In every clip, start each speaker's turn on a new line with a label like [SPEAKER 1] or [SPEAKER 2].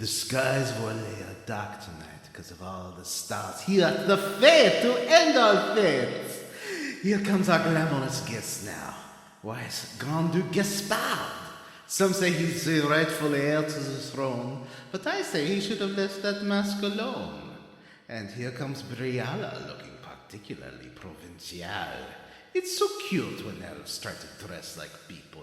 [SPEAKER 1] The skies were dark tonight because of all the stars. Here at the fair to end all fates. Here comes our glamorous guest now. Why, it's Grand Duke Gaspard. Some say he's the rightful heir to the throne, but I say he should have left that mask alone. And here comes Briala, looking particularly provincial. It's so cute when elves try to dress like people.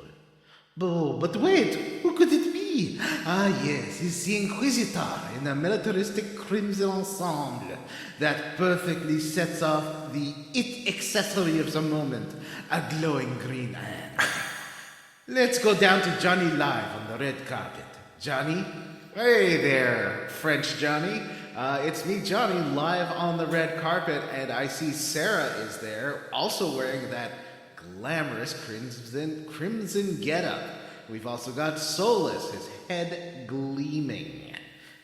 [SPEAKER 1] Oh, but wait, who could it be? Ah, yes, it's the Inquisitor in a militaristic crimson ensemble that perfectly sets off the it accessory of the moment, a glowing green hand. Let's go down to Johnny live on the red carpet. Johnny? Hey there, French Johnny. It's me, Johnny, live on the red carpet, and I see Sarah is there, also wearing that glamorous crimson getup. We've also got Solus, his head gleaming.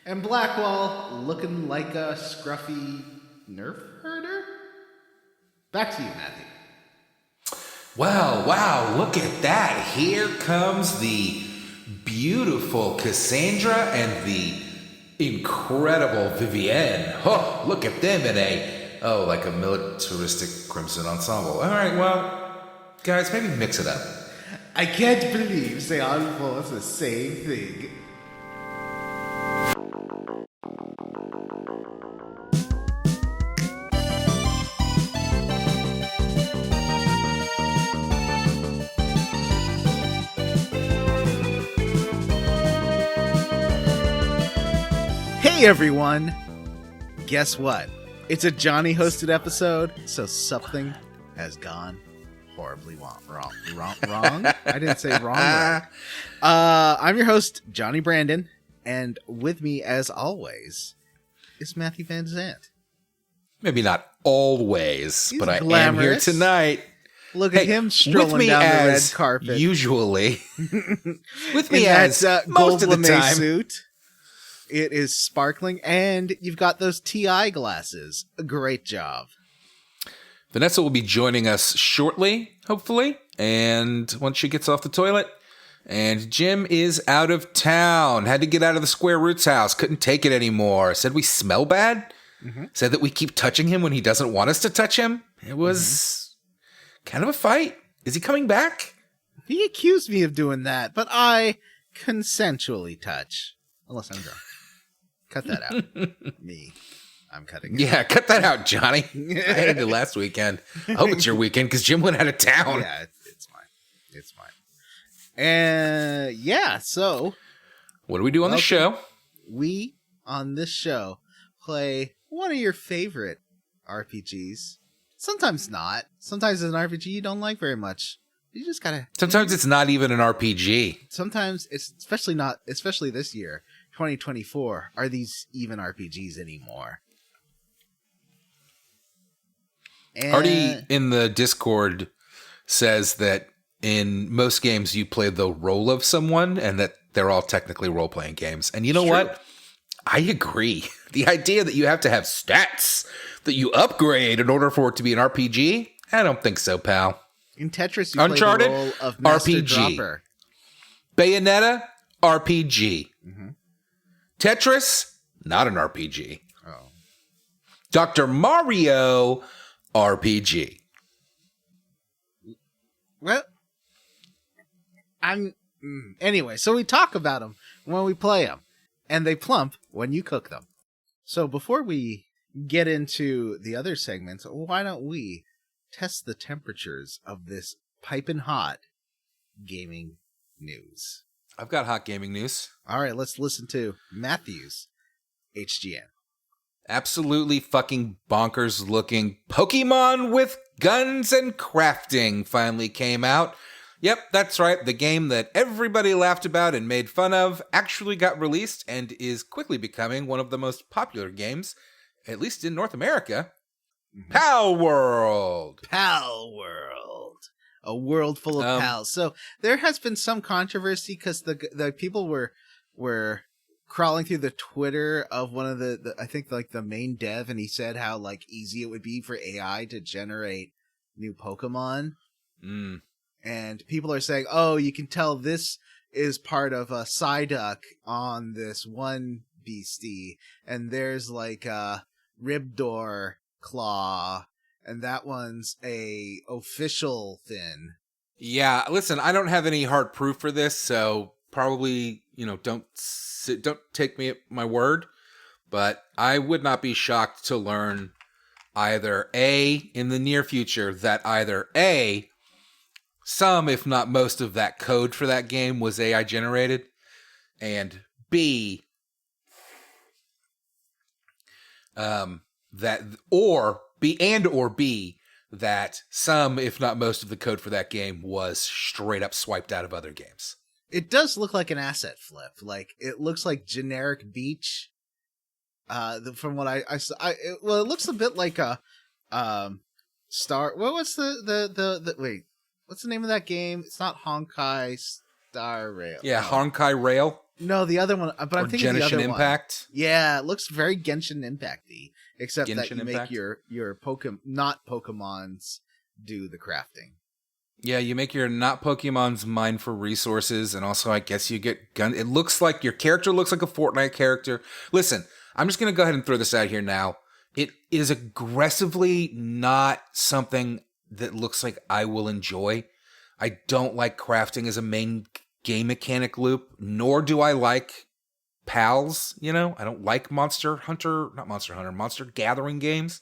[SPEAKER 1] And Blackwall looking like a scruffy nerf herder? Back to you, Matthew.
[SPEAKER 2] Wow, look at that. Here comes the beautiful Cassandra and the incredible Vivienne. Oh, look at them in like a militaristic crimson ensemble. All right, well, guys, maybe mix it up.
[SPEAKER 1] I can't believe they all both the same thing. Hey everyone! Guess what? It's a Johnny hosted episode, so something has gone horribly wrong. I didn't say wrong. I'm your host, Johnny Brandon, and with me, as always, is Matthew Van Zandt.
[SPEAKER 2] Maybe not always,
[SPEAKER 1] He's
[SPEAKER 2] but I
[SPEAKER 1] glamorous.
[SPEAKER 2] am here tonight.
[SPEAKER 1] Look at him strolling down the red carpet.
[SPEAKER 2] Usually. With me as
[SPEAKER 1] that
[SPEAKER 2] most of the
[SPEAKER 1] gold lame
[SPEAKER 2] time.
[SPEAKER 1] suit. It is sparkling, and you've got those TI glasses. A great job.
[SPEAKER 2] Vanessa will be joining us shortly, hopefully, and once she gets off the toilet. And Jim is out of town. Had to get out of the Square Roots house. Couldn't take it anymore. Said we smell bad. Mm-hmm. Said that we keep touching him when he doesn't want us to touch him. It was kind of a fight. Is he coming back?
[SPEAKER 1] He accused me of doing that, but I consensually touch. Unless I'm drunk. Cut that out. Me. I'm cutting it.
[SPEAKER 2] Yeah, cut that out, Johnny. I had it last weekend. I hope it's your weekend because Jim went out of town.
[SPEAKER 1] Yeah, it's mine. It's mine. And yeah, so
[SPEAKER 2] what do we do on the show?
[SPEAKER 1] We, on this show, play one of your favorite RPGs. Sometimes not. Sometimes it's an RPG you don't like very much. You just gotta...
[SPEAKER 2] Sometimes it's not even an RPG.
[SPEAKER 1] Sometimes it's especially this year, 2024. Are these even RPGs anymore? And
[SPEAKER 2] Artie in the Discord says that in most games you play the role of someone and that they're all technically role-playing games. And you know what? I agree. The idea that you have to have stats that you upgrade in order for it to be an RPG, I don't think so, pal.
[SPEAKER 1] In Tetris, you
[SPEAKER 2] Uncharted,
[SPEAKER 1] play the role of Master
[SPEAKER 2] RPG.
[SPEAKER 1] Dropper.
[SPEAKER 2] Bayonetta, RPG.
[SPEAKER 1] Mm-hmm.
[SPEAKER 2] Tetris, not an RPG.
[SPEAKER 1] Oh.
[SPEAKER 2] Dr. Mario, RPG.
[SPEAKER 1] Well, anyway, so we talk about them when we play them, and they plump when you cook them. So before we get into the other segments, why don't we test the temperatures of this piping hot gaming news?
[SPEAKER 2] I've got hot gaming news.
[SPEAKER 1] All right, let's listen to Matthew's HGN.
[SPEAKER 2] Absolutely fucking bonkers looking Pokemon with guns and crafting finally came out. Yep, that's right. The game that everybody laughed about and made fun of actually got released and is quickly becoming one of the most popular games, at least in North America. Mm-hmm. Pal World.
[SPEAKER 1] A world full of pals. So there has been some controversy because the people were crawling through the Twitter of one of the I think like the main dev, and he said how like easy it would be for AI to generate new Pokemon. and people are saying, "Oh, you can tell this is part of a Psyduck on this one beastie, and there's like a Ribdor claw, and that one's a official fin."
[SPEAKER 2] Yeah, listen, I don't have any hard proof for this, so probably, don't take me at my word, but I would not be shocked to learn either in the near future, that either some, if not most of that code for that game was AI generated, and B, that some, if not most of the code for that game was straight up swiped out of other games.
[SPEAKER 1] It does look like an asset flip. Like, it looks like generic beach. From what I saw, it looks a bit like a Star. What's the wait? What's the name of that game? It's not Honkai Star Rail.
[SPEAKER 2] Yeah, no. Honkai Rail.
[SPEAKER 1] No, the other one. But I'm thinking the other one.
[SPEAKER 2] Genshin Impact.
[SPEAKER 1] Yeah, it looks very Genshin Impact-y, except that you
[SPEAKER 2] Impact?
[SPEAKER 1] make your not Pokemons do the crafting.
[SPEAKER 2] Yeah, you make your not Pokemons mine for resources, and also I guess you get gun. It looks like your character looks like a Fortnite character. Listen, I'm just going to go ahead and throw this out here now. It is aggressively not something that looks like I will enjoy. I don't like crafting as a main game mechanic loop, nor do I like pals, I don't like Monster Gathering games.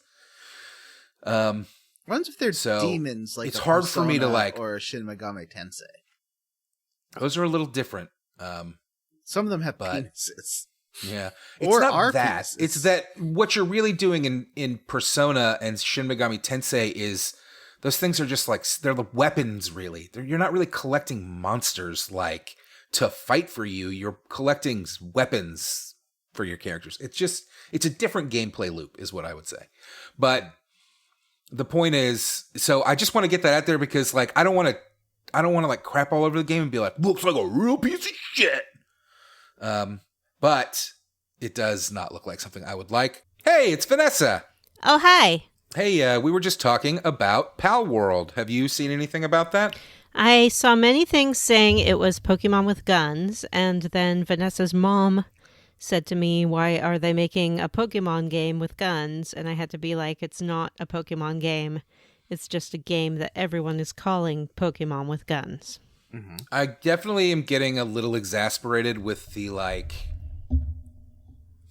[SPEAKER 1] Runs if they're demons, like
[SPEAKER 2] it's hard for me to like,
[SPEAKER 1] or Shin Megami Tensei.
[SPEAKER 2] Those are a little different.
[SPEAKER 1] Some of them have penises.
[SPEAKER 2] Yeah, it's not that.
[SPEAKER 1] Penises.
[SPEAKER 2] It's that what you're really doing in Persona and Shin Megami Tensei is those things are just like they're the weapons. Really, you're not really collecting monsters like to fight for you. You're collecting weapons for your characters. It's a different gameplay loop, is what I would say. But the point is, so I just want to get that out there because like I don't want to like crap all over the game and be like, looks like a real piece of shit. But it does not look like something I would like. Hey, it's Vanessa.
[SPEAKER 3] Oh, hi.
[SPEAKER 2] Hey, we were just talking about Pal World. Have you seen anything about that?
[SPEAKER 3] I saw many things saying it was Pokemon with guns, and then Vanessa's mom said to me, why are they making a Pokemon game with guns? And I had to be like, it's not a Pokemon game. It's just a game that everyone is calling Pokemon with guns.
[SPEAKER 2] Mm-hmm. I definitely am getting a little exasperated with the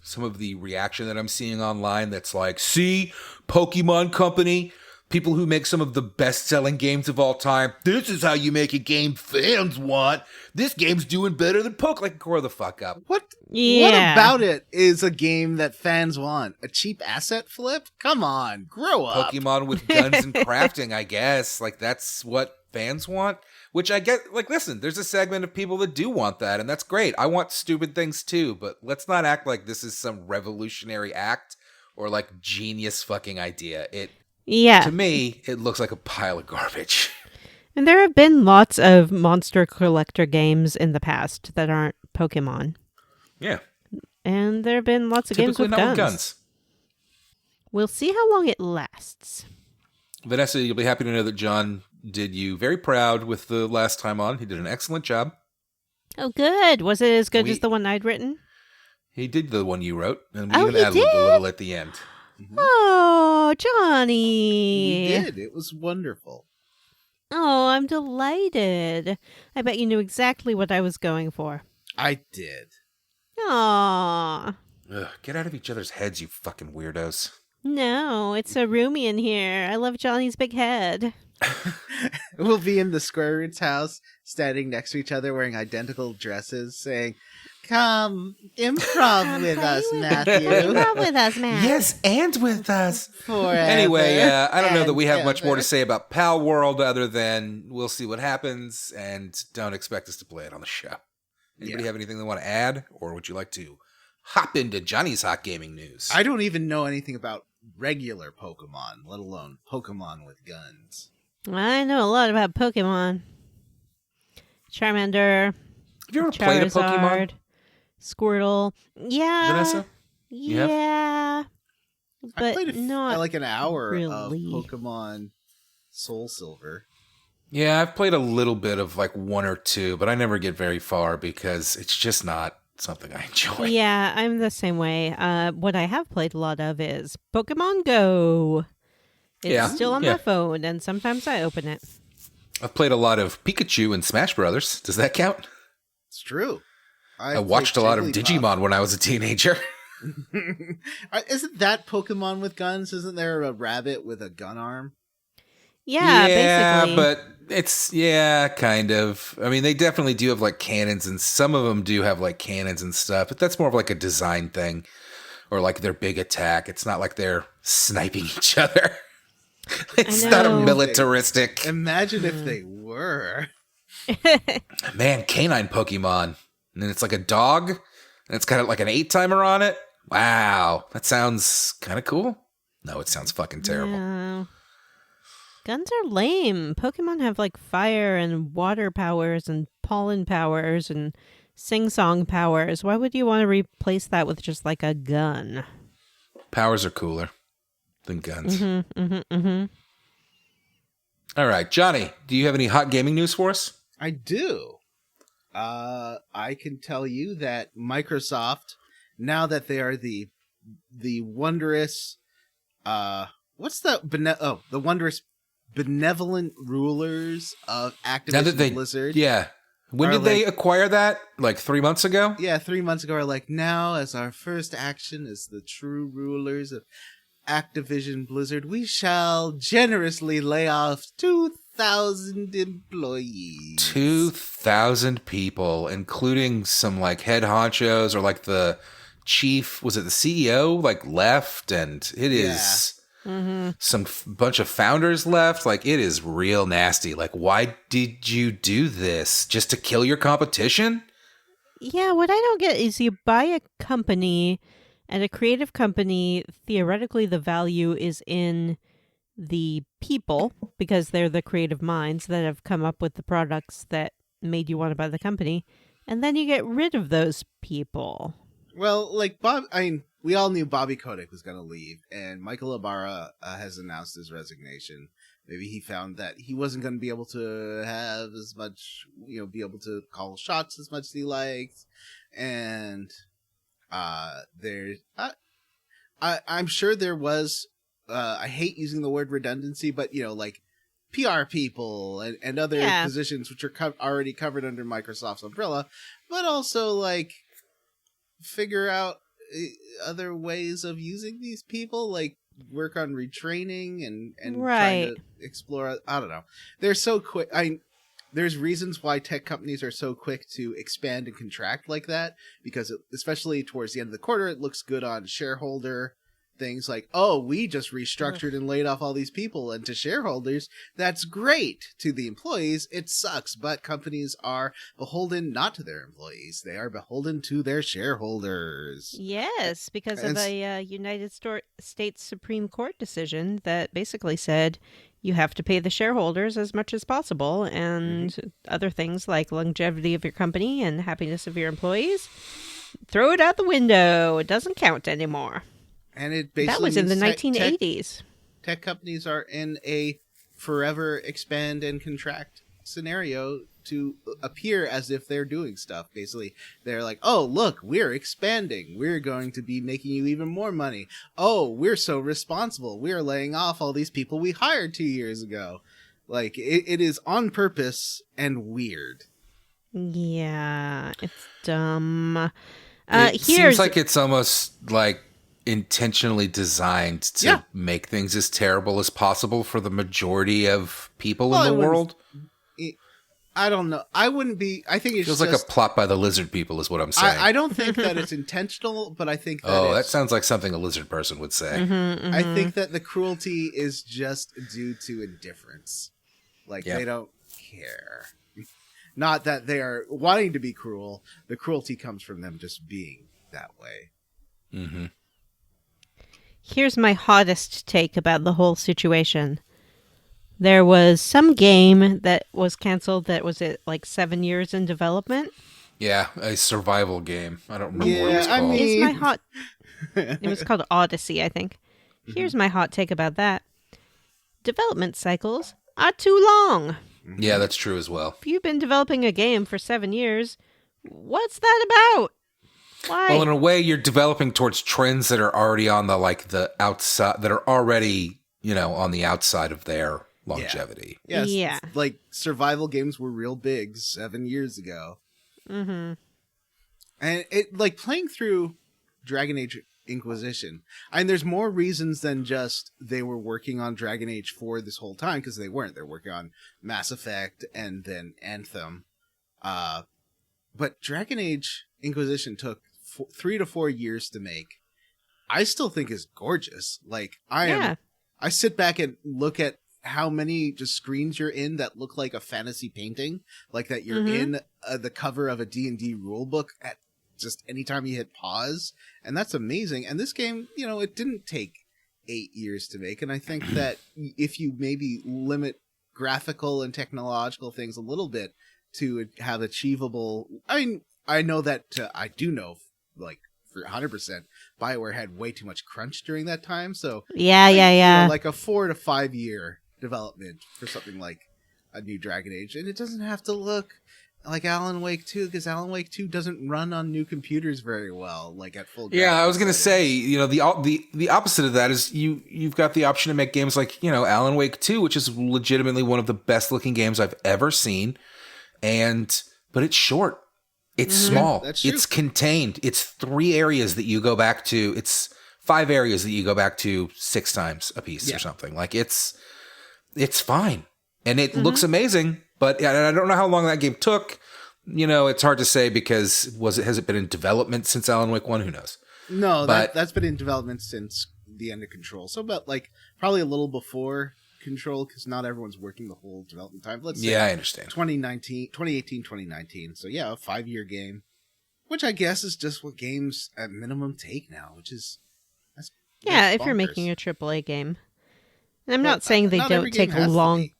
[SPEAKER 2] some of the reaction that I'm seeing online that's like, see, Pokemon Company, people who make some of the best-selling games of all time, this is how you make a game fans want. This game's doing better than Pokemon. Like, grow the fuck up.
[SPEAKER 1] What?
[SPEAKER 3] Yeah.
[SPEAKER 1] What about it is a game that fans want? A cheap asset flip? Come on, grow up.
[SPEAKER 2] Pokemon with guns and crafting, I guess. Like, that's what fans want. Which I get, like, listen, there's a segment of people that do want that, and that's great. I want stupid things too, but let's not act like this is some revolutionary act or like genius fucking idea. To me, it looks like a pile of garbage.
[SPEAKER 3] And there have been lots of monster collector games in the past that aren't Pokemon.
[SPEAKER 2] Yeah.
[SPEAKER 3] And there have been lots of games with guns. We'll see how long it lasts.
[SPEAKER 2] Vanessa, you'll be happy to know that John did you very proud with the last time on. He did an excellent job.
[SPEAKER 3] Oh, good. Was it as good as the one I'd written?
[SPEAKER 2] He did the one you wrote, and we even ad-libbed a little at the end.
[SPEAKER 3] Mm-hmm. Oh, Johnny.
[SPEAKER 1] He did. It was wonderful.
[SPEAKER 3] Oh, I'm delighted. I bet you knew exactly what I was going for.
[SPEAKER 1] I did.
[SPEAKER 3] Aw.
[SPEAKER 2] Get out of each other's heads, you fucking weirdos.
[SPEAKER 3] No, it's so roomy in here. I love Johnny's big head.
[SPEAKER 1] We'll be in the Square Roots house, standing next to each other, wearing identical dresses, saying, "Come, improv with us, Matthew.
[SPEAKER 3] Improv with us, Matt.
[SPEAKER 2] Yes, and with us.
[SPEAKER 1] Forever."
[SPEAKER 2] Anyway, I don't know that we have much more to say about Pal World other than we'll see what happens, and don't expect us to play it on the show. Anybody have anything they want to add, or would you like to hop into Johnny's Hot Gaming News?
[SPEAKER 1] I don't even know anything about regular Pokemon, let alone Pokemon with guns.
[SPEAKER 3] I know a lot about Pokemon. Charmander.
[SPEAKER 2] Have you ever played a Pokemon?
[SPEAKER 3] Squirtle. Yeah.
[SPEAKER 2] Vanessa?
[SPEAKER 3] Yeah. But
[SPEAKER 1] I played
[SPEAKER 3] not
[SPEAKER 1] like an hour
[SPEAKER 3] really.
[SPEAKER 1] of Pokemon Soul Silver.
[SPEAKER 2] Yeah, I've played a little bit of like one or two, but I never get very far because it's just not something I enjoy.
[SPEAKER 3] Yeah, I'm the same way. What I have played a lot of is Pokemon Go. It's
[SPEAKER 2] Yeah.
[SPEAKER 3] still on
[SPEAKER 2] Yeah.
[SPEAKER 3] my phone, and sometimes I open it.
[SPEAKER 2] I've played a lot of Pikachu and Smash Brothers. Does that count?
[SPEAKER 1] It's true.
[SPEAKER 2] I watched a lot of Digimon when I was a teenager.
[SPEAKER 1] Isn't that Pokemon with guns? Isn't there a rabbit with a gun arm?
[SPEAKER 3] Yeah, basically.
[SPEAKER 2] but it's, kind of. I mean, they definitely do have like cannons, and some of them do have like cannons and stuff, but that's more of like a design thing or like their big attack. It's not like they're sniping each other. It's not a militaristic.
[SPEAKER 1] Imagine if they were.
[SPEAKER 2] Man, canine Pokemon. And then it's like a dog, and it's got like an 8-timer on it. Wow, that sounds kind of cool. No, it sounds fucking terrible.
[SPEAKER 3] Yeah. Guns are lame. Pokemon have like fire and water powers and pollen powers and sing-song powers. Why would you want to replace that with just like a gun?
[SPEAKER 2] Powers are cooler than guns. All right, Johnny, do you have any hot gaming news for us?
[SPEAKER 1] I do. I can tell you that Microsoft, now that they are the wondrous, the wondrous benevolent rulers of Activision Blizzard.
[SPEAKER 2] Yeah. When did they acquire that? Like 3 months ago?
[SPEAKER 1] Yeah, 3 months ago. Are like, now as our first action as the true rulers of Activision Blizzard, we shall generously lay off 2,000 employees.
[SPEAKER 2] 2,000 people, including some like head honchos or like the chief, was it the CEO, like left, and it is some bunch of founders left. Like, it is real nasty. Like, why did you do this? Just to kill your competition?
[SPEAKER 3] Yeah, what I don't get is you buy a company, and a creative company, theoretically the value is in the people because they're the creative minds that have come up with the products that made you want to buy the company, and then you get rid of those people.
[SPEAKER 1] Well, like we all knew Bobby Kotick was going to leave, and Michael Ibarra has announced his resignation. Maybe he found that he wasn't going to be able to have as much, be able to call shots as much as he liked, and I'm sure there was. I hate using the word redundancy, but like PR people and other positions which are already covered under Microsoft's umbrella, but also like figure out other ways of using these people, like work on retraining and trying to explore. I don't know. They're so quick. There's reasons why tech companies are so quick to expand and contract like that, because especially towards the end of the quarter, it looks good on shareholder things like, oh, we just restructured and laid off all these people, and to shareholders, that's great. To the employees, it sucks, but companies are beholden not to their employees. They are beholden to their shareholders.
[SPEAKER 3] Yes, because of a United States Supreme Court decision that basically said you have to pay the shareholders as much as possible, and other things like longevity of your company and happiness of your employees. Throw it out the window. It doesn't count anymore.
[SPEAKER 1] And it basically
[SPEAKER 3] that was in the 1980s.
[SPEAKER 1] Tech companies are in a forever expand and contract scenario to appear as if they're doing stuff. Basically, they're like, oh, look, we're expanding. We're going to be making you even more money. Oh, we're so responsible. We're laying off all these people we hired 2 years ago. Like, it is on purpose and weird.
[SPEAKER 3] Yeah, it's dumb.
[SPEAKER 2] It seems like it's almost like intentionally designed to make things as terrible as possible for the majority of people in the world.
[SPEAKER 1] I don't know. I wouldn't be. I think it
[SPEAKER 2] feels like a plot by the lizard people is what I'm saying.
[SPEAKER 1] I don't think that it's intentional, but I think that
[SPEAKER 2] that sounds like something a lizard person would say.
[SPEAKER 1] I think that the cruelty is just due to indifference. Like, they don't care. Not that they are wanting to be cruel. The cruelty comes from them just being that way.
[SPEAKER 2] Mm-hmm.
[SPEAKER 3] Here's my hottest take about the whole situation. There was some game that was canceled that was like 7 years in development.
[SPEAKER 2] Yeah, a survival game. I don't remember what it was called.
[SPEAKER 3] It's my hot. It was called Odyssey, I think. Here's my hot take about that. Development cycles are too long.
[SPEAKER 2] Yeah, that's true as well.
[SPEAKER 3] If you've been developing a game for 7 years, what's that about? Why?
[SPEAKER 2] Well, in a way, you're developing towards trends that are already on the outside, that are already, on the outside of their longevity.
[SPEAKER 1] Yes,
[SPEAKER 3] Yeah.
[SPEAKER 1] like survival games were real big 7 years ago.
[SPEAKER 3] Mm-hmm.
[SPEAKER 1] And it like playing through Dragon Age Inquisition. And there's more reasons than just they were working on Dragon Age 4 this whole time, because they weren't. They're working on Mass Effect and then Anthem. But Dragon Age Inquisition took 3 to 4 years to make. I still think is gorgeous. Like I sit back and look at how many just screens you're in that look like a fantasy painting, like that you're in the cover of a D&D rule book at just anytime you hit pause, and that's amazing. And this game, it didn't take 8 years to make, and I think that if you maybe limit graphical and technological things a little bit to have achievable, I mean, I know that I do know, like, for 100%, BioWare had way too much crunch during that time, so
[SPEAKER 3] Yeah.
[SPEAKER 1] like a 4 to 5 year development for something like a new Dragon Age, and it doesn't have to look like Alan Wake 2, because Alan Wake 2 doesn't run on new computers very well, like at full.
[SPEAKER 2] Yeah, I was gonna
[SPEAKER 1] settings.
[SPEAKER 2] say, the opposite of that is you've got the option to make games like Alan Wake 2, which is legitimately one of the best looking games I've ever seen, but it's short, it's small,
[SPEAKER 1] that's true.
[SPEAKER 2] it's contained, it's 3 areas that you go back to, it's 5 areas that you go back to 6 times a piece or something. Like it's fine, and it looks amazing. But I don't know how long that game took. It's hard to say, because has it been in development since Alan Wake 1? Who knows?
[SPEAKER 1] No, that's been in development since the end of Control. So about probably a little before Control, because not everyone's working the whole development time. Let's say
[SPEAKER 2] I understand.
[SPEAKER 1] 2018, 2019. So yeah, a 5-year game, which I guess is just what games at minimum take now, which is that's
[SPEAKER 3] If
[SPEAKER 1] bonkers.
[SPEAKER 3] you're making a AAA game. And I'm not saying they
[SPEAKER 1] not every
[SPEAKER 3] don't
[SPEAKER 1] game
[SPEAKER 3] take a
[SPEAKER 1] has to
[SPEAKER 3] long
[SPEAKER 1] be.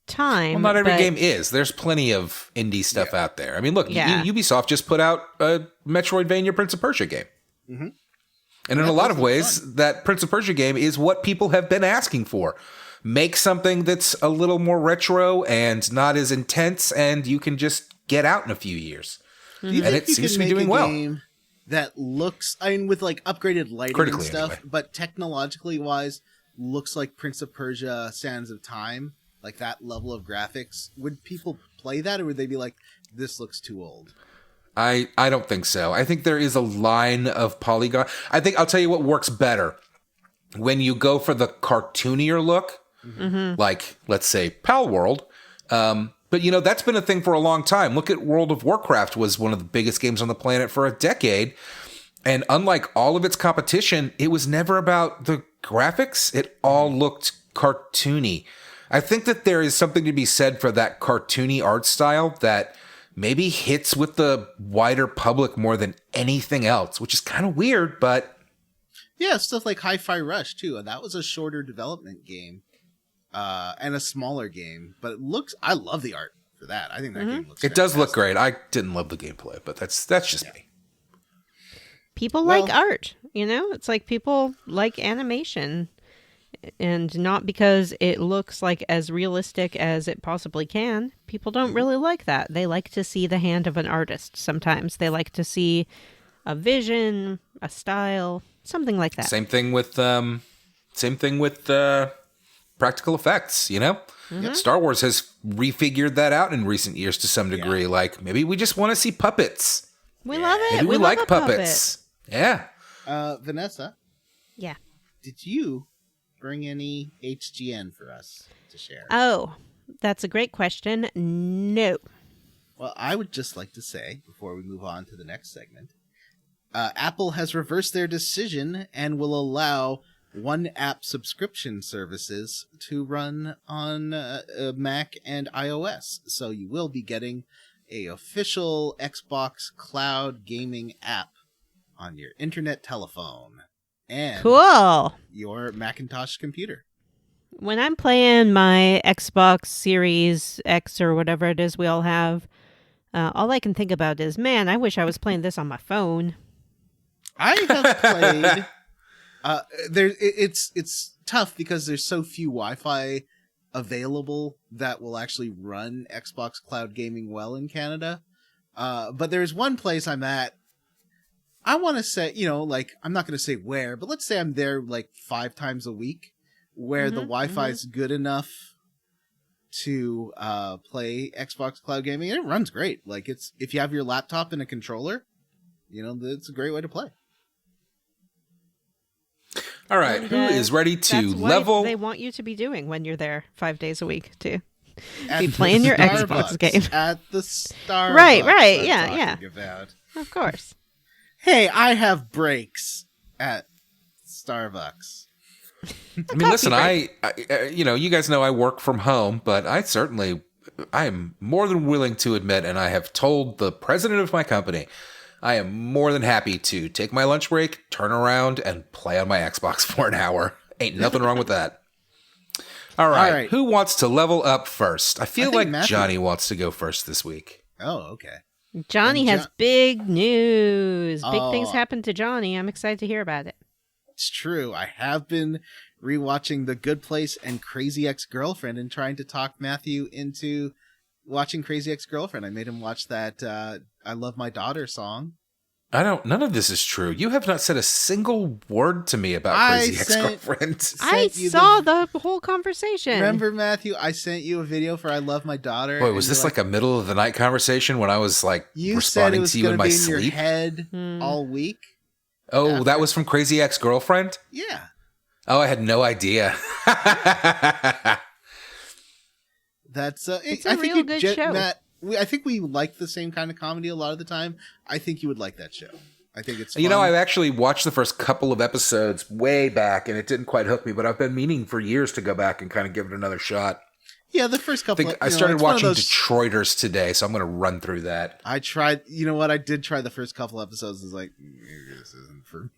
[SPEAKER 3] time.
[SPEAKER 2] Well, not every
[SPEAKER 3] but-
[SPEAKER 2] game is. There's plenty of indie stuff out there. I mean, look,
[SPEAKER 3] Yeah.
[SPEAKER 2] Ubisoft just put out a Metroidvania Prince of Persia game.
[SPEAKER 1] Mhm.
[SPEAKER 2] And in a lot of ways, that Prince of Persia game is what people have been asking for. Make something that's a little more retro and not as intense, and you can just get out in a few years.
[SPEAKER 1] Do you
[SPEAKER 2] And
[SPEAKER 1] think
[SPEAKER 2] it
[SPEAKER 1] you
[SPEAKER 2] seems
[SPEAKER 1] can
[SPEAKER 2] to be
[SPEAKER 1] make
[SPEAKER 2] doing
[SPEAKER 1] a
[SPEAKER 2] well.
[SPEAKER 1] game that looks, I mean, with like upgraded lighting
[SPEAKER 2] Critically,
[SPEAKER 1] and stuff,
[SPEAKER 2] anyway.
[SPEAKER 1] but technologically wise, looks like Prince of Persia: Sands of Time, like that level of graphics? Would people play that, or would they be like, "This looks too old"?
[SPEAKER 2] I don't think so. I think there is a line of polygon. I think I'll tell you what works better. When you go for the cartoonier look, like, let's say, Pal World. But, that's been a thing for a long time. Look at World of Warcraft, was one of the biggest games on the planet for a decade. And unlike all of its competition, it was never about the graphics. It all looked cartoony. I think that there is something to be said for that cartoony art style that maybe hits with the wider public more than anything else, which is kind of weird, but...
[SPEAKER 1] Yeah, stuff like Hi-Fi Rush, too. And that was a shorter development game and a smaller game. But I love the art for that. I think that game looks
[SPEAKER 2] It does look
[SPEAKER 1] fantastic.
[SPEAKER 2] great. I didn't love the gameplay, but that's just me.
[SPEAKER 3] People like art, It's like people like animation. And not because it looks like as realistic as it possibly can. People don't really like that. They like to see the hand of an artist sometimes. They like to see a vision, a style, something like that.
[SPEAKER 2] Same thing with practical effects, Star Wars has refigured that out in recent years to some degree.
[SPEAKER 1] Yeah.
[SPEAKER 2] Like, maybe we just want to see puppets.
[SPEAKER 3] We love it.
[SPEAKER 2] Maybe we
[SPEAKER 3] love
[SPEAKER 2] like
[SPEAKER 3] a puppet.
[SPEAKER 2] puppets. Yeah.
[SPEAKER 1] Vanessa,
[SPEAKER 3] Yeah.
[SPEAKER 1] did you bring any HGN for us to share?
[SPEAKER 3] Oh, that's a great question. No.
[SPEAKER 1] Well, I would just like to say, before we move on to the next segment, Apple has reversed their decision and will allow one-app subscription services to run on Mac and iOS. So you will be getting a official Xbox Cloud gaming app on your internet telephone and
[SPEAKER 3] Cool.
[SPEAKER 1] your Macintosh computer.
[SPEAKER 3] When I'm playing my Xbox Series X or whatever it is we all have, all I can think about is, man, I wish I was playing this on my phone.
[SPEAKER 1] I have played. It's tough because there's so few Wi-Fi available that will actually run Xbox cloud gaming well in Canada. But there's one place I'm at. I want to say, like, I'm not going to say where, but let's say I'm there like 5 times a week where the Wi-Fi is good enough to play Xbox cloud gaming, and it runs great. Like, it's if you have your laptop and a controller, it's a great way to play.
[SPEAKER 2] All right,
[SPEAKER 3] And,
[SPEAKER 2] who is ready to
[SPEAKER 3] that's what
[SPEAKER 2] level?
[SPEAKER 3] they want you to be doing when you're there 5 days a week too.
[SPEAKER 1] At
[SPEAKER 3] Be
[SPEAKER 1] the
[SPEAKER 3] playing your
[SPEAKER 1] Starbucks,
[SPEAKER 3] Xbox game.
[SPEAKER 1] at the Starbucks.
[SPEAKER 3] Right,
[SPEAKER 1] I'm
[SPEAKER 3] yeah.
[SPEAKER 1] talking about.
[SPEAKER 3] Of course.
[SPEAKER 1] Hey, I have breaks at Starbucks.
[SPEAKER 2] I mean, listen, I you guys know I work from home, but I am more than willing to admit, and I have told the president of my company, I am more than happy to take my lunch break, turn around, and play on my Xbox for an hour. Ain't nothing wrong with that. All right. Who wants to level up first? I feel like
[SPEAKER 1] Matthew.
[SPEAKER 2] Johnny wants to go first this week.
[SPEAKER 1] Oh, okay.
[SPEAKER 3] Johnny has big news. Big
[SPEAKER 1] Oh.
[SPEAKER 3] things happened to Johnny. I'm excited to hear about it.
[SPEAKER 1] It's true. I have been rewatching The Good Place and Crazy Ex-Girlfriend and trying to talk Matthew into watching Crazy Ex-Girlfriend. I made him watch that I Love My Daughter song.
[SPEAKER 2] None of this is true. You have not said a single word to me about Crazy Ex-Girlfriend.
[SPEAKER 3] I saw the whole conversation.
[SPEAKER 1] Remember, Matthew, I sent you a video for I Love My Daughter.
[SPEAKER 2] Boy, was this like a middle of the night conversation when I was like responding to you in my sleep?
[SPEAKER 1] You said it was going to be in your head all week.
[SPEAKER 2] Oh, that was from Crazy Ex-Girlfriend?
[SPEAKER 1] Yeah.
[SPEAKER 2] Oh, I had no idea.
[SPEAKER 1] That's
[SPEAKER 3] it's a real good show.
[SPEAKER 1] Matt, I think we like the same kind of comedy a lot of the time. I think you would like that show. I think it's fun.
[SPEAKER 2] I've actually watched the first couple of episodes way back, and it didn't quite hook me, but I've been meaning for years to go back and kind of give it another shot.
[SPEAKER 1] Yeah, the first couple.
[SPEAKER 2] I started watching Detroiters today, so I'm going to run through that.
[SPEAKER 1] I tried. You know what? I did try the first couple episodes. I was like, maybe this isn't for me.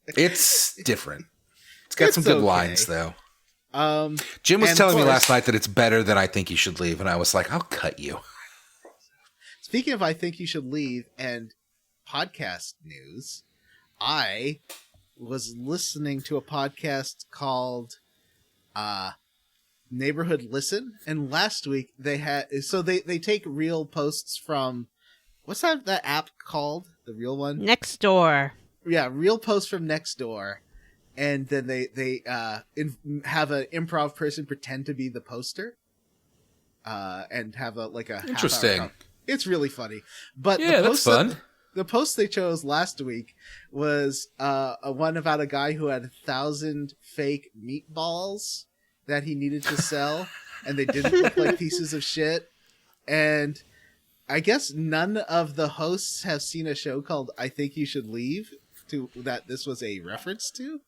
[SPEAKER 2] It's different. It's got some good lines, though. Jim was
[SPEAKER 1] and
[SPEAKER 2] telling
[SPEAKER 1] of
[SPEAKER 2] me
[SPEAKER 1] course-
[SPEAKER 2] last night that it's better than I Think You Should Leave, and I was like, I'll cut you.
[SPEAKER 1] Speaking of I Think You Should Leave and podcast news, I was listening to a podcast called Neighborhood Listen, and last week they take real posts from what's that app called? The real one?
[SPEAKER 3] Nextdoor.
[SPEAKER 1] Yeah, real posts from Nextdoor. And then they have an improv person pretend to be the poster, and have a
[SPEAKER 2] Interesting.
[SPEAKER 1] half-hour It's really funny. But
[SPEAKER 2] yeah, that's fun.
[SPEAKER 1] The post they chose last week was a one about a guy who had 1,000 fake meatballs that he needed to sell, and they didn't look like pieces of shit. And I guess none of the hosts have seen a show called I Think You Should Leave that this was a reference to.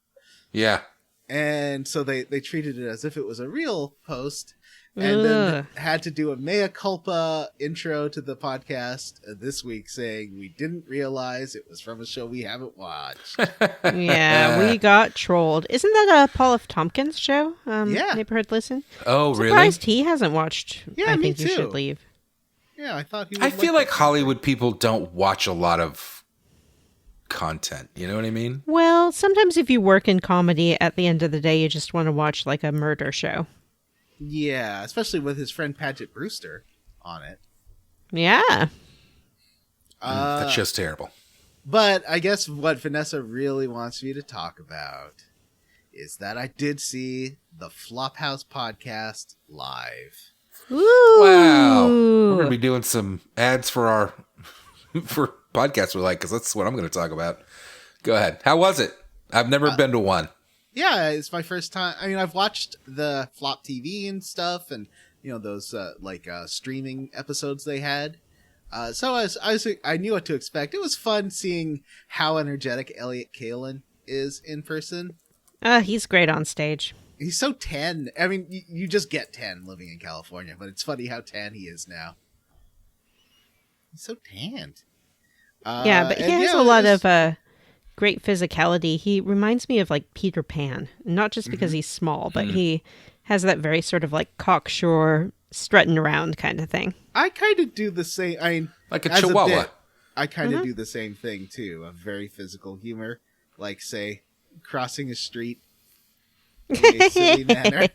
[SPEAKER 2] Yeah.
[SPEAKER 1] And so they treated it as if it was a real post, and then had to do a mea culpa intro to the podcast this week saying we didn't realize it was from a show we haven't watched.
[SPEAKER 3] Yeah, we got trolled. Isn't that a Paul F. Tompkins show?
[SPEAKER 1] Yeah.
[SPEAKER 3] Neighborhood Listen.
[SPEAKER 2] Oh, really?
[SPEAKER 3] Surprised he hasn't watched.
[SPEAKER 1] Yeah,
[SPEAKER 3] I
[SPEAKER 1] me
[SPEAKER 3] think
[SPEAKER 1] too.
[SPEAKER 3] You Should Leave.
[SPEAKER 1] Yeah, I thought he would
[SPEAKER 2] I feel like
[SPEAKER 1] that.
[SPEAKER 2] Hollywood people don't watch a lot of content. You know what I mean?
[SPEAKER 3] Well, sometimes if you work in comedy, at the end of the day, you just want to watch like a murder show.
[SPEAKER 1] Yeah, especially with his friend Paget Brewster on it.
[SPEAKER 3] Yeah.
[SPEAKER 2] That show's terrible.
[SPEAKER 1] But I guess what Vanessa really wants me to talk about is that I did see the Flophouse podcast live.
[SPEAKER 3] Ooh.
[SPEAKER 2] Wow. We're going to be doing some ads for our for podcasts we like, because that's what I'm going to talk about. Go ahead. How was it? I've never been to one.
[SPEAKER 1] Yeah, it's my first time. I mean, I've watched the Flop TV and stuff, and those streaming episodes they had. So I knew what to expect. It was fun seeing how energetic Elliot Kalin is in person.
[SPEAKER 3] He's great on stage.
[SPEAKER 1] He's so tan. I mean, you just get tan living in California, but it's funny how tan he is now. He's so tanned.
[SPEAKER 3] Yeah, but he has a lot of great physicality. He reminds me of like Peter Pan, not just because he's small, but he has that very sort of like cocksure, strutting around kind of thing.
[SPEAKER 1] I kind of do the same. I mean,
[SPEAKER 2] Like a
[SPEAKER 1] as
[SPEAKER 2] chihuahua.
[SPEAKER 1] bit, I kind of do the same thing too. A very physical humor, like say crossing a street in a silly manner.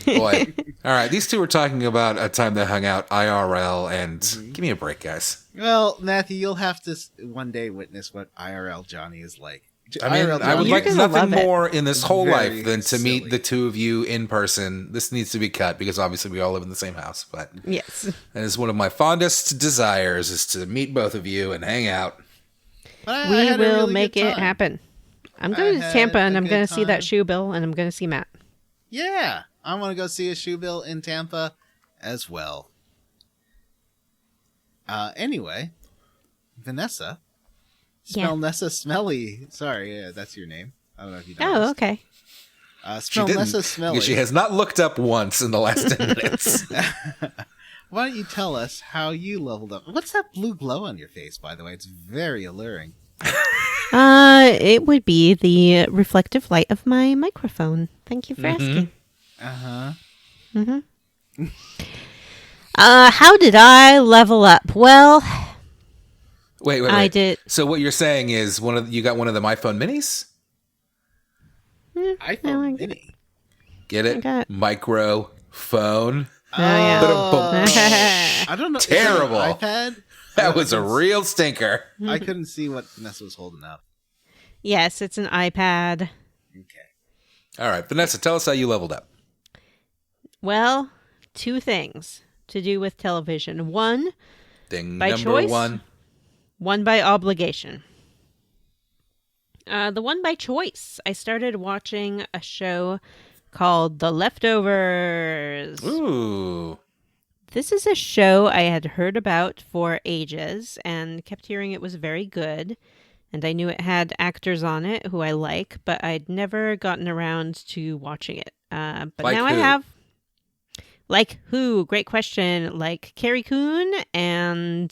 [SPEAKER 2] Boy. All right. These two were talking about a time they hung out IRL, and give me a break, guys.
[SPEAKER 1] Well, Matthew, you'll have to one day witness what IRL Johnny is like.
[SPEAKER 2] I mean,
[SPEAKER 1] IRL
[SPEAKER 2] I would
[SPEAKER 1] Johnny
[SPEAKER 2] like
[SPEAKER 3] You're
[SPEAKER 1] is-
[SPEAKER 3] gonna
[SPEAKER 2] nothing
[SPEAKER 3] love it.
[SPEAKER 2] more in this whole
[SPEAKER 1] Very
[SPEAKER 2] life than to meet
[SPEAKER 1] silly.
[SPEAKER 2] the two of you in person. This needs to be cut because obviously we all live in the same house. But
[SPEAKER 3] Yes.
[SPEAKER 2] that is one of my fondest desires is to meet both of you and hang out.
[SPEAKER 1] But I
[SPEAKER 3] We
[SPEAKER 1] had a
[SPEAKER 3] will
[SPEAKER 1] really
[SPEAKER 3] make
[SPEAKER 1] good
[SPEAKER 3] it
[SPEAKER 1] time.
[SPEAKER 3] happen. I'm going to
[SPEAKER 1] had
[SPEAKER 3] Tampa and
[SPEAKER 1] a
[SPEAKER 3] I'm going
[SPEAKER 1] good
[SPEAKER 3] to see that
[SPEAKER 1] time.
[SPEAKER 3] shoe bill and I'm going to see Matt.
[SPEAKER 1] Yeah, I want to go see a shoe bill in Tampa as well. Anyway, Vanessa.
[SPEAKER 3] Yeah.
[SPEAKER 1] Smellnessa Smelly. Sorry, yeah, that's your name. I don't know if you know.
[SPEAKER 3] Oh, okay.
[SPEAKER 2] She didn't
[SPEAKER 1] Smellnessa Smelly.
[SPEAKER 2] because she has not looked up once in the last 10 minutes.
[SPEAKER 1] Why don't you tell us how you leveled up? What's that blue glow on your face, by the way? It's very alluring.
[SPEAKER 3] It would be the reflective light of my microphone. Thank you for asking.
[SPEAKER 1] Uh-huh.
[SPEAKER 3] How did I level up? Well,
[SPEAKER 2] Wait.
[SPEAKER 3] I did.
[SPEAKER 2] So what you're saying is you got one of them iPhone minis?
[SPEAKER 1] iPhone Mini.
[SPEAKER 2] Get it?
[SPEAKER 3] got it.
[SPEAKER 2] Microphone.
[SPEAKER 3] Oh, yeah.
[SPEAKER 1] I don't know. is it
[SPEAKER 2] Terrible.
[SPEAKER 1] an iPad?
[SPEAKER 2] That was a real stinker.
[SPEAKER 1] I couldn't see what Vanessa was holding up.
[SPEAKER 3] Yes, it's an iPad.
[SPEAKER 1] Okay.
[SPEAKER 2] All right, Vanessa, tell us how you leveled up.
[SPEAKER 3] Well, two things to do with television. One
[SPEAKER 2] Thing
[SPEAKER 3] By
[SPEAKER 2] number
[SPEAKER 3] choice?
[SPEAKER 2] one.
[SPEAKER 3] by obligation. The one by choice. I started watching a show called The Leftovers.
[SPEAKER 2] Ooh.
[SPEAKER 3] This is a show I had heard about for ages and kept hearing it was very good. And I knew it had actors on it who I like, but I'd never gotten around to watching it. But
[SPEAKER 2] Like
[SPEAKER 3] now I
[SPEAKER 2] who?
[SPEAKER 3] have. Like who? Great question. Like Carrie Coon and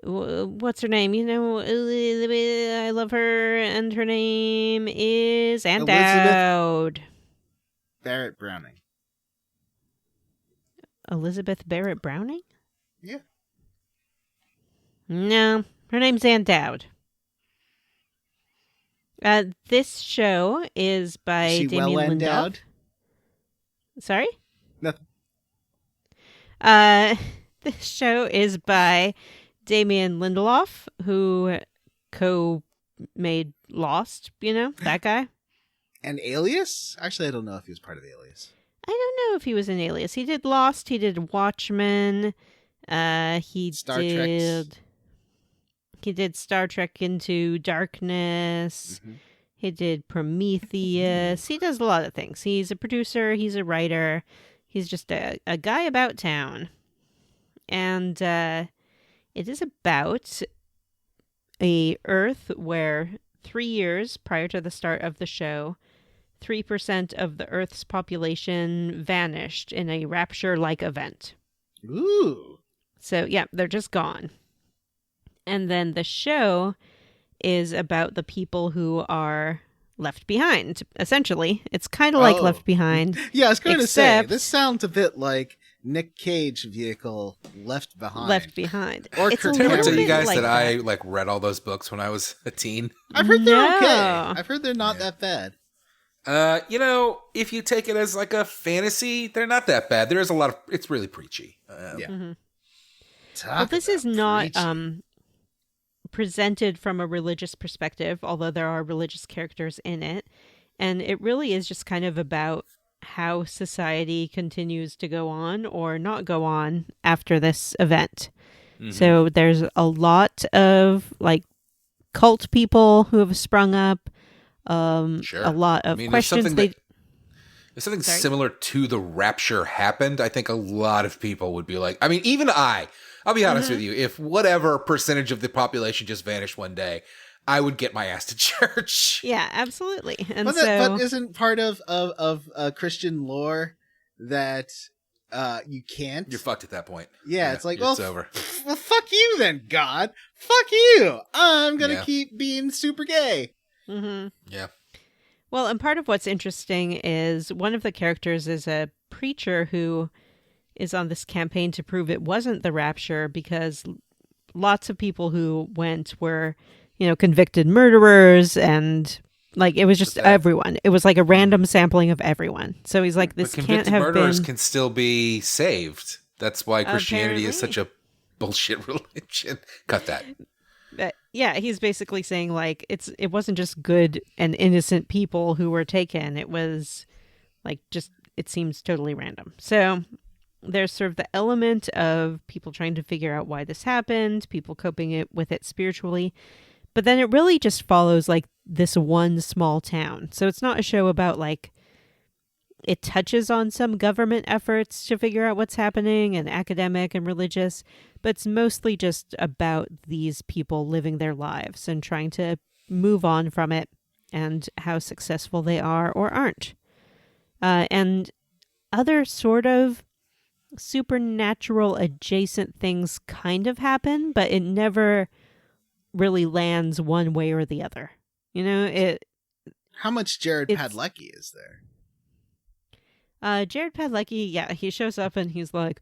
[SPEAKER 3] what's her name? You know, I love her, and her name is Aunt
[SPEAKER 1] Elizabeth.
[SPEAKER 3] Dowd.
[SPEAKER 1] Barrett Browning.
[SPEAKER 3] Elizabeth Barrett Browning?
[SPEAKER 1] Yeah.
[SPEAKER 3] No, her name's Aunt Dowd. This show is by
[SPEAKER 1] Is she
[SPEAKER 3] Damien
[SPEAKER 1] well
[SPEAKER 3] Lindelof.
[SPEAKER 1] endowed?
[SPEAKER 3] Sorry?
[SPEAKER 1] Nothing.
[SPEAKER 3] This show is by Damien Lindelof, who co-made Lost, you know, that guy.
[SPEAKER 1] And Alias? Actually, I don't know if he was part of Alias.
[SPEAKER 3] I don't know if he was an Alias. He did Lost, he did Watchmen, he
[SPEAKER 1] Star Trek.
[SPEAKER 3] did Star Trek Into Darkness.
[SPEAKER 1] Mhm.
[SPEAKER 3] He did Prometheus. He does a lot of things. He's a producer. He's a writer. He's just a guy about town. And it is about a Earth where 3 years prior to the start of the show, 3% of the Earth's population vanished in a rapture-like event.
[SPEAKER 1] Ooh.
[SPEAKER 3] So, yeah, they're just gone. And then the show is about the people who are left behind, essentially. It's kind of like
[SPEAKER 1] Oh.
[SPEAKER 3] Left Behind.
[SPEAKER 1] Yeah, I was going to say,
[SPEAKER 3] Except-
[SPEAKER 1] this sounds a bit like Nick Cage vehicle Left Behind.
[SPEAKER 3] Left Behind.
[SPEAKER 1] Or
[SPEAKER 3] It's a
[SPEAKER 1] Kurt
[SPEAKER 2] Did I ever
[SPEAKER 3] little
[SPEAKER 2] tell you
[SPEAKER 3] bit
[SPEAKER 2] guys
[SPEAKER 3] like
[SPEAKER 2] that I read all those books when I was a teen?
[SPEAKER 1] I've heard they're
[SPEAKER 3] No.
[SPEAKER 1] okay. I've heard they're not that bad.
[SPEAKER 2] If you take it as like a fantasy, they're not that bad. There is a lot of it's really preachy.
[SPEAKER 1] Yeah.
[SPEAKER 3] Well, this is not
[SPEAKER 1] preachy.
[SPEAKER 3] presented from a religious perspective, although there are religious characters in it. And it really is just kind of about how society continues to go on or not go on after this event. So there's a lot of like cult people who have sprung up,
[SPEAKER 2] Sure.
[SPEAKER 3] a lot of
[SPEAKER 2] I mean,
[SPEAKER 3] questions.
[SPEAKER 2] If something
[SPEAKER 3] Sorry?
[SPEAKER 2] similar to the rapture happened, I think a lot of people would be like, I mean, even I'll be honest with you, if whatever percentage of the population just vanished one day, I would get my ass to church.
[SPEAKER 3] Yeah, absolutely. And
[SPEAKER 1] But,
[SPEAKER 3] so
[SPEAKER 1] but isn't part of Christian lore that you can't?
[SPEAKER 2] You're fucked at that point.
[SPEAKER 1] Yeah, it's like,
[SPEAKER 2] it's
[SPEAKER 1] well,
[SPEAKER 2] over.
[SPEAKER 1] Well, fuck you then, God. Fuck you. I'm gonna
[SPEAKER 2] Yeah.
[SPEAKER 1] keep being super gay.
[SPEAKER 3] Mhm.
[SPEAKER 2] Yeah.
[SPEAKER 3] Well, and part of what's interesting is one of the characters is a preacher who is on this campaign to prove it wasn't the rapture because lots of people who went were, convicted murderers and Like, it was just everyone. It was like a random sampling of everyone. So he's like, this
[SPEAKER 2] But
[SPEAKER 3] can't
[SPEAKER 2] convicted
[SPEAKER 3] have
[SPEAKER 2] murderers
[SPEAKER 3] been...
[SPEAKER 2] can still be saved. That's why Christianity is
[SPEAKER 3] Apparently.
[SPEAKER 2] such a bullshit religion. Cut that.
[SPEAKER 3] But yeah, he's basically saying, like, it wasn't just good and innocent people who were taken. It was, like, just, it seems totally random. So there's sort of the element of people trying to figure out why this happened, people coping with it spiritually. But then it really just follows, like, this one small town. So it's not a show about, like, it touches on some government efforts to figure out what's happening and academic and religious, but it's mostly just about these people living their lives and trying to move on from it and how successful they are or aren't. And other sort of supernatural adjacent things kind of happen, but it never really lands one way or the other. You know,
[SPEAKER 1] How much Jared Padalecki is there?
[SPEAKER 3] Jared Padalecki, yeah, he shows up and he's like,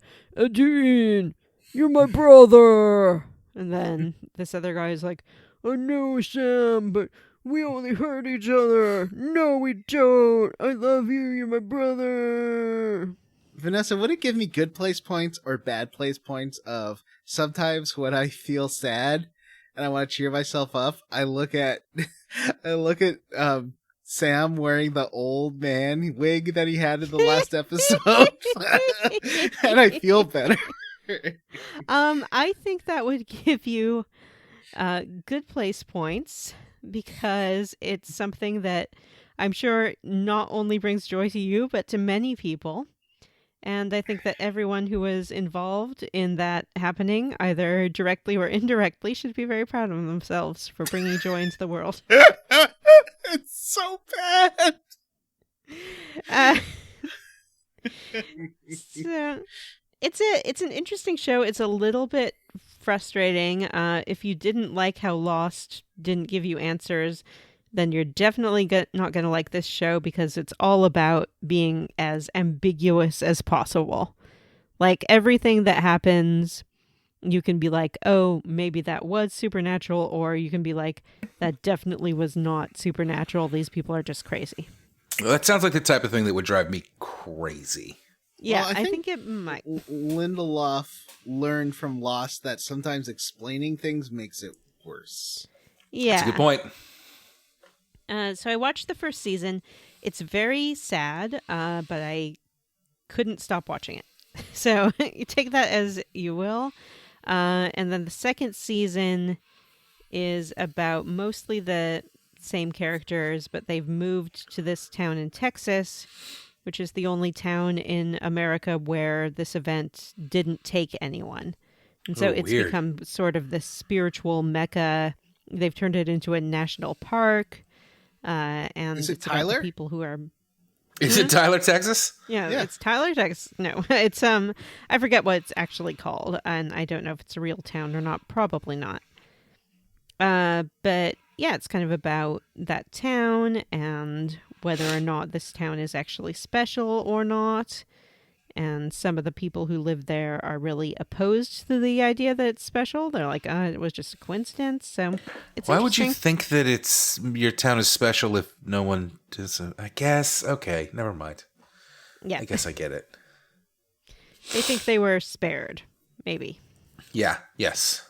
[SPEAKER 3] Dean, you're my brother. And then this other guy is like, I know, Sam, but we only hurt each other. No, we don't. I love you. You're my brother.
[SPEAKER 1] Vanessa, would it give me good place points or bad place points of sometimes when I feel sad and I want to cheer myself up, I look at Sam wearing the old man wig that he had in the last episode, and I feel better.
[SPEAKER 3] I think that would give you good place points because it's something that I'm sure not only brings joy to you, but to many people. And I think that everyone who was involved in that happening, either directly or indirectly, should be very proud of themselves for bringing joy into the world.
[SPEAKER 1] It's so bad.
[SPEAKER 3] So it's an interesting show. It's a little bit frustrating. If you didn't like how Lost didn't give you answers, then you're definitely not going to like this show because it's all about being as ambiguous as possible. Like, everything that happens, you can be like, oh, maybe that was supernatural, or you can be like, that definitely was not supernatural. These people are just crazy.
[SPEAKER 2] Well, that sounds like the type of thing that would drive me crazy.
[SPEAKER 3] Yeah,
[SPEAKER 1] well,
[SPEAKER 3] I think it might.
[SPEAKER 1] Lindelof learned from Lost that sometimes explaining things makes it worse.
[SPEAKER 3] Yeah.
[SPEAKER 2] That's a good point.
[SPEAKER 3] So I watched the first season. It's very sad, but I couldn't stop watching it. So you take that as you will. And then the second season is about mostly the same characters, but they've moved to this town in Texas, which is the only town in America where this event didn't take anyone. And so it's
[SPEAKER 2] weird.
[SPEAKER 3] become sort of this spiritual mecca. They've turned it into a national park. And
[SPEAKER 1] is it
[SPEAKER 3] it's about
[SPEAKER 1] Tyler?
[SPEAKER 3] the people who are...
[SPEAKER 2] Is it Tyler, Texas?
[SPEAKER 3] Yeah, it's Tyler, Texas. No, it's I forget what it's actually called, and I don't know if it's a real town or not. Probably not. But yeah, it's kind of about that town and whether or not this town is actually special or not. And some of the people who live there are really opposed to the idea that it's special. They're like, it was just a coincidence. So it's
[SPEAKER 2] Why would you
[SPEAKER 3] interesting.
[SPEAKER 2] think that your town is special if no one does? I guess. Okay, never mind.
[SPEAKER 3] Yeah,
[SPEAKER 2] I guess I get it.
[SPEAKER 3] they think they were spared, maybe.
[SPEAKER 2] Yeah. Yes.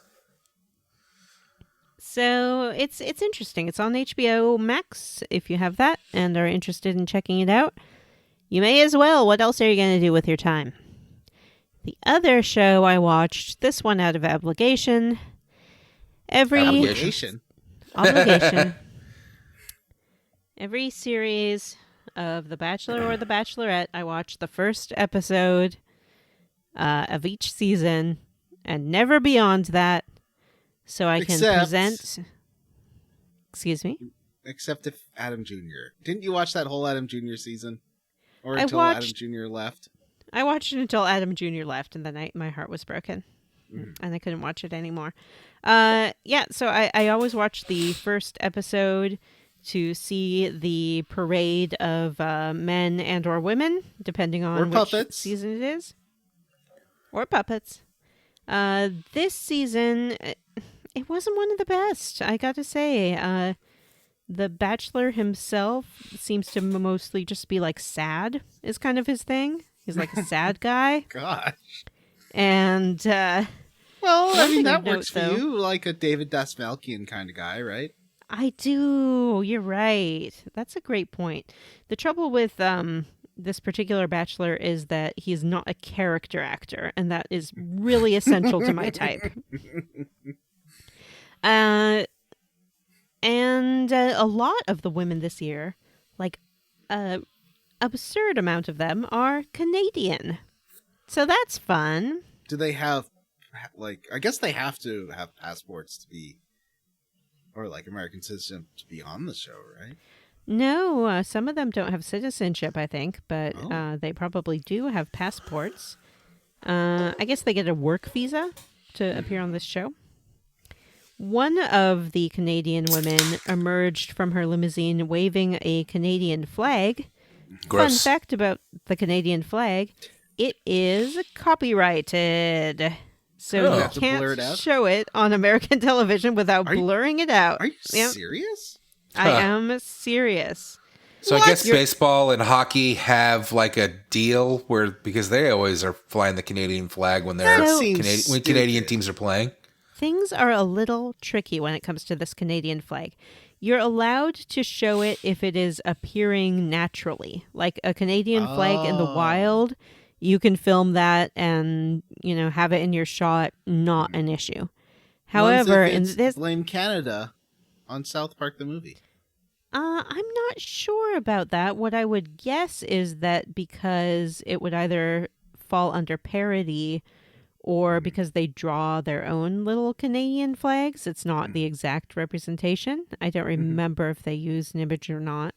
[SPEAKER 3] So it's interesting. It's on HBO Max if you have that and are interested in checking it out. You may as well. What else are you going to do with your time? The other show I watched, this one out of Abblegation.
[SPEAKER 1] Obligation.
[SPEAKER 3] Every series of The Bachelor or The Bachelorette, I watched the first episode of each season and never beyond that, so I can present... Excuse me?
[SPEAKER 1] Except if Adam Jr. Didn't you watch that whole Adam Jr. season? Or
[SPEAKER 3] I
[SPEAKER 1] until
[SPEAKER 3] watched-
[SPEAKER 1] Adam Jr. left?
[SPEAKER 3] I watched it until Adam Jr. left, and then my heart was broken, and I couldn't watch it anymore. So I always watch the first episode to see the parade of men and or women, depending on which
[SPEAKER 1] puppets.
[SPEAKER 3] season it is. Or puppets. This season, it wasn't one of the best, I got to say. The Bachelor himself seems to mostly just be like sad is kind of his thing. He's like a sad guy.
[SPEAKER 1] Gosh.
[SPEAKER 3] And
[SPEAKER 1] Well,
[SPEAKER 3] One
[SPEAKER 1] I mean,
[SPEAKER 3] thing
[SPEAKER 1] that
[SPEAKER 3] of note,
[SPEAKER 1] works for
[SPEAKER 3] though-
[SPEAKER 1] you, like a David Dasmalkian kind of guy, right?
[SPEAKER 3] I do. You're right. That's a great point. The trouble with this particular Bachelor is that he's not a character actor, and that is really essential to my type. And a lot of the women this year, like absurd amount of them, are Canadian. So that's fun.
[SPEAKER 1] Do they have, like, I guess they have to have passports to be, or like American citizen to be on the show, right?
[SPEAKER 3] No, some of them don't have citizenship, I think, but
[SPEAKER 1] Oh.
[SPEAKER 3] they probably do have passports. I guess they get a work visa to appear on this show. One of the Canadian women emerged from her limousine waving a Canadian flag.
[SPEAKER 2] Gross.
[SPEAKER 3] Fun fact about the Canadian flag, it is copyrighted. So
[SPEAKER 2] Oh.
[SPEAKER 3] you
[SPEAKER 1] Have to blur it
[SPEAKER 3] can't
[SPEAKER 1] out?
[SPEAKER 3] show it on American television without
[SPEAKER 1] Are you-
[SPEAKER 3] blurring it out.
[SPEAKER 1] Are you
[SPEAKER 3] Yep,
[SPEAKER 1] serious?
[SPEAKER 3] I am serious.
[SPEAKER 2] So I
[SPEAKER 1] What?
[SPEAKER 2] guess baseball and hockey have like a deal where, because they always are flying the Canadian flag when they're
[SPEAKER 3] That
[SPEAKER 1] seems
[SPEAKER 2] when Canadian
[SPEAKER 1] stupid.
[SPEAKER 2] teams are playing.
[SPEAKER 3] Things are a little tricky when it comes to this Canadian flag. You're allowed to show it if it is appearing naturally. Like a Canadian flag in the
[SPEAKER 1] Oh.
[SPEAKER 3] wild, you can film that and, have it in your shot, not an issue. However,
[SPEAKER 1] Once if
[SPEAKER 3] in
[SPEAKER 1] it's
[SPEAKER 3] this
[SPEAKER 1] Blame Canada on South Park the movie.
[SPEAKER 3] I'm not sure about that. What I would guess is that because it would either fall under parody or because they draw their own little Canadian flags, it's not the exact representation. I don't remember if they used an image or not.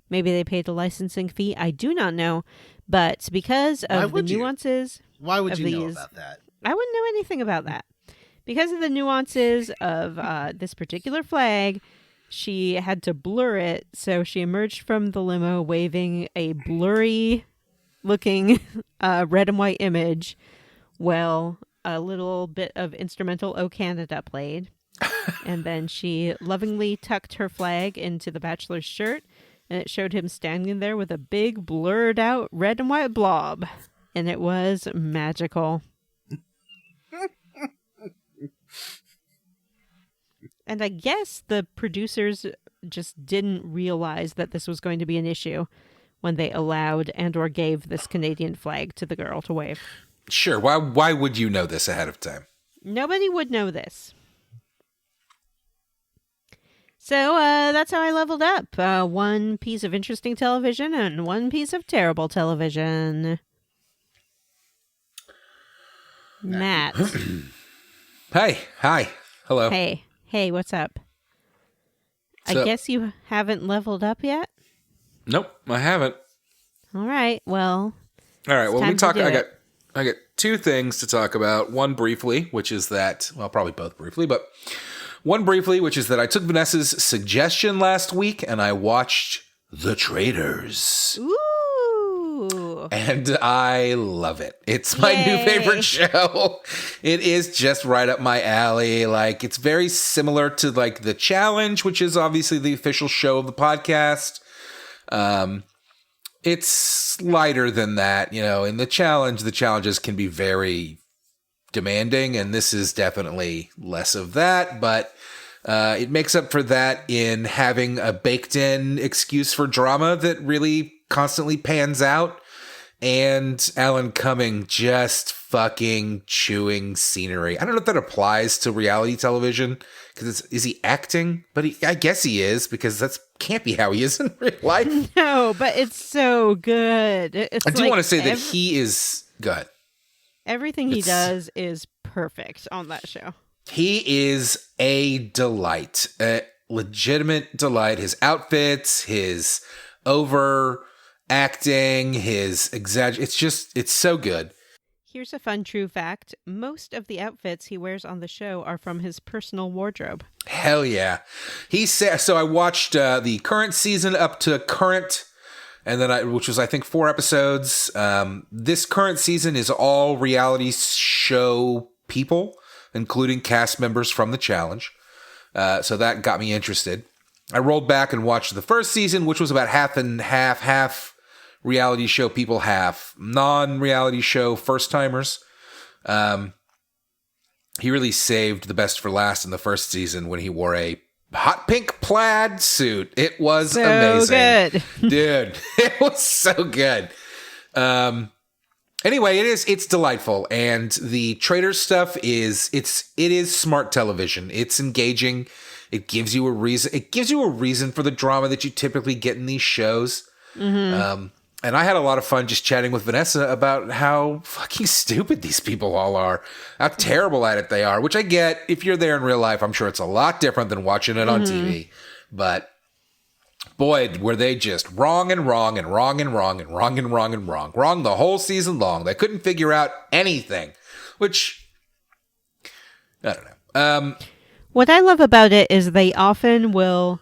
[SPEAKER 3] Maybe they paid a licensing fee. I do not know. But because
[SPEAKER 1] Why
[SPEAKER 3] of the
[SPEAKER 1] would you?
[SPEAKER 3] nuances,
[SPEAKER 1] Why would
[SPEAKER 3] Of
[SPEAKER 1] you know
[SPEAKER 3] these-
[SPEAKER 1] about that?
[SPEAKER 3] I wouldn't know anything about that. Because of the nuances of this particular flag, she had to blur it, so she emerged from the limo waving a blurry-looking red and white image. Well, a little bit of instrumental "O Canada" played, and then she lovingly tucked her flag into the Bachelor's shirt, and it showed him standing there with a big blurred-out red and white blob, and it was magical. And I guess the producers just didn't realize that this was going to be an issue when they allowed and or gave this Canadian flag to the girl to wave.
[SPEAKER 2] Sure. Why would you know this ahead of time?
[SPEAKER 3] Nobody would know this. So that's how I leveled up. One piece of interesting television and one piece of terrible television. Matt.
[SPEAKER 2] Hey. Hi. Hello.
[SPEAKER 3] Hey, what's up? I
[SPEAKER 2] So-
[SPEAKER 3] guess you haven't leveled up yet?
[SPEAKER 2] Nope, I haven't.
[SPEAKER 3] All right, well,
[SPEAKER 2] All right. Well,
[SPEAKER 3] time
[SPEAKER 2] we
[SPEAKER 3] to
[SPEAKER 2] talk.
[SPEAKER 3] do
[SPEAKER 2] I got two things to talk about. One briefly, which is that, well, probably both briefly, but one briefly, which is that I took Vanessa's suggestion last week and I watched The Traitors.
[SPEAKER 3] ooh.
[SPEAKER 2] And I love it. It's my new
[SPEAKER 3] Yay.
[SPEAKER 2] favorite show. It is just right up my alley. Like, it's very similar to like The Challenge, which is obviously the official show of the podcast. It's lighter than that, in the challenges can be very demanding, and this is definitely less of that, but it makes up for that in having a baked-in excuse for drama that really constantly pans out, and Alan Cumming just fucking chewing scenery. I don't know if that applies to reality television, because is he acting? But I guess he is, because that can't be how he is in real life.
[SPEAKER 3] No, but it's so good. It's
[SPEAKER 2] I do
[SPEAKER 3] like
[SPEAKER 2] want to say that he is good.
[SPEAKER 3] everything he
[SPEAKER 2] it's-
[SPEAKER 3] does is perfect on that show.
[SPEAKER 2] He is a delight, a legitimate delight. His outfits, his overacting, his it's so good.
[SPEAKER 3] Here's a fun true fact. Most of the outfits he wears on the show are from his personal wardrobe.
[SPEAKER 2] Hell yeah. He said, so I watched the current season up to current, and then which was, I think, 4 episodes. This current season is all reality show people, including cast members from The Challenge. So that got me interested. I rolled back and watched the first season, which was about half and half reality show people, half non-reality show first-timers. He really saved the best for last in the first season when he wore a hot pink plaid suit. It was
[SPEAKER 3] So
[SPEAKER 2] amazing.
[SPEAKER 3] good.
[SPEAKER 2] Dude, it was so good. Anyway, it's delightful, and the trader stuff is smart television. It's engaging. It gives you a reason. It gives you a reason for the drama that you typically get in these shows. Mm-hmm. And I had a lot of fun just chatting with Vanessa about how fucking stupid these people all are, how terrible at it they are. Which I get. If you're there in real life, I'm sure it's a lot different than watching it on TV. But boy, were they just wrong and wrong and wrong and wrong and wrong and wrong and wrong. Wrong the whole season long. They couldn't figure out anything, which, I don't know.
[SPEAKER 3] What I love about it is they often will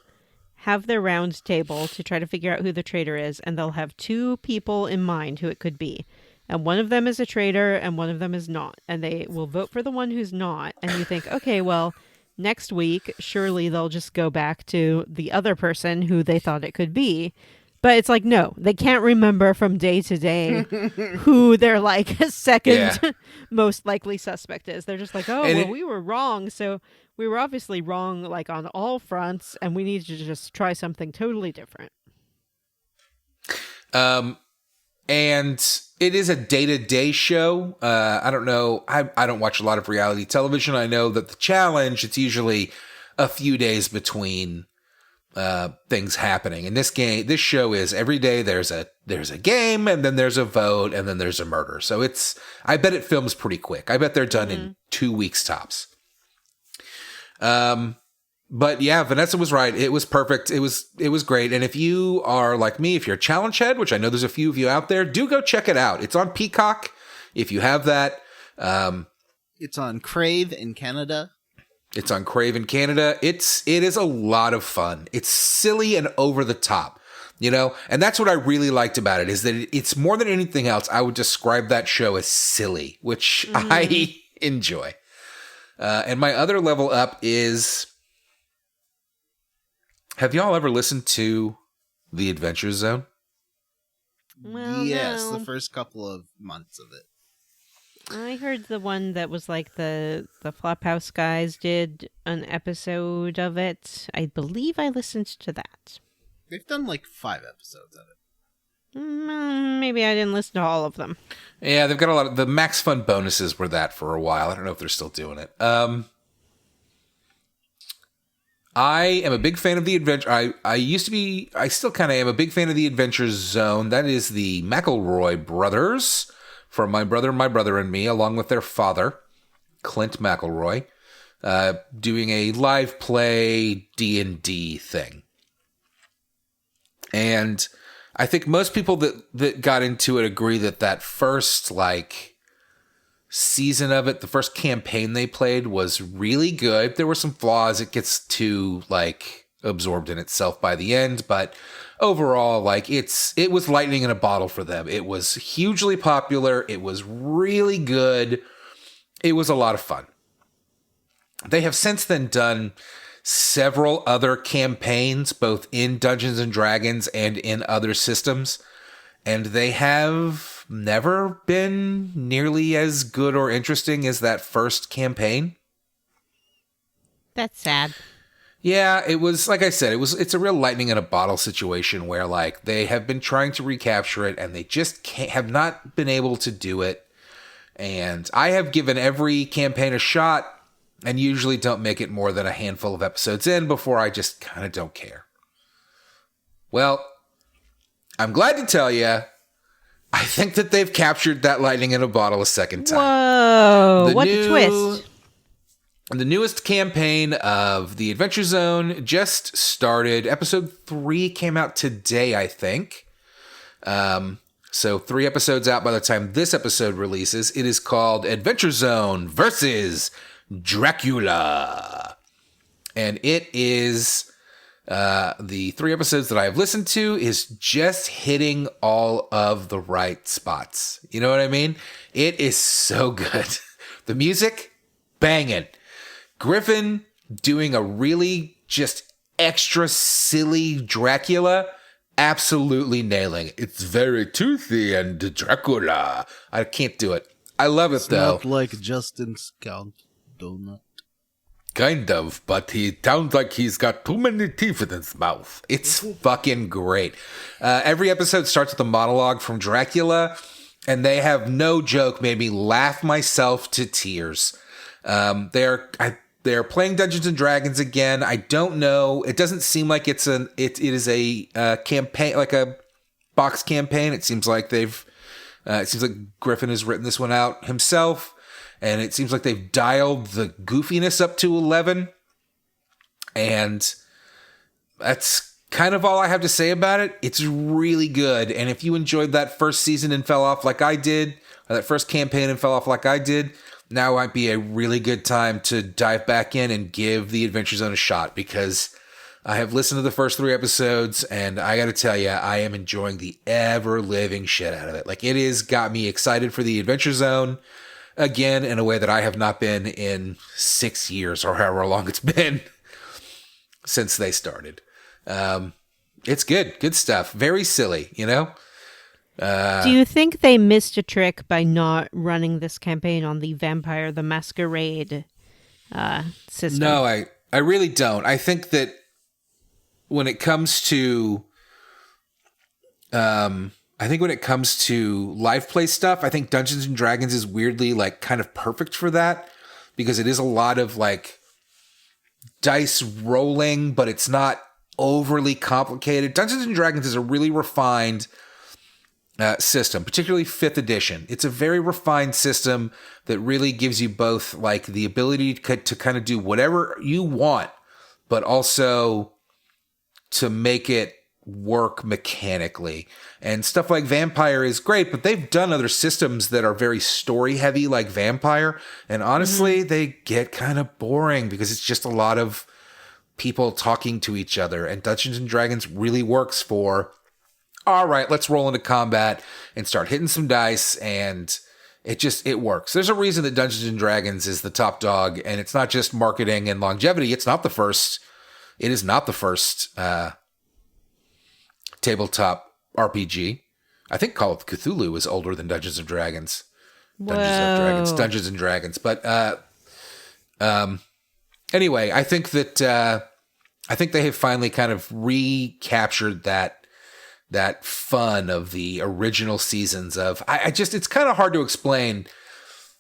[SPEAKER 3] have their round table to try to figure out who the traitor is, and they'll have two people in mind who it could be. And one of them is a traitor and one of them is not. And they will vote for the one who's not. And you think, okay, well, next week, surely they'll just go back to the other person who they thought it could be. But it's like, no, they can't remember from day to day who their like second most likely suspect is. They're just like, oh,
[SPEAKER 2] And
[SPEAKER 3] well, we were wrong. So we were obviously wrong like on all fronts, and we need to just try something totally different.
[SPEAKER 2] And it is a day-to-day show. I don't know. I don't watch a lot of reality television. I know that the challenge, it's usually a few days between things happening. In this show is every day there's a game, and then there's a vote, and then there's a murder. So I bet it films pretty quick. I bet they're done in 2 weeks tops. But yeah, Vanessa was right. It was perfect. It was great. And if you are like me, if you're a challenge head, which I know there's a few of you out there, do go check it out. It's on Peacock. If you have that,
[SPEAKER 1] It's on Crave in Canada.
[SPEAKER 2] it's on Crave in Canada. It is a lot of fun. It's silly and over the top, and that's what I really liked about it, is that it's more than anything else. I would describe that show as silly, which I enjoy. And my other level up is, have y'all ever listened to The Adventure Zone?
[SPEAKER 3] Well,
[SPEAKER 1] Yes,
[SPEAKER 3] no.
[SPEAKER 1] the first couple of months of it.
[SPEAKER 3] I heard the one that was like the Flophouse guys did an episode of it. I believe I listened to that.
[SPEAKER 1] They've done like 5 episodes of it.
[SPEAKER 3] Maybe I didn't listen to all of them.
[SPEAKER 2] Yeah, they've got a lot of the Max Fun bonuses were that for a while. I don't know if they're still doing it. I am a big fan of the adventure. I still kind of am a big fan of the Adventure Zone. That is the McElroy brothers, from My Brother and Me, along with their father, Clint McElroy, doing a live play D&D thing. And I think most people that got into it agree that first season of it, the first campaign they played, was really good. There were some flaws. It gets too absorbed in itself by the end, but overall, it was lightning in a bottle for them. It was hugely popular. It was really good. It was a lot of fun. They have since then done several other campaigns, both in Dungeons and Dragons and in other systems, and they have never been nearly as good or interesting as that first campaign.
[SPEAKER 3] That's sad.
[SPEAKER 2] Yeah, it was, like I said, it's a real lightning in a bottle situation where they have been trying to recapture it and they just have not been able to do it. And I have given every campaign a shot and usually don't make it more than a handful of episodes in before I just kind of don't care. Well, I'm glad to tell you, I think that they've captured that lightning in a bottle a second time.
[SPEAKER 3] Whoa, what a twist.
[SPEAKER 2] The newest campaign of The Adventure Zone just started. Episode 3 came out today, I think. So 3 episodes out by the time this episode releases. It is called Adventure Zone versus Dracula. And it is, the 3 episodes that I have listened to is just hitting all of the right spots. You know what I mean? It is so good. The music, banging. Griffin doing a really just extra silly Dracula, absolutely nailing it. It's very toothy and Dracula. I can't do it. I love it, though.
[SPEAKER 1] Not like Justin's Count Donut.
[SPEAKER 2] Kind of, but he sounds like he's got too many teeth in his mouth. It's fucking great. Every episode starts with a monologue from Dracula, and they have no joke made me laugh myself to tears. They're playing Dungeons and Dragons again. I don't know. It doesn't seem like it is a campaign, like a box campaign. It seems like it seems like Griffin has written this one out himself. And it seems like they've dialed the goofiness up to 11. And that's kind of all I have to say about it. It's really good. And if you enjoyed that first season and fell off like I did, or that first campaign and fell off like I did, now might be a really good time to dive back in and give the Adventure Zone a shot, because I have listened to the first 3 episodes, and I got to tell you, I am enjoying the ever-living shit out of it. Like, it has got me excited for the Adventure Zone again in a way that I have not been in 6 years, or however long it's been since they started. It's good stuff. Very silly, you know?
[SPEAKER 3] Do you think they missed a trick by not running this campaign on the Vampire the Masquerade system?
[SPEAKER 2] No, I really don't. I think that when it comes to live play stuff, I think Dungeons and Dragons is weirdly like kind of perfect for that, because it is a lot of like dice rolling, but it's not overly complicated. Dungeons and Dragons is a really refined system, particularly 5th edition. It's a very refined system that really gives you both like the ability to kind of do whatever you want, but also to make it work mechanically. And stuff like Vampire is great, but they've done other systems that are very story heavy, like Vampire, and honestly they get kind of boring because it's just a lot of people talking to each other. And Dungeons and Dragons really works for, all right, let's roll into combat and start hitting some dice, and it works. There's a reason that Dungeons and Dragons is the top dog, and it's not just marketing and longevity. It is not the first tabletop RPG. I think Call of Cthulhu is older than Dungeons and Dragons. Dungeons and Dragons. But anyway, I think that they have finally kind of recaptured that fun of the original seasons of. It's kind of hard to explain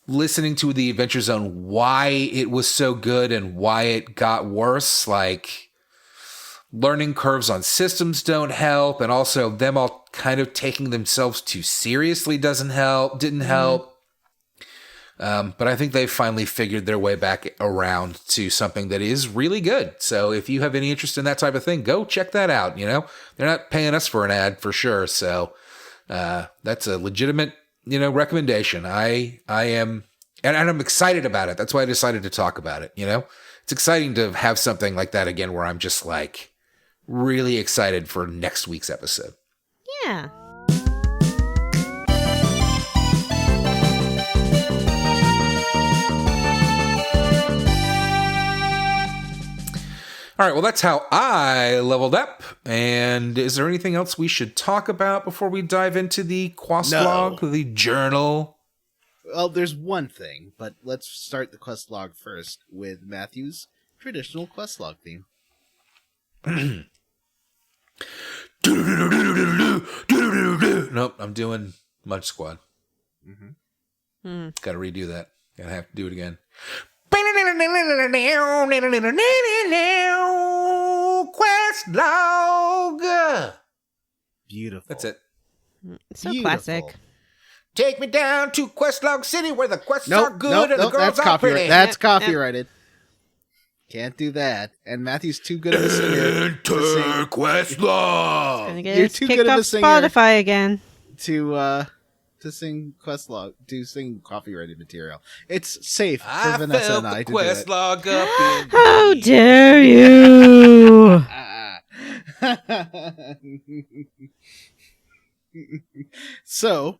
[SPEAKER 2] listening to the Adventure Zone why it was so good and why it got worse. Like, learning curves on systems don't help, and also them all kind of taking themselves too seriously didn't help. But I think they've finally figured their way back around to something that is really good. So if you have any interest in that type of thing, go check that out. You know, they're not paying us for an ad for sure. So that's a legitimate, recommendation. I am, and I'm excited about it. That's why I decided to talk about it. It's exciting to have something like that again, where I'm just like really excited for next week's episode.
[SPEAKER 3] Yeah.
[SPEAKER 2] All right, well, that's how I leveled up. And is there anything else we should talk about before we dive into the quest log, the journal?
[SPEAKER 1] Well, there's one thing, but let's start the quest log first with Matthew's traditional quest log theme.
[SPEAKER 2] Nope, I'm doing Munch Squad. Got to redo that. Gotta have to do it again. Quest log.
[SPEAKER 1] Beautiful.
[SPEAKER 2] That's it.
[SPEAKER 3] So classic.
[SPEAKER 2] Take me down to Questlog City, where the quests are good and the girls are pretty.
[SPEAKER 1] That's copyrighted. Can't do that. And Matthew's too good of a singer.
[SPEAKER 2] Enter Questlog.
[SPEAKER 3] You're too good of a singer. Spotify again.
[SPEAKER 1] To sing Questlog, to sing copyrighted material. It's safe for Vanessa and I to do it.
[SPEAKER 2] Up
[SPEAKER 3] How dare you!
[SPEAKER 1] So,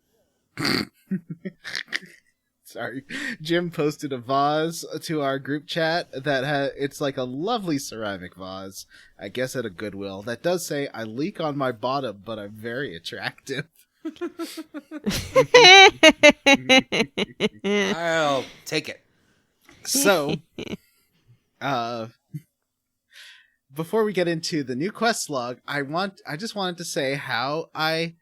[SPEAKER 1] Sorry, Jim posted a vase to our group chat that it's like a lovely ceramic vase, I guess at a Goodwill, that does say, "I leak on my bottom, but I'm very attractive."
[SPEAKER 2] I'll take it.
[SPEAKER 1] So, before we get into the new quest log, I just wanted to say how I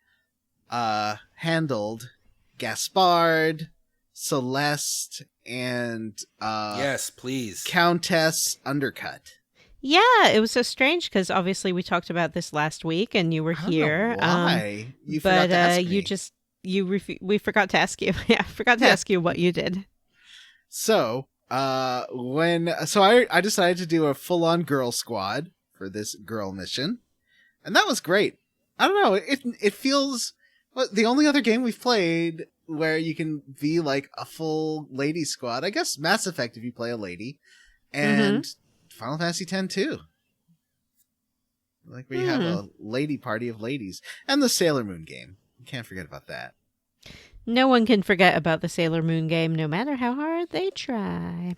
[SPEAKER 1] handled Gaspard, Celeste, and
[SPEAKER 2] Yes, please.
[SPEAKER 1] Countess Undercut.
[SPEAKER 3] Yeah, it was so strange because obviously we talked about this last week and you were here.
[SPEAKER 1] Why? You forgot
[SPEAKER 3] but
[SPEAKER 1] to ask me.
[SPEAKER 3] we forgot to ask you. Yeah, I forgot to ask you what you did.
[SPEAKER 1] So, I decided to do a full-on girl squad for this girl mission, and that was great. I don't know, it feels the only other game we've played where you can be like a full lady squad. I guess Mass Effect if you play a lady, and Final Fantasy X too. Like where you have a lady party of ladies, and the Sailor Moon game. You can't forget about that.
[SPEAKER 3] No one can forget about the Sailor Moon game, no matter how hard they try.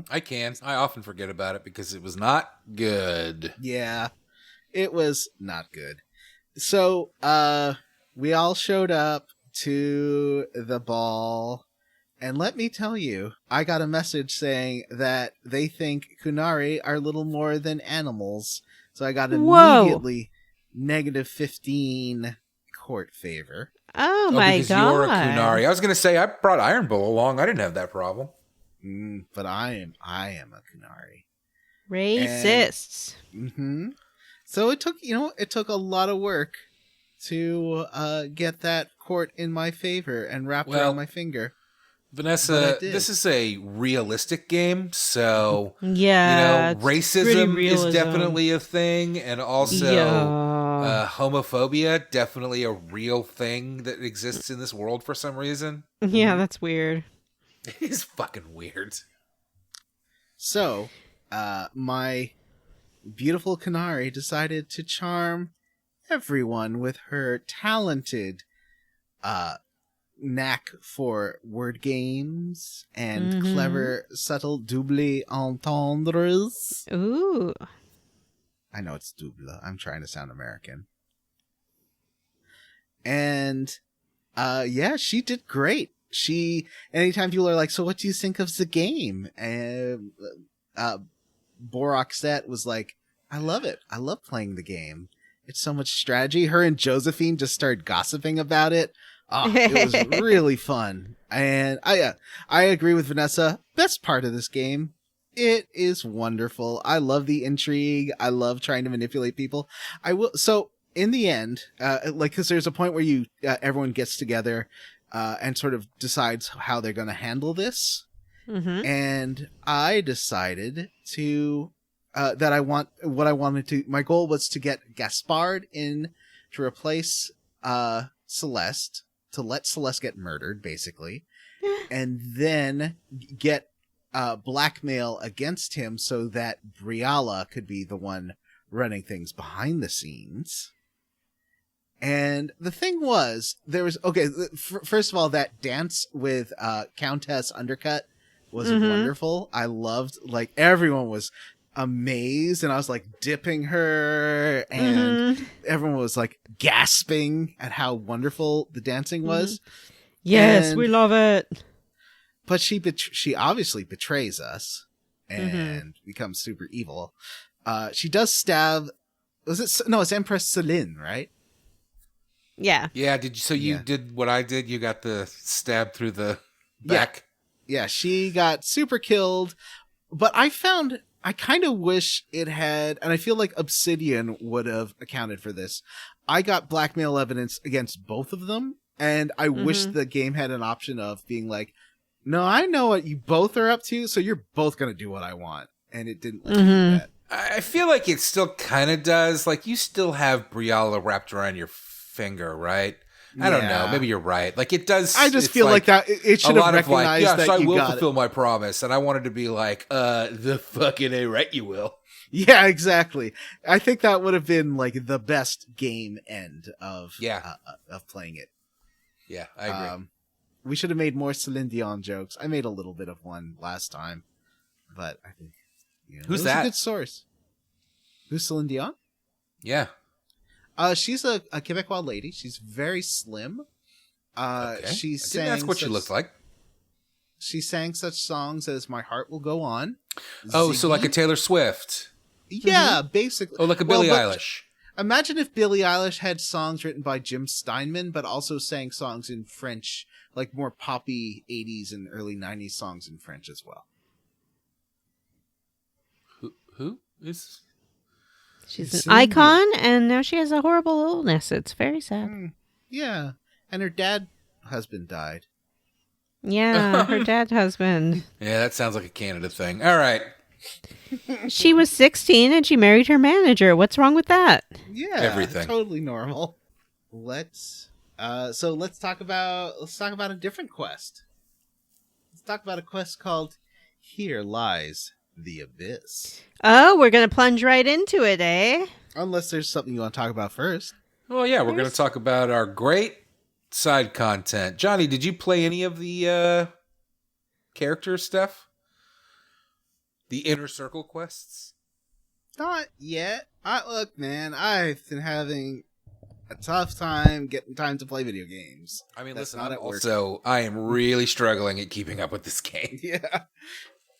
[SPEAKER 2] I can. I often forget about it because it was not good.
[SPEAKER 1] Yeah, it was not good. So, we all showed up to the ball, and let me tell you, I got a message saying that they think Kunari are little more than animals. So I got immediately -15 court favor.
[SPEAKER 3] Oh my
[SPEAKER 2] because
[SPEAKER 3] god!
[SPEAKER 2] You're a Kunari. I was going to say I brought Iron Bull along. I didn't have that problem.
[SPEAKER 1] But I am a Kunari.
[SPEAKER 3] Racists.
[SPEAKER 1] So it took a lot of work to get that court in my favor and wrapped around my finger.
[SPEAKER 2] Vanessa, this is a realistic game, so
[SPEAKER 3] yeah,
[SPEAKER 2] racism is definitely a thing, and also homophobia, definitely a real thing that exists in this world for some reason.
[SPEAKER 3] Yeah, that's weird.
[SPEAKER 2] It is fucking weird.
[SPEAKER 1] So, my beautiful Kunari decided to charm everyone with her talented knack for word games and clever, subtle double entendres.
[SPEAKER 3] Ooh.
[SPEAKER 1] I know it's double. I'm trying to sound American. And, she did great. Anytime people are like, so what do you think of the game? And, Boraxet was like, I love it. I love playing the game. It's so much strategy. Her and Josephine just started gossiping about it. Oh, it was really fun. And I agree with Vanessa. Best part of this game. It is wonderful. I love the intrigue. I love trying to manipulate people. So in the end, cause there's a point where everyone gets together, and sort of decides how they're going to handle this. And I decided to, my goal was to get Gaspard in to replace, Celeste, to let Celeste get murdered, basically, and then get blackmail against him so that Briala could be the one running things behind the scenes. And the thing was, first of all, that dance with Countess Undercut was wonderful. I loved, everyone was amazed, and I was dipping her, and everyone was gasping at how wonderful the dancing was.
[SPEAKER 3] Yes, we love it.
[SPEAKER 1] But she obviously betrays us and becomes super evil. She does stab. It's Empress Celine, right?
[SPEAKER 3] Yeah.
[SPEAKER 2] Yeah. You did what I did? You got the stab through the back.
[SPEAKER 1] Yeah. She got super killed, but I kind of wish it had, and I feel like Obsidian would have accounted for this. I got blackmail evidence against both of them, and I wish the game had an option of being like, no, I know what you both are up to, so you're both going to do what I want. And it didn't let me do that.
[SPEAKER 2] I feel like it still kind of does. You still have Briala wrapped around your finger, right? I don't know. Maybe you're right. It does.
[SPEAKER 1] I just feel like that it should have recognized that
[SPEAKER 2] I
[SPEAKER 1] you
[SPEAKER 2] will
[SPEAKER 1] got
[SPEAKER 2] fulfill my promise. And I wanted to be the fucking A, right? You will.
[SPEAKER 1] Yeah, exactly. I think that would have been the best game end of playing it.
[SPEAKER 2] Yeah, I agree.
[SPEAKER 1] we should have made more Celine Dion jokes. I made a little bit of one last time, but I think
[SPEAKER 2] Who's
[SPEAKER 1] it was
[SPEAKER 2] that?
[SPEAKER 1] a good source. Who's Celine Dion?
[SPEAKER 2] Yeah.
[SPEAKER 1] She's a Quebecois lady. She's very slim.
[SPEAKER 2] Okay.
[SPEAKER 1] She
[SPEAKER 2] I
[SPEAKER 1] sang
[SPEAKER 2] didn't ask what she looked like.
[SPEAKER 1] She sang such songs as "My Heart Will Go On."
[SPEAKER 2] Oh, so like a
[SPEAKER 1] Ziggy.
[SPEAKER 2] Taylor Swift.
[SPEAKER 1] Yeah, basically.
[SPEAKER 2] Oh, like a Billie Eilish.
[SPEAKER 1] Imagine if Billie Eilish had songs written by Jim Steinman, but also sang songs in French, like more poppy 80s and early 90s songs in French as well.
[SPEAKER 2] Who is?
[SPEAKER 3] She's an
[SPEAKER 1] Celine
[SPEAKER 3] icon, and now she has a horrible illness. It's very sad.
[SPEAKER 1] Yeah, and her husband died.
[SPEAKER 3] Yeah, her dead husband.
[SPEAKER 2] Yeah, that sounds like a Canada thing. All right.
[SPEAKER 3] She was 16 and she married her manager. What's wrong with that?
[SPEAKER 1] Yeah,
[SPEAKER 2] Everything.
[SPEAKER 1] totally normal. Let's talk about a different quest. Let's talk about a quest called Here Lies the Abyss.
[SPEAKER 3] Oh, we're going to plunge right into it, eh?
[SPEAKER 1] Unless there's something you want to talk about first.
[SPEAKER 2] Well, yeah, we're going to talk about our great side content. Johnny, did you play any of the character stuff? The Inner Circle quests?
[SPEAKER 1] Not yet. Look, man, I've been having a tough time getting time to play video games.
[SPEAKER 2] I mean,
[SPEAKER 1] That's
[SPEAKER 2] listen,
[SPEAKER 1] not at work.
[SPEAKER 2] also, I am really struggling at keeping up with this game.
[SPEAKER 1] Yeah.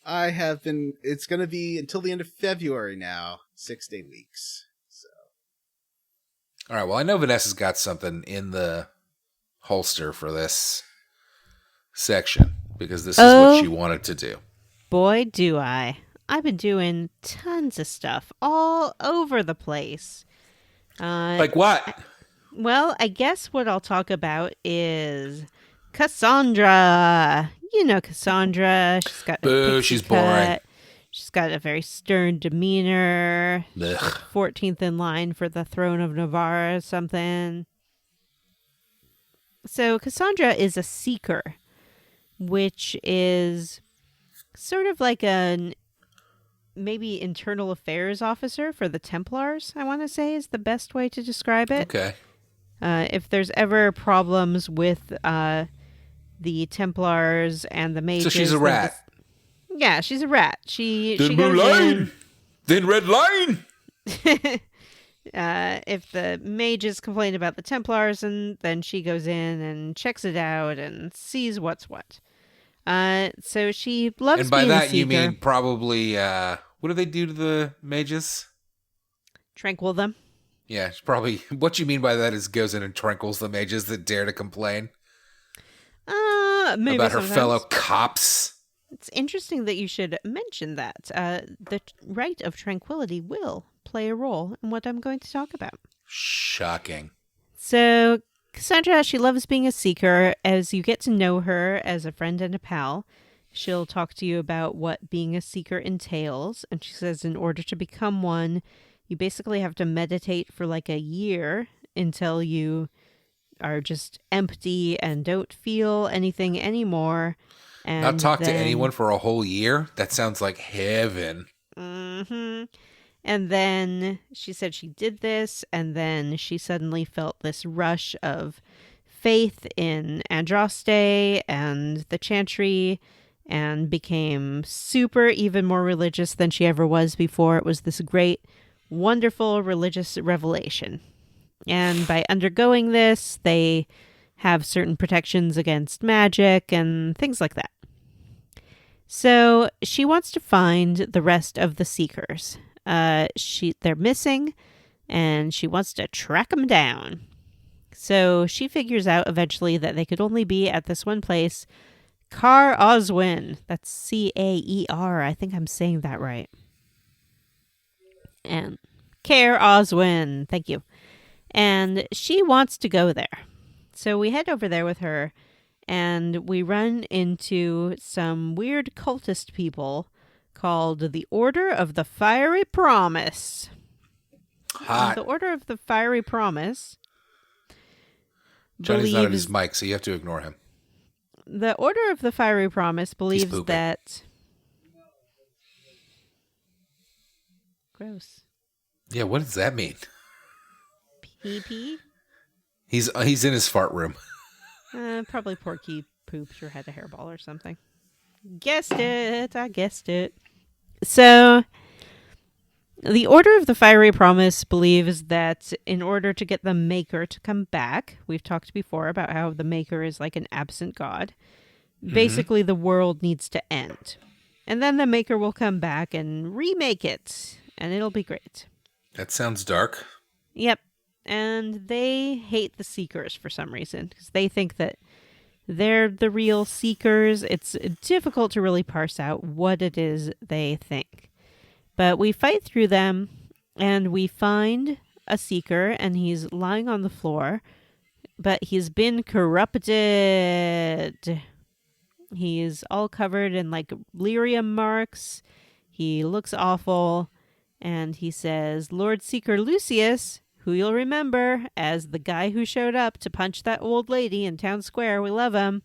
[SPEAKER 1] I have been. It's going to be until the end of February now. 6 day weeks. So.
[SPEAKER 2] All right, well, I know Vanessa's got something in the holster for this section because this is what she wanted to do.
[SPEAKER 3] Boy, do I. I've been doing tons of stuff all over the place.
[SPEAKER 2] Like what?
[SPEAKER 3] Well, I guess what I'll talk about is Cassandra. You know Cassandra. She's got
[SPEAKER 2] Boo, she's boring.
[SPEAKER 3] She's got a very stern demeanor.
[SPEAKER 2] Ugh.
[SPEAKER 3] 14th in line for the throne of Navarre or something. So Cassandra is a seeker, which is sort of like an maybe internal affairs officer for the Templars, I want to say is the best way to describe it.
[SPEAKER 2] Okay.
[SPEAKER 3] If there's ever problems with the Templars and the mages.
[SPEAKER 2] So she's a rat.
[SPEAKER 3] Yeah, she's a rat. She
[SPEAKER 2] Then
[SPEAKER 3] goes
[SPEAKER 2] blue line.
[SPEAKER 3] in.
[SPEAKER 2] Then red line.
[SPEAKER 3] If the mages complain about the Templars, and then she goes in and checks it out and sees what's what. So she loves
[SPEAKER 2] And by
[SPEAKER 3] being a
[SPEAKER 2] that you
[SPEAKER 3] seeker.
[SPEAKER 2] mean probably what do they do to the mages?
[SPEAKER 3] Tranquil them.
[SPEAKER 2] Yeah, it's probably what you mean by that is goes in and tranquils the mages that dare to complain
[SPEAKER 3] Maybe
[SPEAKER 2] about her
[SPEAKER 3] sometimes.
[SPEAKER 2] fellow cops.
[SPEAKER 3] It's interesting that you should mention that. The right of tranquility will play a role in what I'm going to talk about.
[SPEAKER 2] Shocking.
[SPEAKER 3] So, Cassandra, she loves being a seeker. As you get to know her as a friend and a pal, she'll talk to you about what being a seeker entails. And she says in order to become one, you basically have to meditate for like a year until you are just empty and don't feel anything anymore. And
[SPEAKER 2] Not talk to
[SPEAKER 3] then-
[SPEAKER 2] anyone for a whole year? That sounds like heaven.
[SPEAKER 3] Mm-hmm. And then she said she did this, and then she suddenly felt this rush of faith in Andraste and the Chantry, and became even more religious than she ever was before. It was this great, wonderful religious revelation. And by undergoing this, they have certain protections against magic and things like that. So she wants to find the rest of the Seekers. They're missing, and she wants to track them down. So she figures out eventually that they could only be at this one place, Caer Oswin. That's Caer. I think I'm saying that right. And Caer Oswin. Thank you. And she wants to go there. So we head over there with her, and we run into some weird cultist people called the Order of the Fiery Promise.
[SPEAKER 2] Hot.
[SPEAKER 3] The Order of the Fiery Promise
[SPEAKER 2] Johnny's not at his
[SPEAKER 3] believes...
[SPEAKER 2] mic, so you have to ignore him.
[SPEAKER 3] The Order of the Fiery Promise believes
[SPEAKER 2] pooping.
[SPEAKER 3] that... Gross.
[SPEAKER 2] Yeah, what does that mean?
[SPEAKER 3] Pee-pee?
[SPEAKER 2] He's in his fart room.
[SPEAKER 3] Probably porky pooped or had a hairball or something. Guessed it. I guessed it. So, the Order of the Fiery Promise believes that in order to get the Maker to come back, we've talked before about how the Maker is like an absent god. Basically, the world needs to end. And then the Maker will come back and remake it. And it'll be great.
[SPEAKER 2] That sounds dark.
[SPEAKER 3] Yep. And they hate the Seekers for some reason. Because they think that they're the real Seekers. It's difficult to really parse out what it is they think. But we fight through them. And we find a Seeker. And he's lying on the floor. But he's been corrupted. He's all covered in like lyrium marks. He looks awful. And he says, Lord Seeker Lucius, who you'll remember as the guy who showed up to punch that old lady in town square. We love him.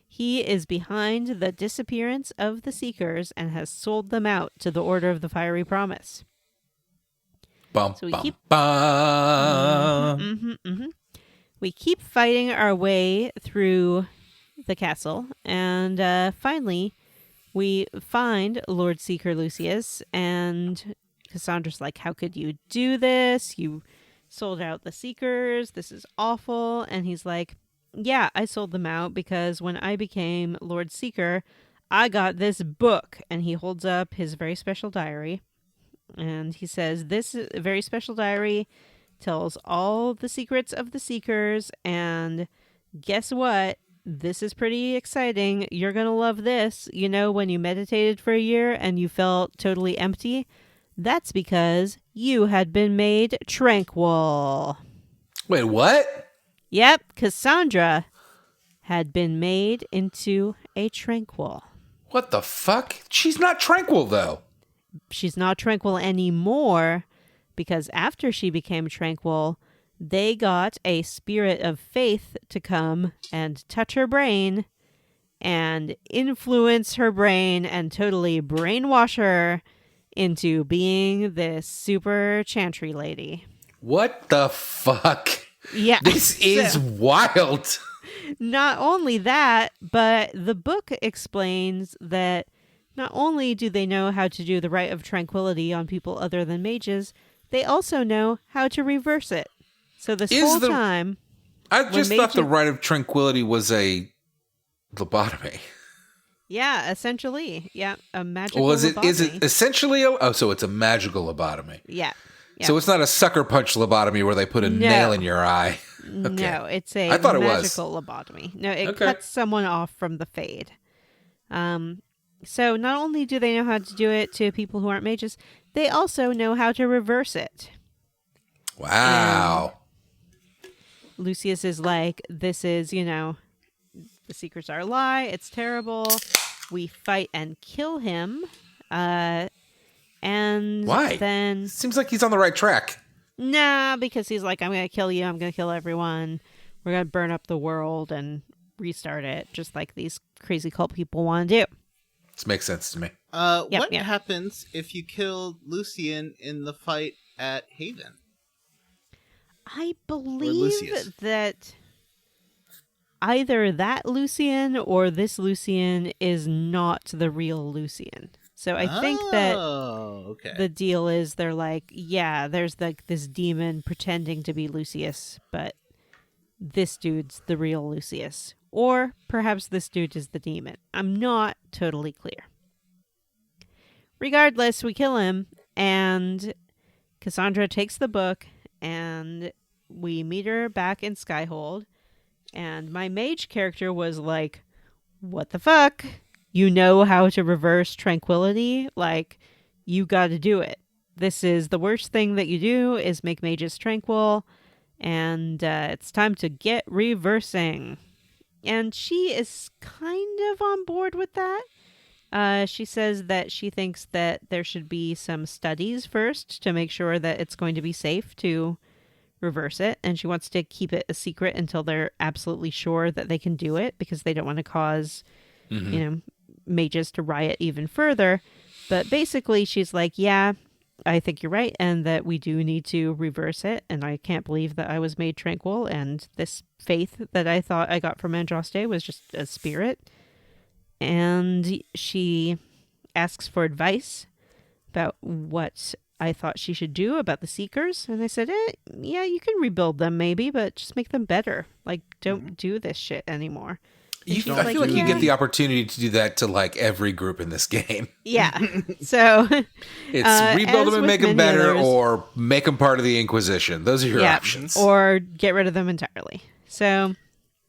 [SPEAKER 3] He is behind the disappearance of the Seekers and has sold them out to the Order of the Fiery Promise.
[SPEAKER 2] Bum,
[SPEAKER 3] So we
[SPEAKER 2] bum,
[SPEAKER 3] keep
[SPEAKER 2] bum.
[SPEAKER 3] We keep fighting our way through the castle, and finally, we find Lord Seeker Lucius, and Cassandra's like, how could you do this? You sold out the Seekers. This is awful. And he's like, yeah, I sold them out because when I became Lord Seeker, I got this book. And he holds up his very special diary, and he says, this very special diary tells all the secrets of the Seekers, and guess what? This is pretty exciting. You're going to love this. You know, when you meditated for a year and you felt totally empty, that's because you had been made tranquil.
[SPEAKER 2] Wait, what?
[SPEAKER 3] Yep, Cassandra had been made into a tranquil.
[SPEAKER 2] What the fuck? She's not tranquil, though.
[SPEAKER 3] She's not tranquil anymore because after she became tranquil, they got a spirit of faith to come and touch her brain and influence her brain and totally brainwash her into being this super chantry lady.
[SPEAKER 2] What the fuck?
[SPEAKER 3] Yeah.
[SPEAKER 2] This is wild.
[SPEAKER 3] Not only that, but the book explains that not only do they know how to do the rite of tranquility on people other than mages, they also know how to reverse it. So this whole time...
[SPEAKER 2] I just thought the rite of tranquility was a lobotomy.
[SPEAKER 3] Yeah, essentially. Yeah, a magical
[SPEAKER 2] lobotomy. Is it essentially so it's a magical lobotomy.
[SPEAKER 3] Yeah.
[SPEAKER 2] So it's not a sucker punch lobotomy where they put a nail in your eye. Okay.
[SPEAKER 3] No, it's a magical lobotomy. No, it cuts someone off from the fade. So not only do they know how to do it to people who aren't mages, they also know how to reverse it.
[SPEAKER 2] Wow.
[SPEAKER 3] And Lucius is like, this is, the Seekers are a lie. It's terrible. We fight and kill him. And
[SPEAKER 2] why?
[SPEAKER 3] Then
[SPEAKER 2] seems like he's on the right track.
[SPEAKER 3] Nah, because he's like, I'm going to kill you. I'm going to kill everyone. We're going to burn up the world and restart it, just like these crazy cult people want to do.
[SPEAKER 2] This makes sense to me.
[SPEAKER 1] What happens if you kill Lucian in the fight at Haven?
[SPEAKER 3] I believe that either that Lucian or this Lucian is not the real Lucian. So I think that the deal is they're like, yeah, there's like this demon pretending to be Lucius, but this dude's the real Lucius. Or perhaps this dude is the demon. I'm not totally clear. Regardless, we kill him, and Cassandra takes the book, and we meet her back in Skyhold. And my mage character was like, what the fuck? You know how to reverse tranquility? Like, you gotta do it. This is the worst thing that you do, is make mages tranquil, and it's time to get reversing. And she is kind of on board with that. She says that she thinks that there should be some studies first to make sure that it's going to be safe to reverse it. And she wants to keep it a secret until they're absolutely sure that they can do it, because they don't want to cause, mages to riot even further. But basically she's like, yeah, I think you're right, and that we do need to reverse it. And I can't believe that I was made tranquil, and this faith that I thought I got from Andraste was just a spirit. And she asks for advice about what I thought she should do about the Seekers. And I said, yeah, you can rebuild them maybe, but just make them better. Like, don't do this shit anymore.
[SPEAKER 2] I feel like you get the opportunity to do that to like every group in this game.
[SPEAKER 3] Yeah. So
[SPEAKER 2] it's rebuild them and make them better,
[SPEAKER 3] others,
[SPEAKER 2] or make them part of the Inquisition. Those are your options.
[SPEAKER 3] Or get rid of them entirely. So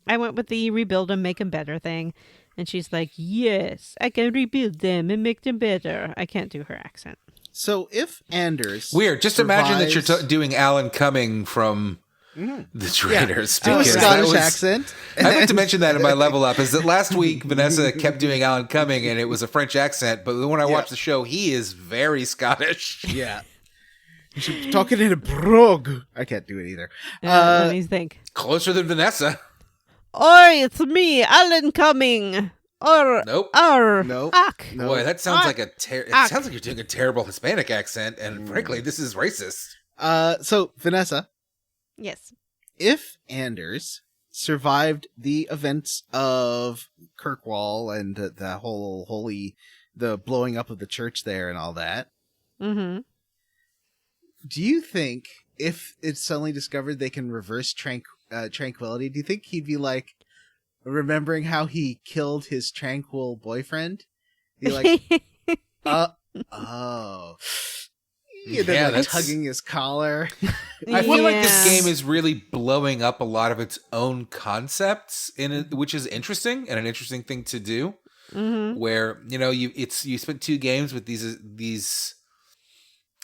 [SPEAKER 3] I went with the rebuild them, make them better thing. And she's like, yes, I can rebuild them and make them better. I can't do her accent.
[SPEAKER 1] So if Anders
[SPEAKER 2] Weird. Just imagine that you're doing Alan Cumming from The Traitors.
[SPEAKER 1] Yeah.
[SPEAKER 2] Because
[SPEAKER 1] Scottish accent.
[SPEAKER 2] I meant to mention that in my level up, is that last week Vanessa kept doing Alan Cumming and it was a French accent, but when I watched the show, he is very Scottish.
[SPEAKER 1] Yeah. She's talking in a brogue. I can't do it either.
[SPEAKER 3] Let me think.
[SPEAKER 2] Closer than Vanessa.
[SPEAKER 3] Oi, it's me, Alan Cumming. Or
[SPEAKER 2] Nope.
[SPEAKER 1] Nope.
[SPEAKER 3] Ack.
[SPEAKER 1] No.
[SPEAKER 2] Boy, that sounds like it sounds like you're doing a terrible Hispanic accent, and frankly, this is racist.
[SPEAKER 1] So Vanessa,
[SPEAKER 3] Yes.
[SPEAKER 1] if Anders survived the events of Kirkwall and the whole the blowing up of the church there and all that,
[SPEAKER 3] Mm-hmm.
[SPEAKER 1] do you think if it's suddenly discovered they can reverse tranquility, do you think he'd be like remembering how he killed his tranquil boyfriend? Be like, oh. And then,
[SPEAKER 2] that's
[SPEAKER 1] tugging his collar.
[SPEAKER 2] I feel like this game is really blowing up a lot of its own concepts in it, which is interesting and an interesting thing to do.
[SPEAKER 3] Mm-hmm.
[SPEAKER 2] Where you spent 2 games with these.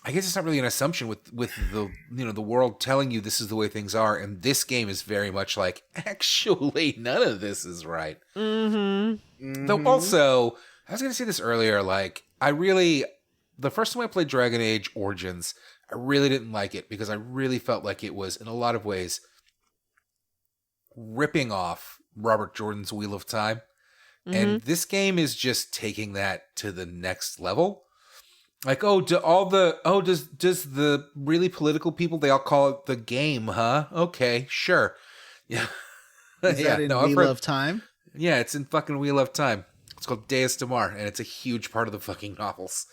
[SPEAKER 2] I guess it's not really an assumption with the the world telling you this is the way things are, and this game is very much like, actually none of this is right.
[SPEAKER 3] Mm-hmm.
[SPEAKER 2] Though also, I was going to say this earlier, like the first time I played Dragon Age Origins, I really didn't like it because I really felt like it was in a lot of ways ripping off Robert Jordan's Wheel of Time, and this game is just taking that to the next level. Like, does the really political people, they all call it the game, huh? Okay, sure. Yeah.
[SPEAKER 1] Is that in Wheel of Time?
[SPEAKER 2] Yeah, it's in fucking Wheel of Time. It's called Deus Damar, and it's a huge part of the fucking novels.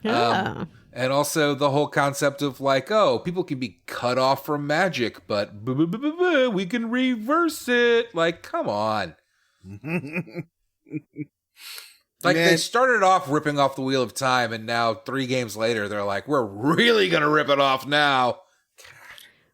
[SPEAKER 3] Yeah.
[SPEAKER 2] And also the whole concept of like, people can be cut off from magic, but we can reverse it. Like, come on. Like, they started off ripping off the Wheel of Time, and now 3 games later, they're like, we're really going to rip it off now.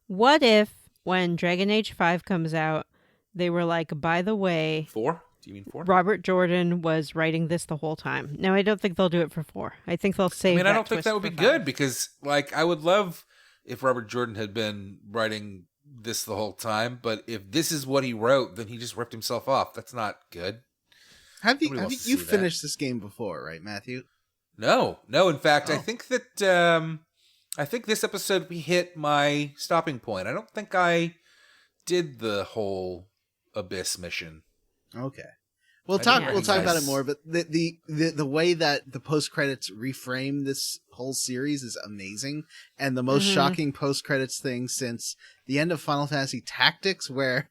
[SPEAKER 3] What if, when Dragon Age 5 comes out, they were like, by the way...
[SPEAKER 2] 4? Do you mean 4?
[SPEAKER 3] Robert Jordan was writing this the whole time. No, I don't think they'll do it for 4. I think they'll save
[SPEAKER 2] I don't think
[SPEAKER 3] twist
[SPEAKER 2] that would be
[SPEAKER 3] for
[SPEAKER 2] good,
[SPEAKER 3] 5.
[SPEAKER 2] because, like, I would love if Robert Jordan had been writing this the whole time, but if this is what he wrote, then he just ripped himself off. That's not good.
[SPEAKER 1] Have you finished this game before, right, Matthew?
[SPEAKER 2] No. In fact, I think that I think this episode we hit my stopping point. I don't think I did the whole Abyss mission.
[SPEAKER 1] Okay, we'll talk about it more. But the way that the post credits reframe this whole series is amazing, and the most shocking post credits thing since the end of Final Fantasy Tactics, where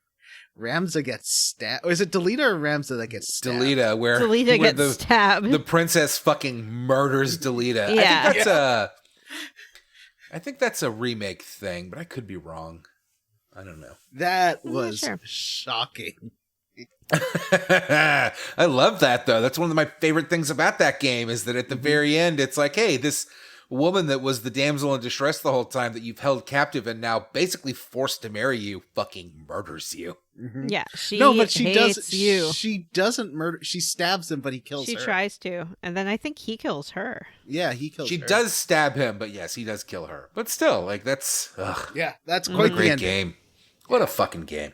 [SPEAKER 1] Ramza gets stabbed. Or is it Delita or Ramza that gets stabbed?
[SPEAKER 2] Delita, where
[SPEAKER 3] gets stabbed.
[SPEAKER 2] The princess fucking murders Delita.
[SPEAKER 3] Yeah.
[SPEAKER 2] I think that's a remake thing, but I could be wrong. I don't know.
[SPEAKER 1] That was shocking.
[SPEAKER 2] I love that, though. That's one of my favorite things about that game, is that at the very end, it's like, hey, this woman that was the damsel in distress the whole time that you've held captive and now basically forced to marry you fucking murders you.
[SPEAKER 3] Yeah, she
[SPEAKER 1] hates
[SPEAKER 3] you.
[SPEAKER 1] She doesn't murder. She stabs him, but he kills her.
[SPEAKER 3] She tries to, and then I think he kills her.
[SPEAKER 1] Yeah, he kills her.
[SPEAKER 2] She does stab him, but yes, he does kill her. But still, like, that's...
[SPEAKER 1] Yeah, that's
[SPEAKER 2] what
[SPEAKER 1] quite
[SPEAKER 2] a great game. What a fucking game.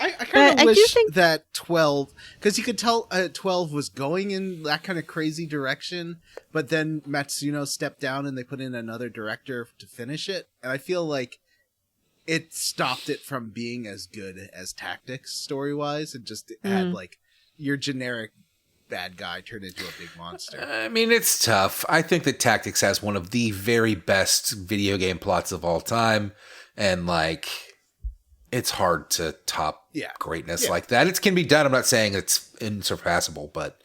[SPEAKER 1] I kind of wish that 12, because you could tell 12 was going in that kind of crazy direction, but then Matsuno stepped down and they put in another director to finish it. And I feel like it stopped it from being as good as Tactics story-wise. It just had like your generic bad guy turned into a big monster.
[SPEAKER 2] I mean, it's tough. I think that Tactics has one of the very best video game plots of all time. And, like, it's hard to top greatness like that. It can be done. I'm not saying it's unsurpassable, but...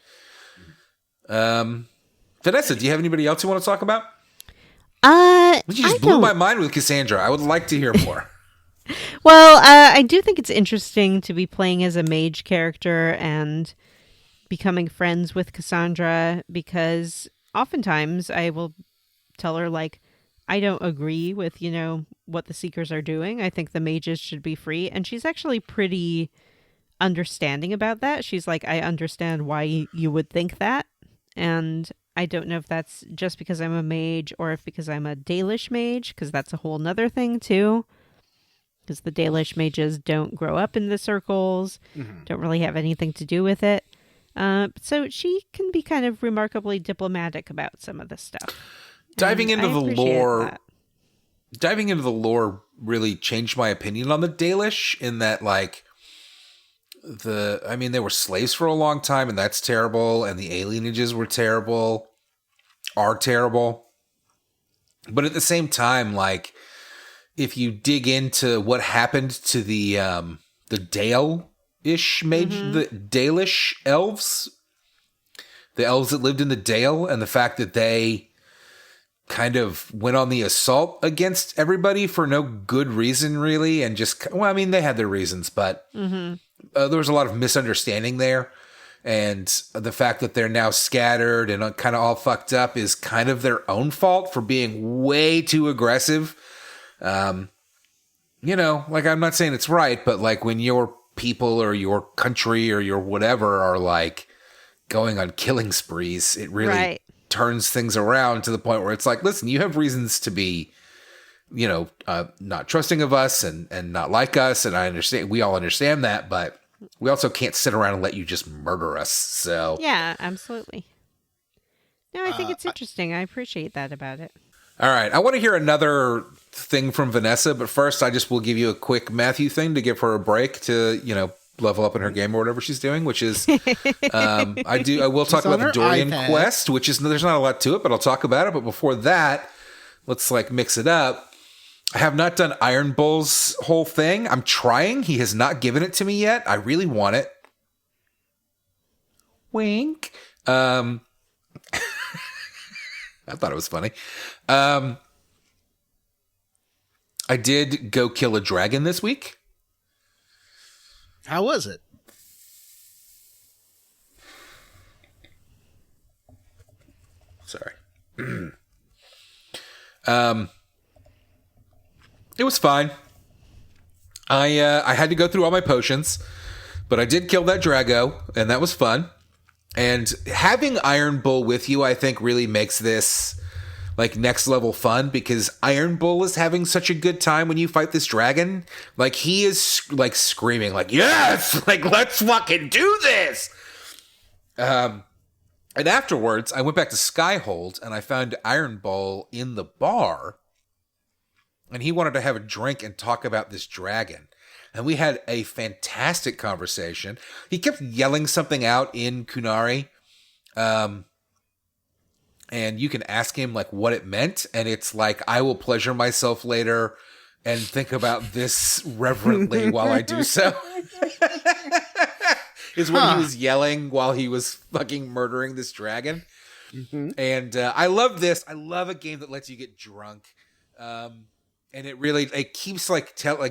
[SPEAKER 2] Vanessa, do you have anybody else you want to talk about? You just blew my mind with Cassandra. I would like to hear more.
[SPEAKER 3] Well, I do think it's interesting to be playing as a mage character and becoming friends with Cassandra, because oftentimes I will tell her, like, I don't agree with, what the Seekers are doing. I think the mages should be free. And she's actually pretty understanding about that. She's like, I understand why you would think that. And I don't know if that's just because I'm a mage or if because I'm a Dalish mage, because that's a whole nother thing too. Because the Dalish mages don't grow up in the circles, don't really have anything to do with it. So she can be kind of remarkably diplomatic about some of this stuff.
[SPEAKER 2] Diving into the lore really changed my opinion on the Dalish in that, like, they were slaves for a long time, and that's terrible, and the alienages were terrible, are terrible. But at the same time, like, if you dig into what happened to the Dale-ish mage, the Dalish elves, the elves that lived in the Dale, and the fact that they kind of went on the assault against everybody for no good reason, really, and just, they had their reasons, but there was a lot of misunderstanding there, and the fact that they're now scattered and kind of all fucked up is kind of their own fault for being way too aggressive. I'm not saying it's right, but, like, when your people or your country or your whatever are, like, going on killing sprees, it really turns things around to the point where it's like, listen, you have reasons to be, not trusting of us and not like us. And I understand, we all understand that, but we also can't sit around and let you just murder us. So
[SPEAKER 3] yeah, absolutely. No, I think it's interesting. I appreciate that about it.
[SPEAKER 2] All right. I want to hear another thing from Vanessa, but first I just will give you a quick Matthew thing to give her a break to, level up in her game or whatever she's doing, which is, I will talk about the Dorian quest, which is, there's not a lot to it, but I'll talk about it. But before that, let's mix it up. I have not done Iron Bull's whole thing. I'm trying. He has not given it to me yet. I really want it. Wink. I thought it was funny. I did go kill a dragon this week.
[SPEAKER 1] How was it?
[SPEAKER 2] Sorry. It was fine. I had to go through all my potions, but I did kill that Drago, and that was fun. And having Iron Bull with you, I think, really makes this next level fun, because Iron Bull is having such a good time when you fight this dragon. Like, he is screaming yes, let's fucking do this. And afterwards I went back to Skyhold and I found Iron Bull in the bar, and he wanted to have a drink and talk about this dragon. And we had a fantastic conversation. He kept yelling something out in Kunari. And you can ask him what it meant, and it's I will pleasure myself later and think about this reverently while I do so. Is when he was yelling while he was fucking murdering this dragon. Mm-hmm. And I love this. I love a game that lets you get drunk. And it keeps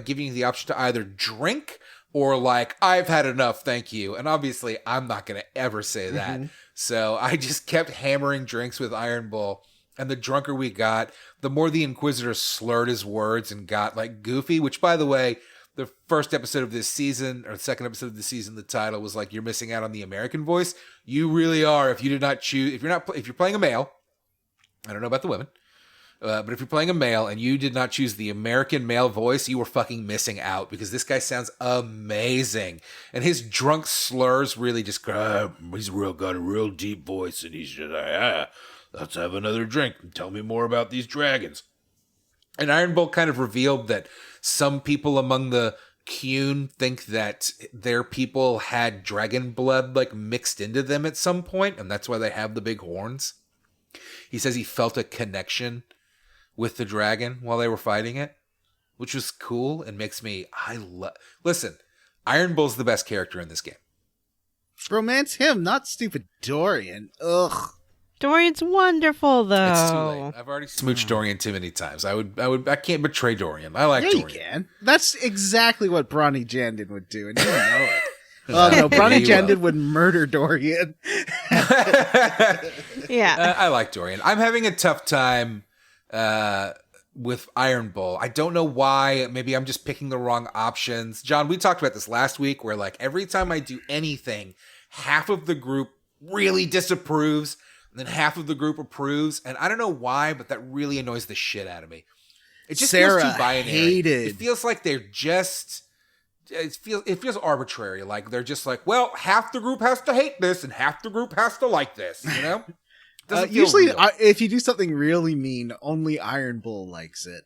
[SPEAKER 2] giving you the option to either drink or I've had enough, thank you. And obviously I'm not going to ever say that. Mm-hmm. So I just kept hammering drinks with Iron Bull. And the drunker we got, the more the Inquisitor slurred his words and got goofy, which, by the way, the first episode of this season, or the second episode of the season, the title was you're missing out on the American voice. You really are. If you did not choose, if you're playing a male, I don't know about the women, but if you're playing a male and you did not choose the American male voice, you were fucking missing out, because this guy sounds amazing. And his drunk slurs really just, he's got a real deep voice, and he's just let's have another drink and tell me more about these dragons. And Iron Bull kind of revealed that some people among the Kuhn think that their people had dragon blood like mixed into them at some point, and that's why they have the big horns. He says he felt a connection with the dragon while they were fighting it, which was cool and makes me listen, Iron Bull's the best character in this game.
[SPEAKER 1] Romance him, not stupid Dorian. Ugh.
[SPEAKER 3] Dorian's wonderful, though.
[SPEAKER 2] It's too late. I've already smooched Dorian too many times. I can't betray Dorian. I like
[SPEAKER 1] Yeah,
[SPEAKER 2] Dorian.
[SPEAKER 1] you can. That's exactly what Bronny Jandin would do, and you know it. Well, no, Bronny Jandin would murder Dorian.
[SPEAKER 3] Yeah.
[SPEAKER 2] I like Dorian. I'm having a tough time with Iron Bull. I don't know why. Maybe I'm just picking the wrong options. John, we talked about this last week where like every time I do anything, half of the group really disapproves and then half of the group approves. And I don't know why, but that really annoys the shit out of me. It just feels too binary.
[SPEAKER 1] Hated.
[SPEAKER 2] It feels like they're just... It feels arbitrary. Like they're just like, well, half the group has to hate this and half the group has to like this, you know?
[SPEAKER 1] Usually, if you do something really mean, only Iron Bull likes it.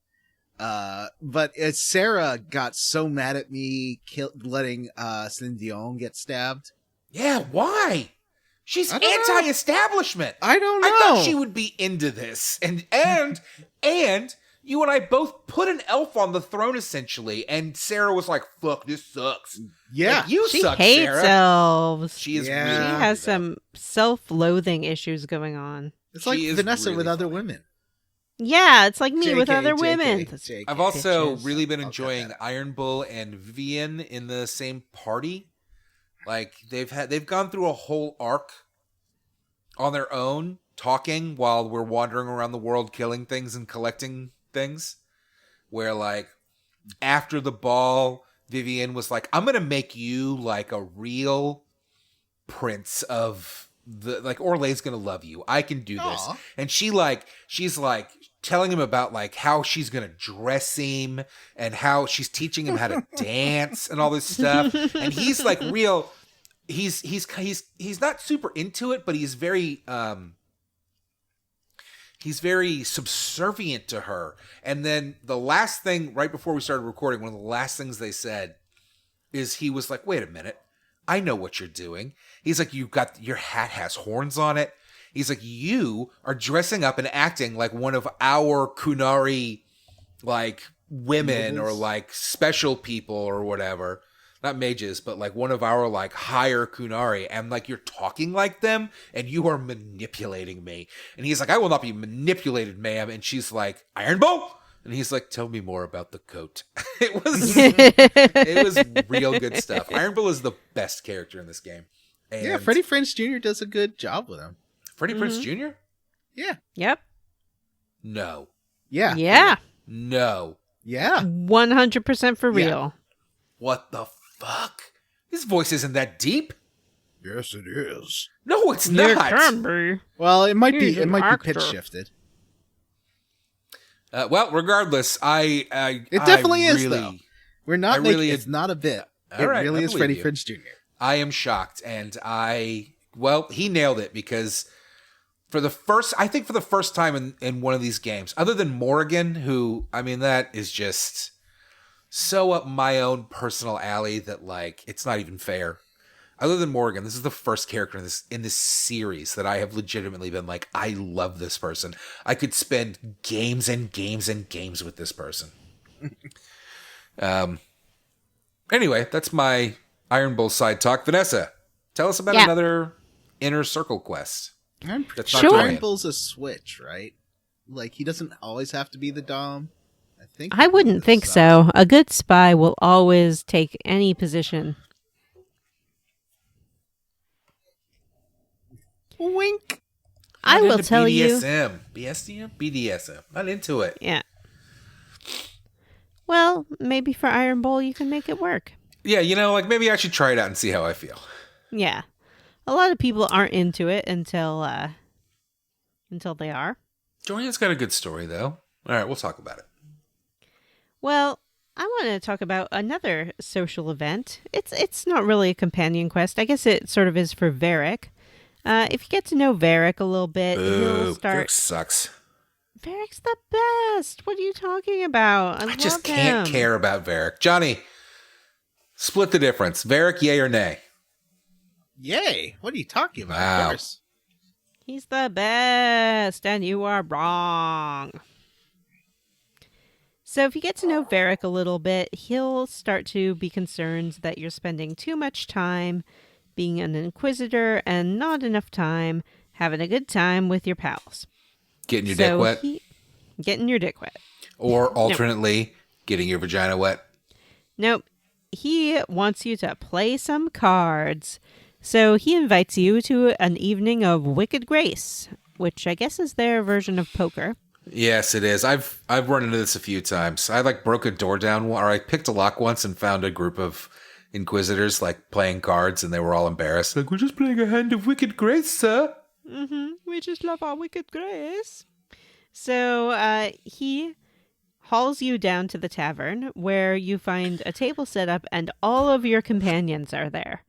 [SPEAKER 1] But Sarah got so mad at me letting Celine Dion get stabbed.
[SPEAKER 2] Yeah, why? She's anti-establishment.
[SPEAKER 1] I don't know.
[SPEAKER 2] I thought she would be into this. And you and I both put an elf on the throne, essentially, and Sarah was like, fuck, this sucks.
[SPEAKER 1] Yeah.
[SPEAKER 2] Like, you
[SPEAKER 3] She
[SPEAKER 2] suck,
[SPEAKER 3] hates
[SPEAKER 2] Sarah.
[SPEAKER 3] elves.
[SPEAKER 2] She is
[SPEAKER 1] Yeah.
[SPEAKER 2] really
[SPEAKER 3] She
[SPEAKER 2] into
[SPEAKER 3] has
[SPEAKER 2] that.
[SPEAKER 3] some self-loathing issues going on.
[SPEAKER 1] It's like
[SPEAKER 2] She is
[SPEAKER 1] Vanessa
[SPEAKER 2] really
[SPEAKER 1] with other
[SPEAKER 2] funny.
[SPEAKER 1] women.
[SPEAKER 3] Yeah, it's like me with
[SPEAKER 1] JK,
[SPEAKER 3] other
[SPEAKER 1] JK,
[SPEAKER 3] women.
[SPEAKER 1] JK.
[SPEAKER 2] I've also
[SPEAKER 3] Bitches.
[SPEAKER 2] really been
[SPEAKER 1] I'll cut
[SPEAKER 2] enjoying
[SPEAKER 1] that.
[SPEAKER 2] Iron Bull and Vivian in the same party. Like they've gone through a whole arc on their own, talking while we're wandering around the world, killing things and collecting things. Where like after the ball, Vivian was like, "I'm gonna make you like a real prince of the like Orlay's gonna love you. I can do this."
[SPEAKER 1] Aw.
[SPEAKER 2] And she's like telling him about like how she's gonna dress him and how she's teaching him how to dance and all this stuff. And he's like real. He's not super into it, but he's very subservient to her. And then the last thing, right before we started recording, one of the last things they said is he was like, wait a minute, I know what you're doing. He's like, your hat has horns on it. He's like, you are dressing up and acting like one of our Kunari, like, women
[SPEAKER 1] Nobles?
[SPEAKER 2] or, like, special people or whatever. Not mages, but, like, one of our, like, higher Kunari. And, like, you're talking like them, and you are manipulating me. And he's like, I will not be manipulated, ma'am. And she's like, Iron Bull? And he's like, tell me more about the coat. It was real good stuff. Iron Bull is the best character in this game. And
[SPEAKER 1] Yeah, Freddie Prinze Jr. does a good job with him.
[SPEAKER 2] Freddie Prinze Jr.?
[SPEAKER 1] Yeah.
[SPEAKER 3] Yep.
[SPEAKER 2] No.
[SPEAKER 1] Yeah.
[SPEAKER 3] Yeah.
[SPEAKER 2] No.
[SPEAKER 1] Yeah.
[SPEAKER 3] 100% for
[SPEAKER 1] Yeah.
[SPEAKER 3] real.
[SPEAKER 2] What the fuck? His voice isn't that deep.
[SPEAKER 1] Yes, it is.
[SPEAKER 2] No, it's
[SPEAKER 3] It
[SPEAKER 2] not.
[SPEAKER 3] can be.
[SPEAKER 1] Well, it might
[SPEAKER 3] He's
[SPEAKER 1] be. It
[SPEAKER 3] an
[SPEAKER 1] might
[SPEAKER 3] actor.
[SPEAKER 1] be pitch shifted.
[SPEAKER 2] Well, regardless,
[SPEAKER 1] It definitely is,
[SPEAKER 2] really,
[SPEAKER 1] though. We're not
[SPEAKER 2] I
[SPEAKER 1] making.
[SPEAKER 2] really-
[SPEAKER 1] It's not a bit.
[SPEAKER 2] All
[SPEAKER 1] It
[SPEAKER 2] right,
[SPEAKER 1] really
[SPEAKER 2] I
[SPEAKER 1] is
[SPEAKER 2] believe
[SPEAKER 1] Freddie
[SPEAKER 2] you.
[SPEAKER 1] Prinze Jr.
[SPEAKER 2] I am shocked, and he nailed it because for the first time in one of these games, other than Morrigan, who, I mean, that is just so up my own personal alley that, like, it's not even fair. Other than Morrigan, this is the first character in this series that I have legitimately been like, I love this person. I could spend games and games and games with this person. Anyway, that's my Iron Bull side talk. Vanessa, tell us about
[SPEAKER 3] Yeah.
[SPEAKER 2] another Inner Circle quest.
[SPEAKER 1] I'm
[SPEAKER 2] That's
[SPEAKER 1] pretty
[SPEAKER 2] not
[SPEAKER 1] sure
[SPEAKER 2] Dorian.
[SPEAKER 1] Iron Bull's a switch, right? Like he doesn't always have to be the dom. I think.
[SPEAKER 3] I wouldn't think so. A good spy will always take any position.
[SPEAKER 1] Wink.
[SPEAKER 3] I
[SPEAKER 2] Not
[SPEAKER 3] will
[SPEAKER 2] into
[SPEAKER 3] tell you.
[SPEAKER 2] BDSM. BDSM? Not into it.
[SPEAKER 3] Yeah. Well, maybe for Iron Bull you can make it work.
[SPEAKER 2] Yeah, like maybe I should try it out and see how I feel.
[SPEAKER 3] Yeah. A lot of people aren't into it until they are.
[SPEAKER 2] Dorian's got a good story, though. All right, we'll talk about it.
[SPEAKER 3] Well, I want to talk about another social event. It's not really a companion quest. I guess it sort of is for Varric. If you get to know Varric a little bit, he'll start.
[SPEAKER 2] Varric sucks.
[SPEAKER 3] Varric's the best. What are you talking about? I
[SPEAKER 2] I just
[SPEAKER 3] love
[SPEAKER 2] can't
[SPEAKER 3] him.
[SPEAKER 2] care about Varric. Johnny, Split the difference. Varric, yay or nay?
[SPEAKER 1] Yay! What are you talking about?
[SPEAKER 2] Wow.
[SPEAKER 1] Of course.
[SPEAKER 3] He's the best, and you are wrong. So if you get to know Varric a little bit, he'll start to be concerned that you're spending too much time being an inquisitor and not enough time having a good time with your pals.
[SPEAKER 2] Getting your dick wet?
[SPEAKER 3] Getting your dick wet.
[SPEAKER 2] Or alternately, getting your vagina wet?
[SPEAKER 3] Nope. He wants you to play some cards. So he invites you to an evening of Wicked Grace, which I guess is their version of poker.
[SPEAKER 2] Yes, it is. I've run into this a few times. I broke a door down, or I picked a lock once and found a group of inquisitors playing cards, and they were all embarrassed. We're just playing a hand of Wicked Grace, sir.
[SPEAKER 3] Mm-hmm. We just love our Wicked Grace. So he hauls you down to the tavern, where you find a table set up, and all of your companions are there.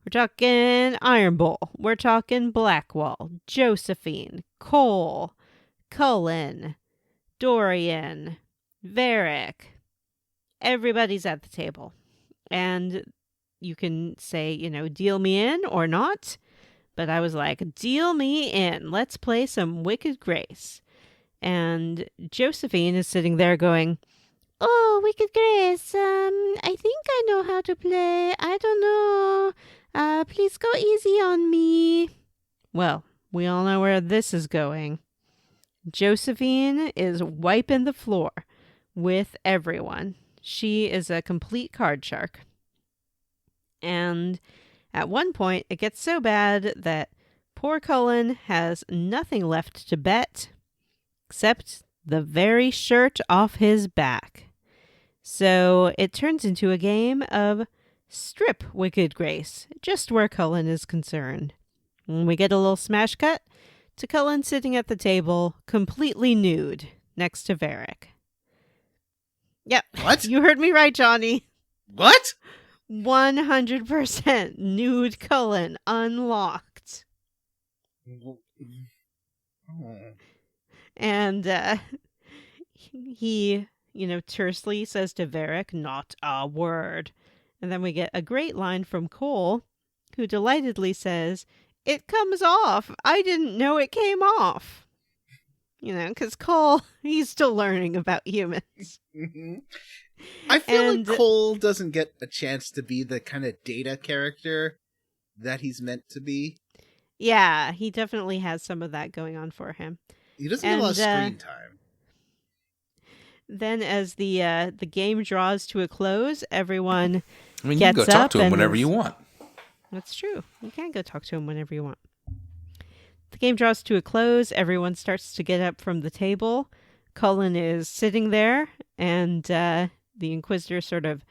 [SPEAKER 3] We're talking Iron Bull. We're talking Blackwall, Josephine, Cole, Cullen, Dorian, Varric. Everybody's at the table. And you can say, deal me in or not. But I was like, deal me in. Let's play some Wicked Grace. And Josephine is sitting there going, oh, Wicked Grace, I think I know how to play. I don't know. Please go easy on me. Well, we all know where this is going. Josephine is wiping the floor with everyone. She is a complete card shark. And at one point, it gets so bad that poor Cullen has nothing left to bet except the very shirt off his back. So it turns into a game of strip Wicked Grace, just where Cullen is concerned. And we get a little smash cut to Cullen sitting at the table, completely nude, next to Varric. Yep.
[SPEAKER 1] What?
[SPEAKER 3] You heard me right, Johnny.
[SPEAKER 1] What?
[SPEAKER 3] 100% Nude Cullen Unlocked. And he, tersely says to Varric, not a word. And then we get a great line from Cole, who delightedly says, it comes off. I didn't know it came off. Because Cole, he's still learning about humans.
[SPEAKER 1] I feel like Cole doesn't get a chance to be the kind of data character that he's meant to be.
[SPEAKER 3] Yeah, he definitely has some of that going on for him.
[SPEAKER 1] He doesn't get a lot of screen time.
[SPEAKER 3] Then as the game draws to a close, everyone
[SPEAKER 2] you
[SPEAKER 3] gets
[SPEAKER 2] can go talk
[SPEAKER 3] up
[SPEAKER 2] to him whenever you want.
[SPEAKER 3] That's true. You can go talk to him whenever you want. The game draws to a close. Everyone starts to get up from the table. Cullen is sitting there, and the Inquisitor sort of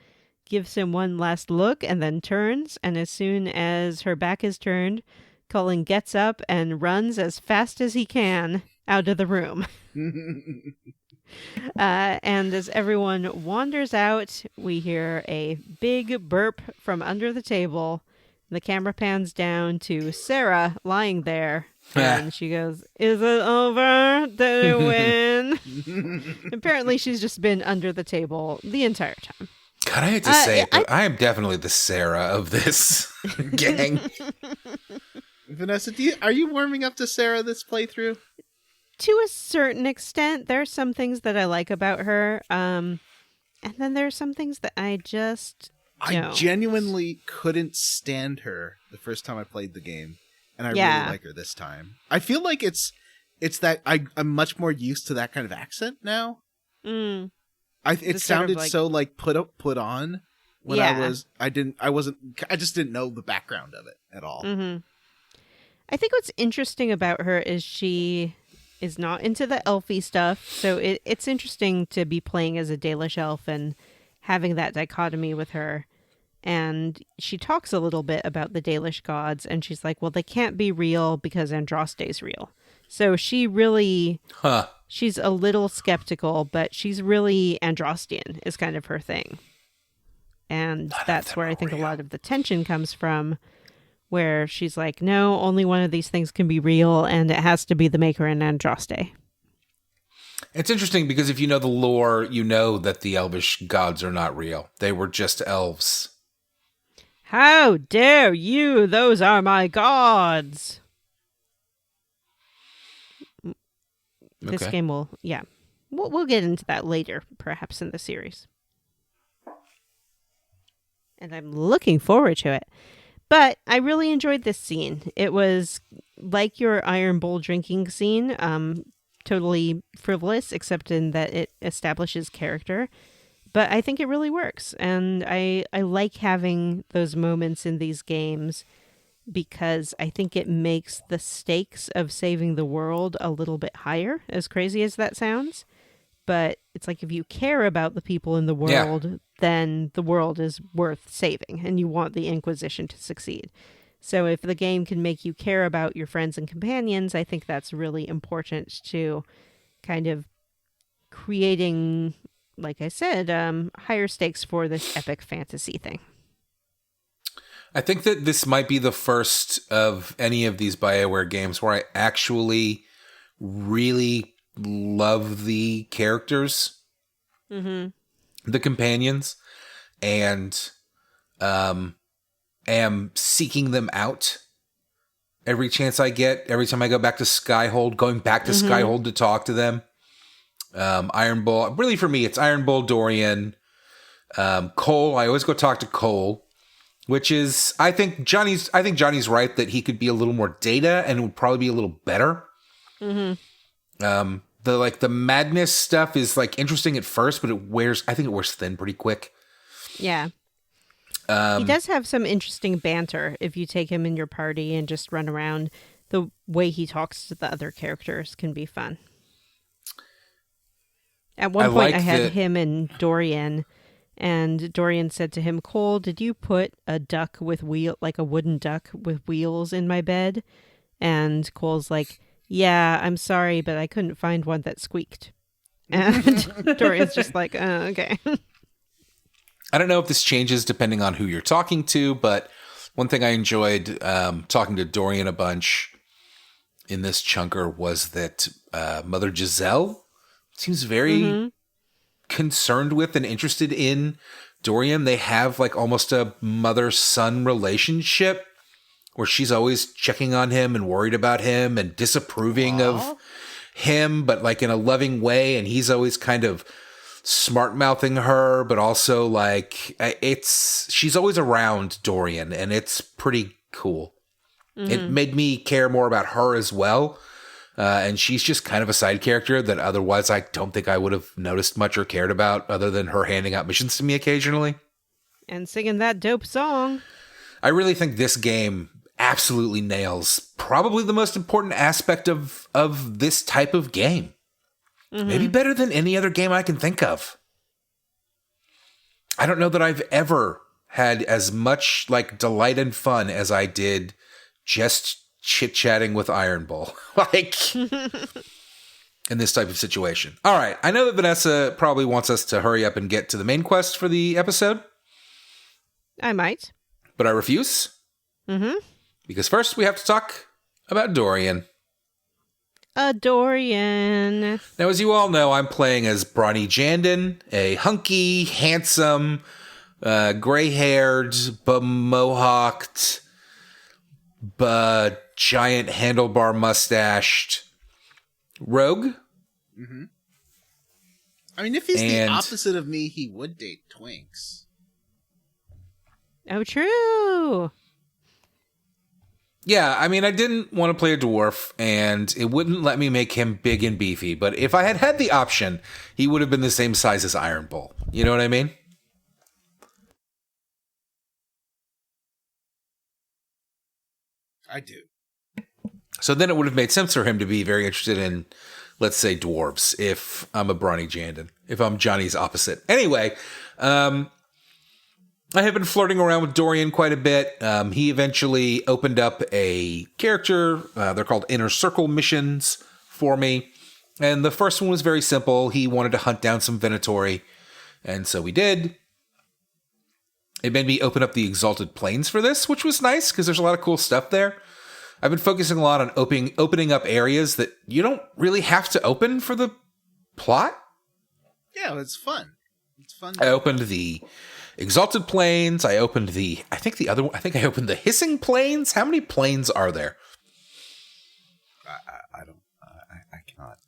[SPEAKER 3] gives him one last look and then turns. And as soon as her back is turned, Cullen gets up and runs as fast as he can out of the room. And as everyone wanders out, we hear a big burp from under the table. The camera pans down to Sarah lying there, and she goes, is it over? Did it win? Apparently she's just been under the table the entire time.
[SPEAKER 2] God, I hate to say it, but I am definitely the Sarah of this gang.
[SPEAKER 1] Vanessa, are you warming up to Sarah this playthrough?
[SPEAKER 3] To a certain extent. There are some things that I like about her, and then there are some things that I just don't.
[SPEAKER 1] I genuinely couldn't stand her the first time I played the game, and I really like her this time. I feel like it's that I'm much more used to that kind of accent now. It sounded so put on when I just didn't know the background of it at all.
[SPEAKER 3] Mm-hmm. I think what's interesting about her is she is not into the elfy stuff, so it's interesting to be playing as a Dalish elf and having that dichotomy with her. And she talks a little bit about the Dalish gods, and she's like, well, they can't be real because Andraste's real. So she really, she's a little skeptical, but she's really Andrastian is kind of her thing. And that's where I think a lot of the tension comes from, where she's like, no, only one of these things can be real, and it has to be the Maker and Andraste.
[SPEAKER 2] It's interesting because if you know the lore, you know that the elvish gods are not real. They were just elves.
[SPEAKER 3] How dare you? Those are my gods. This
[SPEAKER 2] Okay.
[SPEAKER 3] game will, we'll get into that later, perhaps in the series. And I'm looking forward to it. But I really enjoyed this scene. It was like your Iron Bowl drinking scene, totally frivolous, except in that it establishes character. But I think it really works. And I like having those moments in these games because I think it makes the stakes of saving the world a little bit higher, as crazy as that sounds. But it's like if you care about the people in the world, then the world is worth saving and you want the Inquisition to succeed. So if the game can make you care about your friends and companions, I think that's really important to kind of creating, like I said, higher stakes for this epic fantasy thing.
[SPEAKER 2] I think that this might be the first of any of these BioWare games where I actually really love the characters, the companions, and am seeking them out every chance I get. Every time I go back to Skyhold, going back to Skyhold to talk to them. Iron Bull, really for me, it's Iron Bull, Dorian, Cole. I always go talk to Cole. Which is, I think Johnny's right that he could be a little more data and it would probably be a little better. The madness stuff is like interesting at first, but I think it wears thin pretty quick.
[SPEAKER 3] Yeah. He does have some interesting banter if you take him in your party and just run around. The way he talks to the other characters can be fun. At one point, I had him and Dorian. And Dorian said to him, Cole, did you put a duck with like a wooden duck with wheels in my bed? And Cole's like, yeah, I'm sorry, but I couldn't find one that squeaked. And Dorian's just like, okay.
[SPEAKER 2] I don't know if this changes depending on who you're talking to, but one thing I enjoyed talking to Dorian a bunch in this chunker was that Mother Giselle seems very concerned with and interested in Dorian. They have like almost a mother-son relationship where she's always checking on him and worried about him and disapproving of him, but like in a loving way. And he's always kind of smart-mouthing her, but also like she's always around Dorian, and it's pretty cool. It made me care more about her as well. And she's just kind of a side character that otherwise I don't think I would have noticed much or cared about other than her handing out missions to me occasionally.
[SPEAKER 3] And singing that dope song.
[SPEAKER 2] I really think this game absolutely nails probably the most important aspect of this type of game. Maybe better than any other game I can think of. I don't know that I've ever had as much like delight and fun as I did just chit-chatting with Iron Bull, like in this type of situation. All right, I know that Vanessa probably wants us to hurry up and get to the main quest for the episode.
[SPEAKER 3] I might.
[SPEAKER 2] But I refuse. Because first we have to talk about Dorian.
[SPEAKER 3] Dorian.
[SPEAKER 2] Now, as you all know, I'm playing as Brawny Jandon, a hunky, handsome, gray-haired, mohawked, giant handlebar mustached rogue.
[SPEAKER 1] I mean, if he's the opposite of me, he would date twinks.
[SPEAKER 3] Oh, true.
[SPEAKER 2] Yeah, I mean, I didn't want to play a dwarf, and it wouldn't let me make him big and beefy, but if I had had the option, he would have been the same size as Iron Bull. You know what I mean?
[SPEAKER 1] I do.
[SPEAKER 2] So then it would have made sense for him to be very interested in, let's say, dwarves, if I'm a Brawny Jandon, if I'm Johnny's opposite. Anyway, I have been flirting around with Dorian quite a bit. He eventually opened up a character. They're called Inner Circle missions for me. And the first one was very simple. He wanted to hunt down some Venatori. And so we did. It made me open up the Exalted Plains for this, which was nice because there's a lot of cool stuff there. I've been focusing a lot on opening up areas that you don't really have to open for the plot.
[SPEAKER 1] Yeah, it's fun. It's fun.
[SPEAKER 2] I opened the Exalted Plains. I opened I think I opened the Hissing Plains. How many plains are there?
[SPEAKER 1] I cannot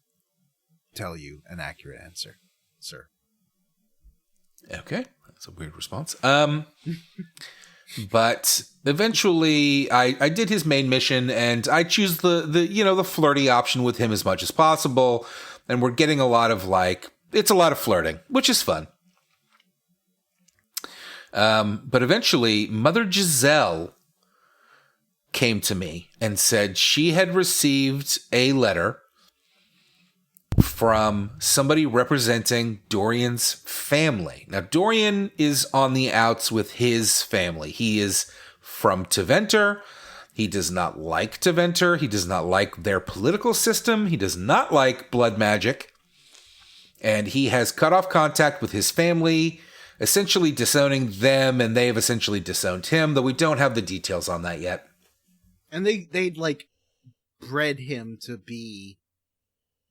[SPEAKER 1] tell you an accurate answer, sir.
[SPEAKER 2] Okay, that's a weird response. But eventually I did his main mission, and I choose the flirty option with him as much as possible. And we're getting a lot of it's a lot of flirting, which is fun. But eventually Mother Giselle came to me and said she had received a letter from somebody representing Dorian's family. Now, Dorian is on the outs with his family. He is from Teventer. He does not like Teventer. He does not like their political system. He does not like blood magic. And he has cut off contact with his family, essentially disowning them, and they have essentially disowned him, though we don't have the details on that yet.
[SPEAKER 1] And they'd bred him to be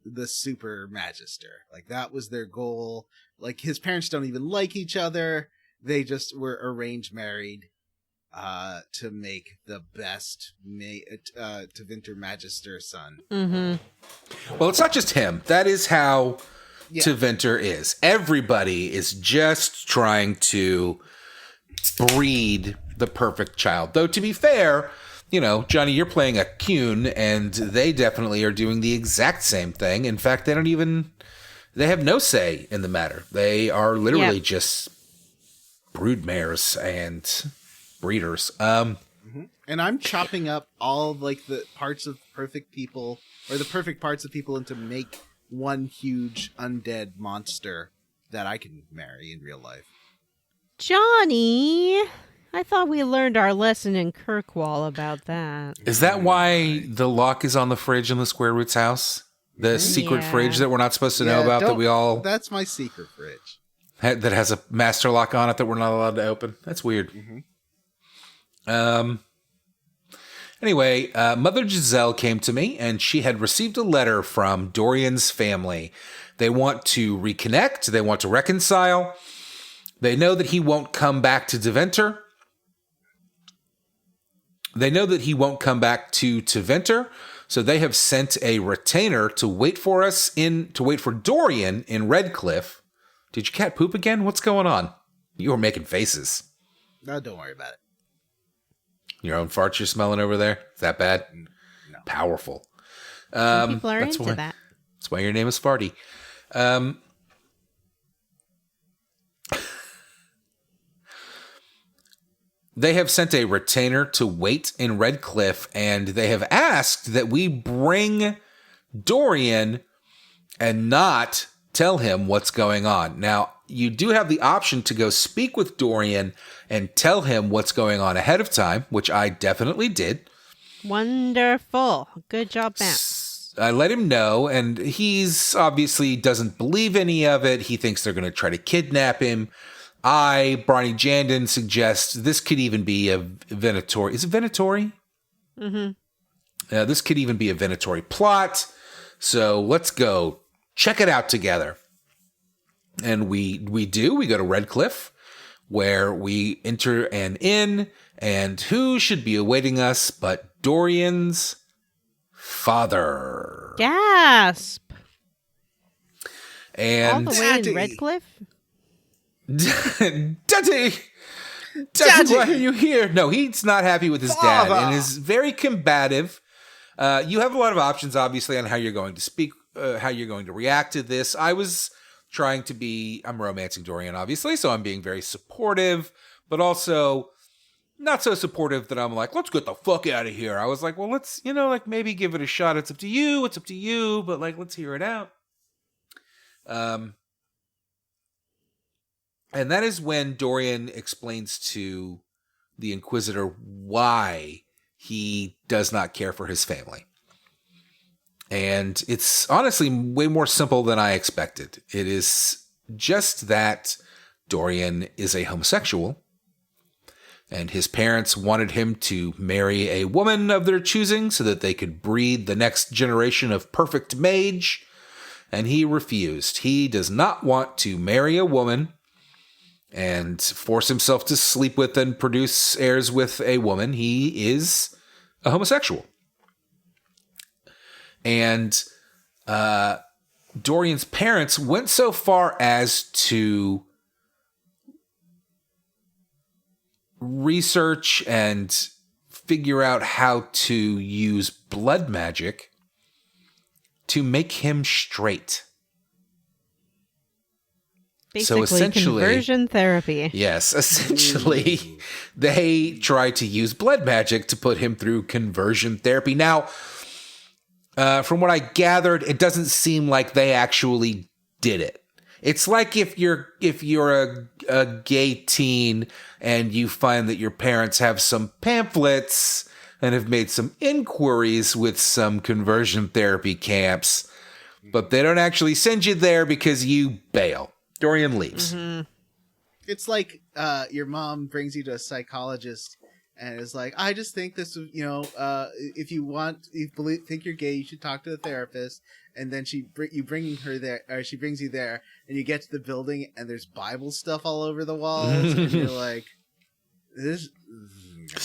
[SPEAKER 1] the super magister. That was their goal. His parents don't even like each other. They just were arranged married to make the best Teventer magister son.
[SPEAKER 3] Mm-hmm.
[SPEAKER 2] Well, it's not just him. That is how Teventer is. Everybody is just trying to breed the perfect child. Though, to be fair, Johnny, you're playing a Kuhn, and they definitely are doing the exact same thing. In fact, they have no say in the matter. They are literally just broodmares and breeders.
[SPEAKER 1] And I'm chopping up all the parts of perfect people, or the perfect parts of people, into make one huge undead monster that I can marry in real life.
[SPEAKER 3] Johnny, I thought we learned our lesson in Kirkwall about that.
[SPEAKER 2] Is that why the lock is on the fridge in the Square Roots house? The secret fridge that we're not supposed to know about, that we all...
[SPEAKER 1] That's my secret fridge.
[SPEAKER 2] That has a master lock on it that we're not allowed to open. That's weird.
[SPEAKER 1] Mm-hmm.
[SPEAKER 2] Anyway, Mother Giselle came to me, and she had received a letter from Dorian's family. They want to reconnect. They want to reconcile. They know that he won't come back to Deventer. So they have sent a retainer to wait for Dorian in Redcliffe. Did your cat poop again? What's going on? You were making faces.
[SPEAKER 1] No, don't worry about it.
[SPEAKER 2] Your own farts you're smelling over there? Is that bad?
[SPEAKER 1] No.
[SPEAKER 2] Powerful.
[SPEAKER 3] Some people are into that.
[SPEAKER 2] That's why your name is Farty. They have sent a retainer to wait in Redcliffe, and they have asked that we bring Dorian and not tell him what's going on. Now, you do have the option to go speak with Dorian and tell him what's going on ahead of time, which I definitely did.
[SPEAKER 3] Wonderful. Good job, Matt.
[SPEAKER 2] I let him know, and he's obviously doesn't believe any of it. He thinks they're going to try to kidnap him. Bronny Jandon, suggest this could even be a Venatori. Is it Venatori?
[SPEAKER 3] Mm-hmm.
[SPEAKER 2] This could even be a Venatori plot. So let's go check it out together. And we do. We go to Redcliffe, where we enter an inn, and who should be awaiting us but Dorian's father.
[SPEAKER 3] Gasp!
[SPEAKER 2] And
[SPEAKER 3] all the way in Redcliffe?
[SPEAKER 2] Daddy, why are you here? No, he's not happy with his dad and is very combative. You have a lot of options, obviously, on how you're going to speak, how you're going to react to this. I'm romancing Dorian, obviously, so I'm being very supportive, but also not so supportive that I'm like, let's get the fuck out of here. I was like, well, let's, maybe give it a shot. It's up to you, but let's hear it out. And that is when Dorian explains to the Inquisitor why he does not care for his family. And it's honestly way more simple than I expected. It is just that Dorian is a homosexual, and his parents wanted him to marry a woman of their choosing so that they could breed the next generation of perfect mage, and he refused. He does not want to marry a woman and force himself to sleep with and produce heirs with a woman, he is a homosexual. And Dorian's parents went so far as to research and figure out how to use blood magic to make him straight.
[SPEAKER 3] Basically,
[SPEAKER 2] so essentially,
[SPEAKER 3] conversion therapy.
[SPEAKER 2] Yes, essentially, they tried to use blood magic to put him through conversion therapy. Now, from what I gathered, it doesn't seem like they actually did it. It's like if you're a gay teen and you find that your parents have some pamphlets and have made some inquiries with some conversion therapy camps, but they don't actually send you there because you bail. Dorian leaves.
[SPEAKER 3] Mm-hmm.
[SPEAKER 1] It's like your mom brings you to a psychologist and is like, I just think this, if you think you're gay, you should talk to a therapist. And then she brings you there, and you get to the building, and there's Bible stuff all over the walls, and you're like, this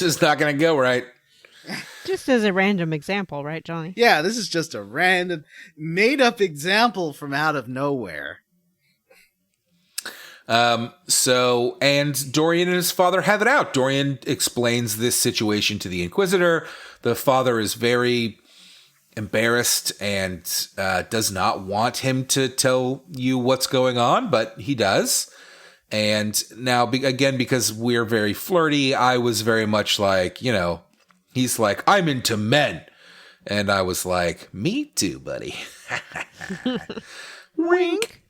[SPEAKER 2] is not going to go right.
[SPEAKER 3] Just as a random example, right, Johnny?
[SPEAKER 1] Yeah, this is just a random, made-up example from out of nowhere.
[SPEAKER 2] And Dorian and his father have it out. Dorian explains this situation to the Inquisitor. The father is very embarrassed and does not want him to tell you what's going on, but he does. And now, again, because we're very flirty, I was very much like, he's like, I'm into men. And I was like, me too, buddy. Wink.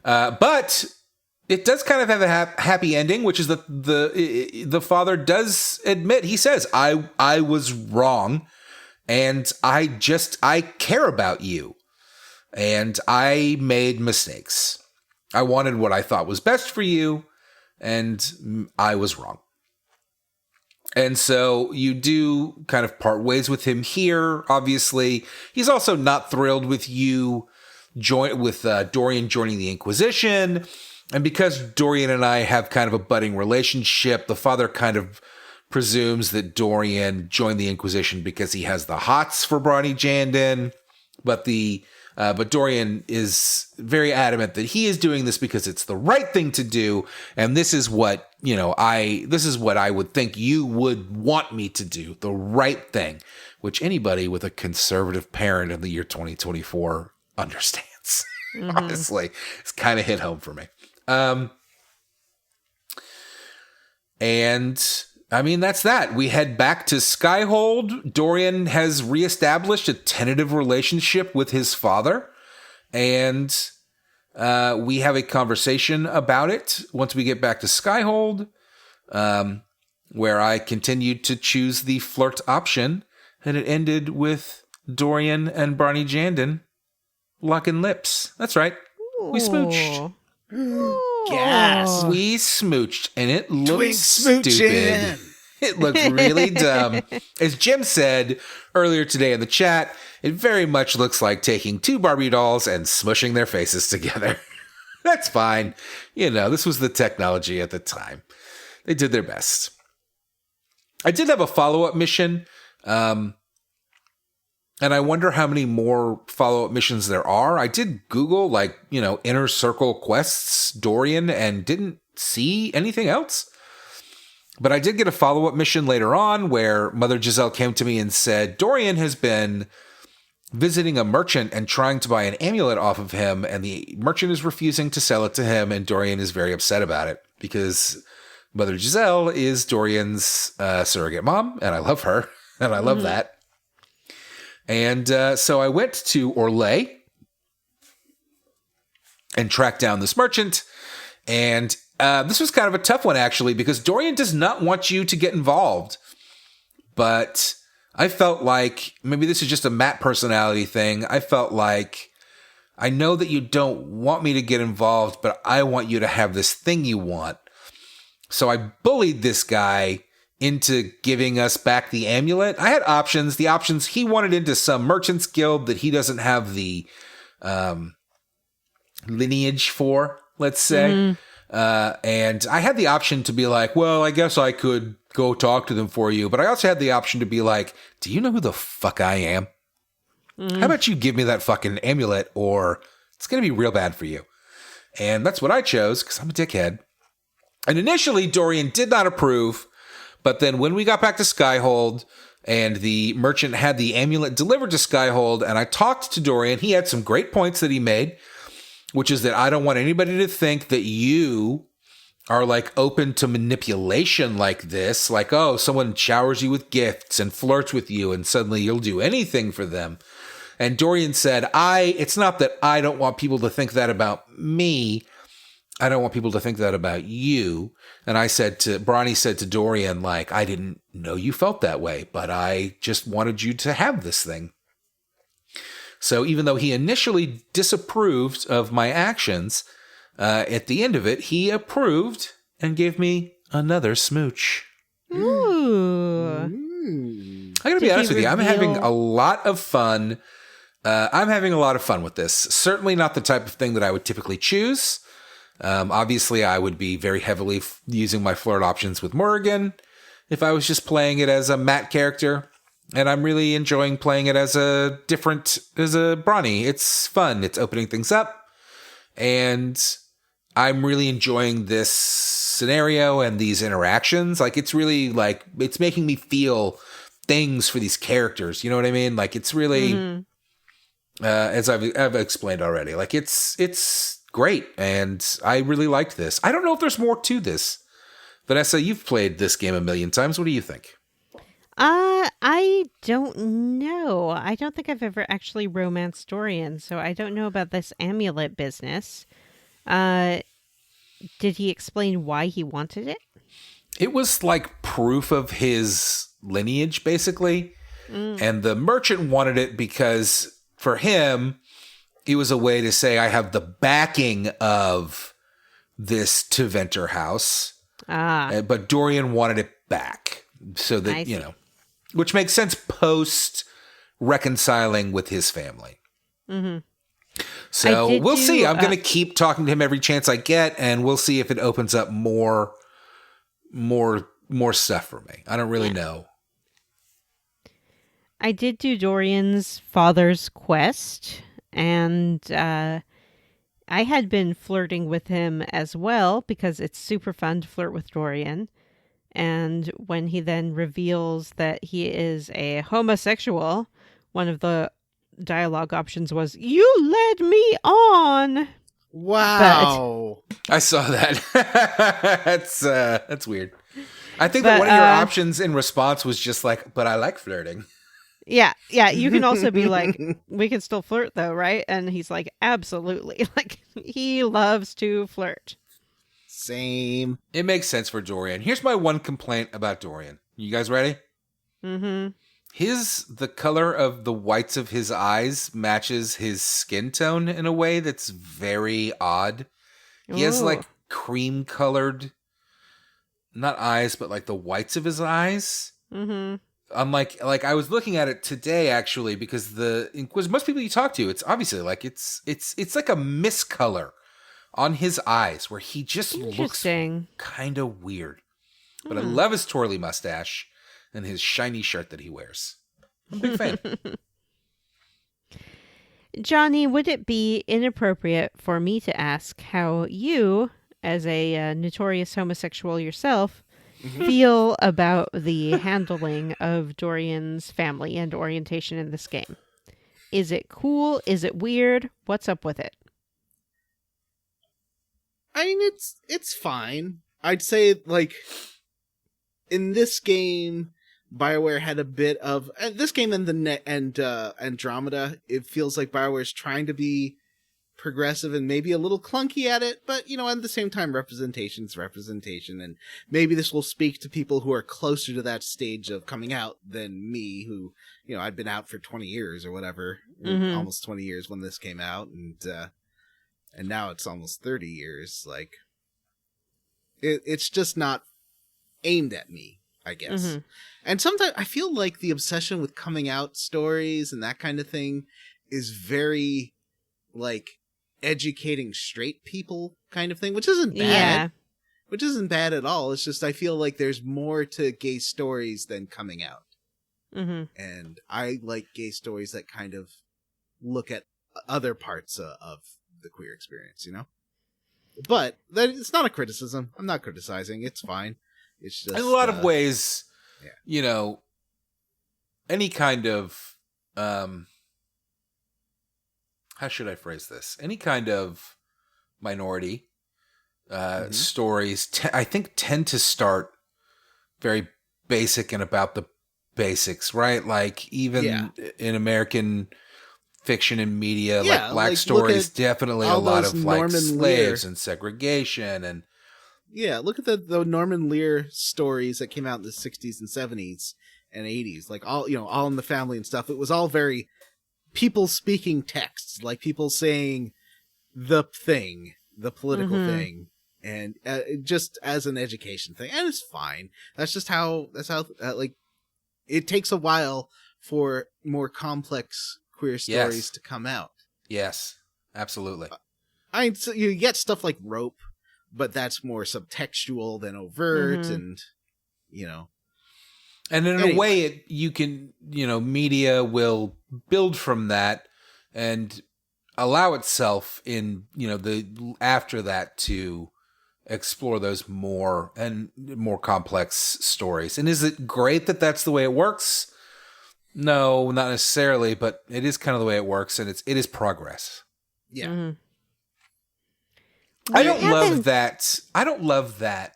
[SPEAKER 2] But it does kind of have a happy ending, which is that the father does admit, he says, I was wrong, and I care about you, and I made mistakes. I wanted what I thought was best for you, and I was wrong. And so you do kind of part ways with him here. Obviously, he's also not thrilled with Dorian joining the Inquisition. And because Dorian and I have kind of a budding relationship, the father kind of presumes that Dorian joined the Inquisition because he has the hots for Bronny Jandin. But Dorian is very adamant that he is doing this because it's the right thing to do. And this is what, I would think you would want me to do, the right thing, which anybody with a conservative parent in the year 2024 understands. Mm-hmm. Honestly, it's kind of hit home for me. And I mean, that's that. We head back to Skyhold. Dorian has reestablished a tentative relationship with his father, and we have a conversation about it once we get back to Skyhold, where I continued to choose the flirt option, and it ended with Dorian and Bronny Jandin locking lips. That's right. We smooched.
[SPEAKER 1] Gas.
[SPEAKER 2] We smooched, and it looked stupid. It looked really dumb. As Jim said earlier today in the chat, it very much looks like taking two Barbie dolls and smushing their faces together. That's fine. This was the technology at the time. They did their best. I did have a follow-up mission, and I wonder how many more follow-up missions there are. I did Google, Inner Circle quests, Dorian, and didn't see anything else. But I did get a follow-up mission later on where Mother Giselle came to me and said, Dorian has been visiting a merchant and trying to buy an amulet off of him, and the merchant is refusing to sell it to him, and Dorian is very upset about it because Mother Giselle is Dorian's surrogate mom, and I love her, and I love that. And so I went to Orlais and tracked down this merchant. And this was kind of a tough one, actually, because Dorian does not want you to get involved. But I felt like, maybe this is just a Matt personality thing. I felt like, I know that you don't want me to get involved, but I want you to have this thing you want. So I bullied this guy into giving us back the amulet. I had options. The options, he wanted into some merchant's guild that he doesn't have the lineage for, let's say. And I had the option to be like, well, I guess I could go talk to them for you. But I also had the option to be like, do you know who the fuck I am? How about you give me that fucking amulet or it's going to be real bad for you. And that's what I chose because I'm a dickhead. And initially, Dorian did not approve. But then when we got back to Skyhold and the merchant had the amulet delivered to Skyhold and I talked to Dorian, he had some great points that he made, which is that I don't want anybody to think that you are like open to manipulation like this. Like, oh, someone showers you with gifts and flirts with you and suddenly you'll do anything for them. And Dorian said, it's not that I don't want people to think that about me. I don't want people to think that about you. And Bronny said to Dorian, like, I didn't know you felt that way, but I just wanted you to have this thing. So even though he initially disapproved of my actions, at the end of it, he approved and gave me another smooch.
[SPEAKER 3] Ooh.
[SPEAKER 2] I gotta be honest with you. I'm having a lot of fun. I'm having a lot of fun with this. Certainly not the type of thing that I would typically choose. Obviously, I would be very heavily using my flirt options with Morrigan if I was just playing it as a Matt character. And I'm really enjoying playing it as a Bronny. It's fun. It's opening things up. And I'm really enjoying this scenario and these interactions. Like, it's really, like, it's making me feel things for these characters. You know what I mean? Like, it's really, as I've explained already, like, it's great. And I really liked this. I don't know if there's more to this. Vanessa, you've played this game a million times. What do you think?
[SPEAKER 3] I don't know. I don't think I've ever actually romanced Dorian, so I don't know about this amulet business. Did he explain why he wanted it?
[SPEAKER 2] It was like proof of his lineage, basically. And the merchant wanted it because for him, it was a way to say, I have the backing of this Teventer house. But Dorian wanted it back so that, which makes sense post reconciling with his family. So we'll see. I'm going to keep talking to him every chance I get, and we'll see if it opens up more stuff for me. I don't really know.
[SPEAKER 3] I did do Dorian's father's quest, and I had been flirting with him as well because it's super fun to flirt with Dorian. And when he then reveals that he is a homosexual, one of the dialogue options was, "You led me on."
[SPEAKER 1] Wow.
[SPEAKER 2] I saw that. That's weird. I think that one of your options in response was just like, but I like flirting.
[SPEAKER 3] Yeah. You can also be like, we can still flirt though, right? And he's like, absolutely. Like, he loves to flirt.
[SPEAKER 1] Same.
[SPEAKER 2] It makes sense for Dorian. Here's my one complaint about Dorian. You guys ready?
[SPEAKER 3] Mm-hmm.
[SPEAKER 2] The color of the whites of his eyes matches his skin tone in a way that's very odd. He has like cream colored, not eyes, but like the whites of his eyes.
[SPEAKER 3] Mm-hmm.
[SPEAKER 2] Unlike, like I was looking at it today actually, because most people you talk to, it's obviously like it's like a miscolor on his eyes where he just looks kind of weird. But I love his twirly mustache and his shiny shirt that he wears. I'm a big fan.
[SPEAKER 3] Johnny, would it be inappropriate for me to ask how you, as a notorious homosexual yourself, feel about the handling of Dorian's family and orientation in this game? Is it cool? Is it weird? What's up with it?
[SPEAKER 1] I mean, it's fine. I'd say, like, in this game, BioWare had a bit of this game and Andromeda. It feels like BioWare's trying to be progressive and maybe a little clunky at it, but at the same time, representation's representation, and maybe this will speak to people who are closer to that stage of coming out than me, who I'd been out for 20 years or whatever, almost 20 years when this came out, and now it's almost 30 years. Like, it's just not aimed at me, I guess. And sometimes I feel like the obsession with coming out stories and that kind of thing is very, like, educating straight people kind of thing, which isn't bad.
[SPEAKER 3] Yeah.
[SPEAKER 1] Which isn't bad at all. It's just I feel like there's more to gay stories than coming out.
[SPEAKER 3] Mm-hmm.
[SPEAKER 1] And I like gay stories that kind of look at other parts of the queer experience, you know? But it's not a criticism. I'm not criticizing. It's fine. It's just...
[SPEAKER 2] In a lot of ways,
[SPEAKER 1] yeah.
[SPEAKER 2] you know, any kind of... how should I phrase this? Any kind of minority stories, I think, tend to start very basic and about the basics, right? Like, even in American fiction and media, like black stories, definitely a lot of like slaves and segregation and...
[SPEAKER 1] Yeah, look at the Norman Lear stories that came out in the 60s and 70s and 80s, like All in the Family and stuff. It was all very people speaking texts, like people saying the thing, the political thing, and just as an education thing, and it's fine. That's how like it takes a while for more complex queer stories to come out.
[SPEAKER 2] Yes, absolutely.
[SPEAKER 1] So you get stuff like Rope, but that's more subtextual than overt, and And in a way,
[SPEAKER 2] you can, media will build from that and allow itself in, after that to explore those more complex stories. And is it great that that's the way it works? No, not necessarily, but it is kind of the way it works, and it is progress.
[SPEAKER 1] Yeah.
[SPEAKER 3] Mm-hmm.
[SPEAKER 2] I don't love that.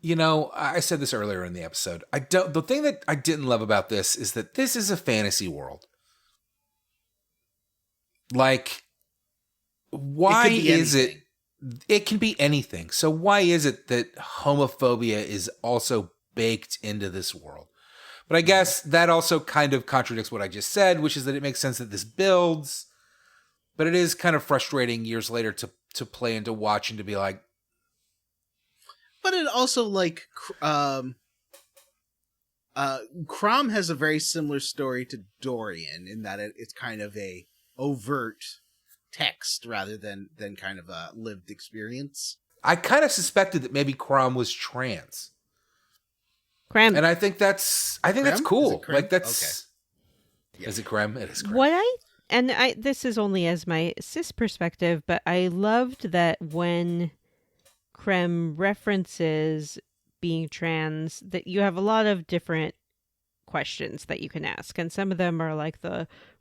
[SPEAKER 2] I said this earlier in the episode. The thing that I didn't love about this is that this is a fantasy world. Like, why is it? It can be anything. So why is it that homophobia is also baked into this world? But I guess that also kind of contradicts what I just said, which is that it makes sense that this builds, but it is kind of frustrating years later to play and to watch and to be like.
[SPEAKER 1] But it also, like, Crom has a very similar story to Dorian in that it's kind of a overt text rather than kind of a lived experience. I
[SPEAKER 2] kind of suspected that maybe Crom was trans.
[SPEAKER 3] Creme.
[SPEAKER 2] And I think that's cool. Like, that's...
[SPEAKER 1] Okay. Yeah.
[SPEAKER 2] Is it Creme? It is Creme.
[SPEAKER 3] This is only as my cis perspective, but I loved that when Creme references being trans, that you have a lot of different questions that you can ask. And some of them are like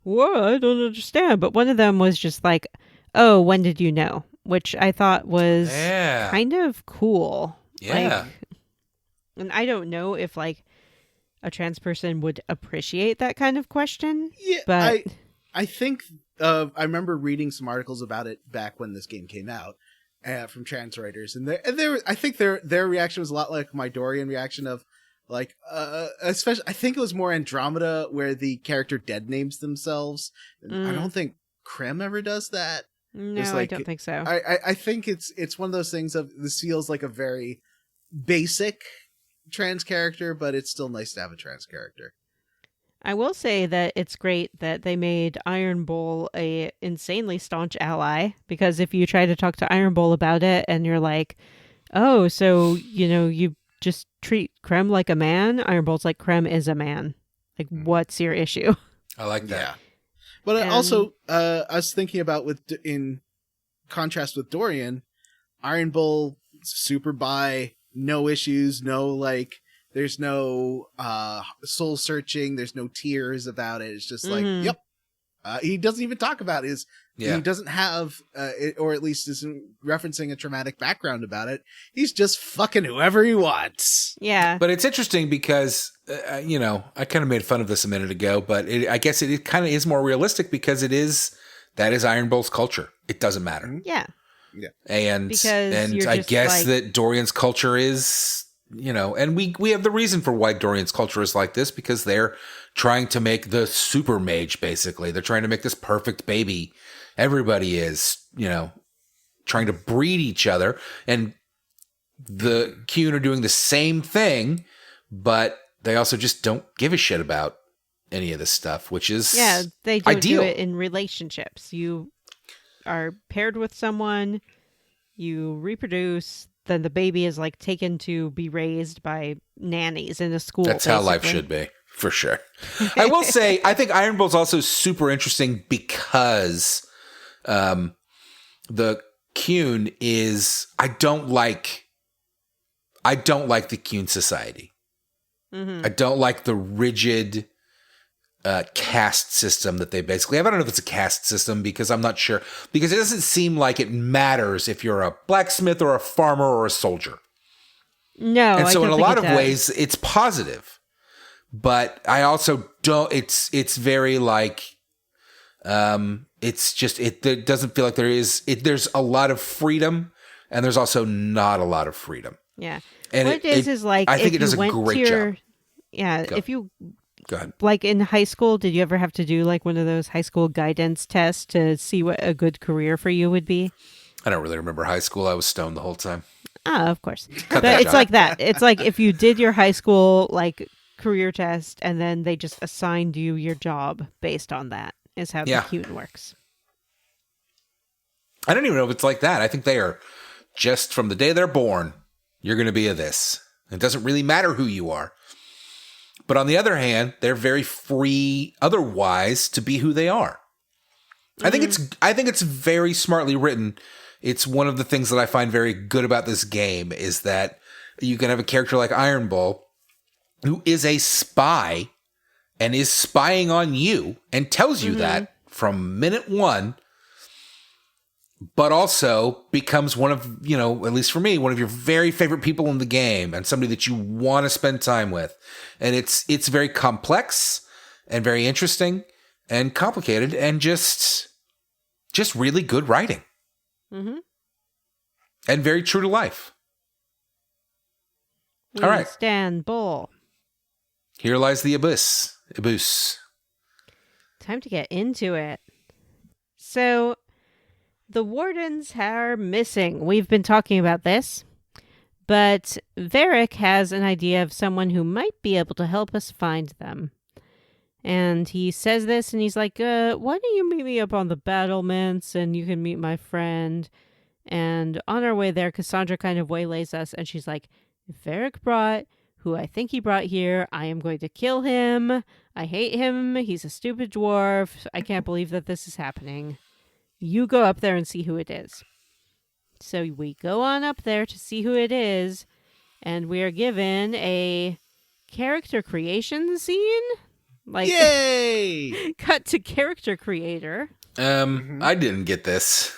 [SPEAKER 3] what? I don't understand. But one of them was just like, oh, when did you know? Which I thought was kind of cool.
[SPEAKER 2] Yeah.
[SPEAKER 3] And I don't know if like a trans person would appreciate that kind of question.
[SPEAKER 1] Yeah,
[SPEAKER 3] but
[SPEAKER 1] I think I remember reading some articles about it back when this game came out from trans writers, and I think their reaction was a lot like my Dorian reaction of like, especially I think it was more Andromeda where the character dead names themselves. I don't think Creme ever does that.
[SPEAKER 3] No, I don't think so.
[SPEAKER 1] I think it's one of those things of this feels like a very basic trans character, but it's still nice to have a trans character.
[SPEAKER 3] I will say that it's great that they made Iron Bull a insanely staunch ally, because if you try to talk to Iron Bull about it and you're like, oh, so, you just treat Creme like a man, Iron Bull's like, Creme is a man. Like, what's your issue?
[SPEAKER 2] I like that.
[SPEAKER 1] Yeah. But also, I was thinking about in contrast with Dorian, Iron Bull, super bi, no issues, there's no soul searching, there's no tears about it. It's just like, yep. He doesn't even talk about he doesn't have, or at least isn't referencing a traumatic background about it. He's just fucking whoever he wants.
[SPEAKER 3] Yeah.
[SPEAKER 2] But it's interesting because, I kind of made fun of this a minute ago, but I guess it kind of is more realistic because that is Iron Bull's culture. It doesn't matter.
[SPEAKER 3] Yeah.
[SPEAKER 1] Yeah.
[SPEAKER 2] And I guess that Dorian's culture is, and we have the reason for why Dorian's culture is like this, because they're trying to make the super mage, basically. They're trying to make this perfect baby. Everybody is, trying to breed each other. And the Kyun are doing the same thing, but they also just don't give a shit about any of this stuff, which is
[SPEAKER 3] they don't
[SPEAKER 2] ideal.
[SPEAKER 3] do it in relationships. You are paired with someone, you reproduce, then the baby is like taken to be raised by nannies in a school.
[SPEAKER 2] That's how life
[SPEAKER 3] basically.
[SPEAKER 2] should be, for sure. I will say, I think Iron Bull's also super interesting because the Kuhn is, I don't like the Kuhn society.
[SPEAKER 3] Mm-hmm.
[SPEAKER 2] I don't like the rigid caste system that they basically have. I don't know if it's a caste system because I'm not sure. Because it doesn't seem like it matters if you're a blacksmith or a farmer or a soldier.
[SPEAKER 3] No,
[SPEAKER 2] and so
[SPEAKER 3] I
[SPEAKER 2] in a
[SPEAKER 3] don't
[SPEAKER 2] lot
[SPEAKER 3] think
[SPEAKER 2] of
[SPEAKER 3] it
[SPEAKER 2] ways, it's positive. But I also don't. It's very like. It's just it doesn't feel like there's a lot of freedom, and there's also not a lot of freedom.
[SPEAKER 3] Yeah.
[SPEAKER 2] And
[SPEAKER 3] what it is like,
[SPEAKER 2] I think
[SPEAKER 3] if
[SPEAKER 2] it does
[SPEAKER 3] you
[SPEAKER 2] a
[SPEAKER 3] went
[SPEAKER 2] great
[SPEAKER 3] to your,
[SPEAKER 2] job.
[SPEAKER 3] Yeah,
[SPEAKER 2] Go.
[SPEAKER 3] if you,
[SPEAKER 2] Go ahead.
[SPEAKER 3] like in high school, did you ever have to do like one of those high school guidance tests to see what a good career for you would be?
[SPEAKER 2] I don't really remember high school. I was stoned the whole time.
[SPEAKER 3] Oh, of course.
[SPEAKER 2] Cut
[SPEAKER 3] But
[SPEAKER 2] that,
[SPEAKER 3] it's
[SPEAKER 2] John.
[SPEAKER 3] like that. It's like if you did your high school like career test and then they just assigned you your job based on that is how
[SPEAKER 2] Yeah.
[SPEAKER 3] the Kuhn works.
[SPEAKER 2] I don't even know if it's like that. I think they are just from the day they're born, you're going to be a this. It doesn't really matter who you are. But on the other hand, they're very free otherwise to be who they are. I think it's very smartly written. It's one of the things that I find very good about this game is that you can have a character like Iron Bull who is a spy and is spying on you and tells you that from minute one, but also becomes one of, at least for me, one of your very favorite people in the game and somebody that you want to spend time with. And it's very complex and very interesting and complicated and just really good writing.
[SPEAKER 3] Mm-hmm.
[SPEAKER 2] And very true to life.
[SPEAKER 3] We
[SPEAKER 2] All right.
[SPEAKER 3] stand bull.
[SPEAKER 2] Here lies the abyss.
[SPEAKER 3] Time to get into it. So, the Wardens are missing. We've been talking about this. But Varric has an idea of someone who might be able to help us find them. And he says this, and he's like, why don't you meet me up on the battlements, and you can meet my friend. And on our way there, Cassandra kind of waylays us, and she's like, if Varric brought who I think he brought here, I am going to kill him. I hate him. He's a stupid dwarf. I can't believe that this is happening. You go up there and see who it is. So we go on up there to see who it is, and we are given a character creation scene. Like,
[SPEAKER 1] Yay!
[SPEAKER 3] cut to character creator.
[SPEAKER 2] I didn't get this.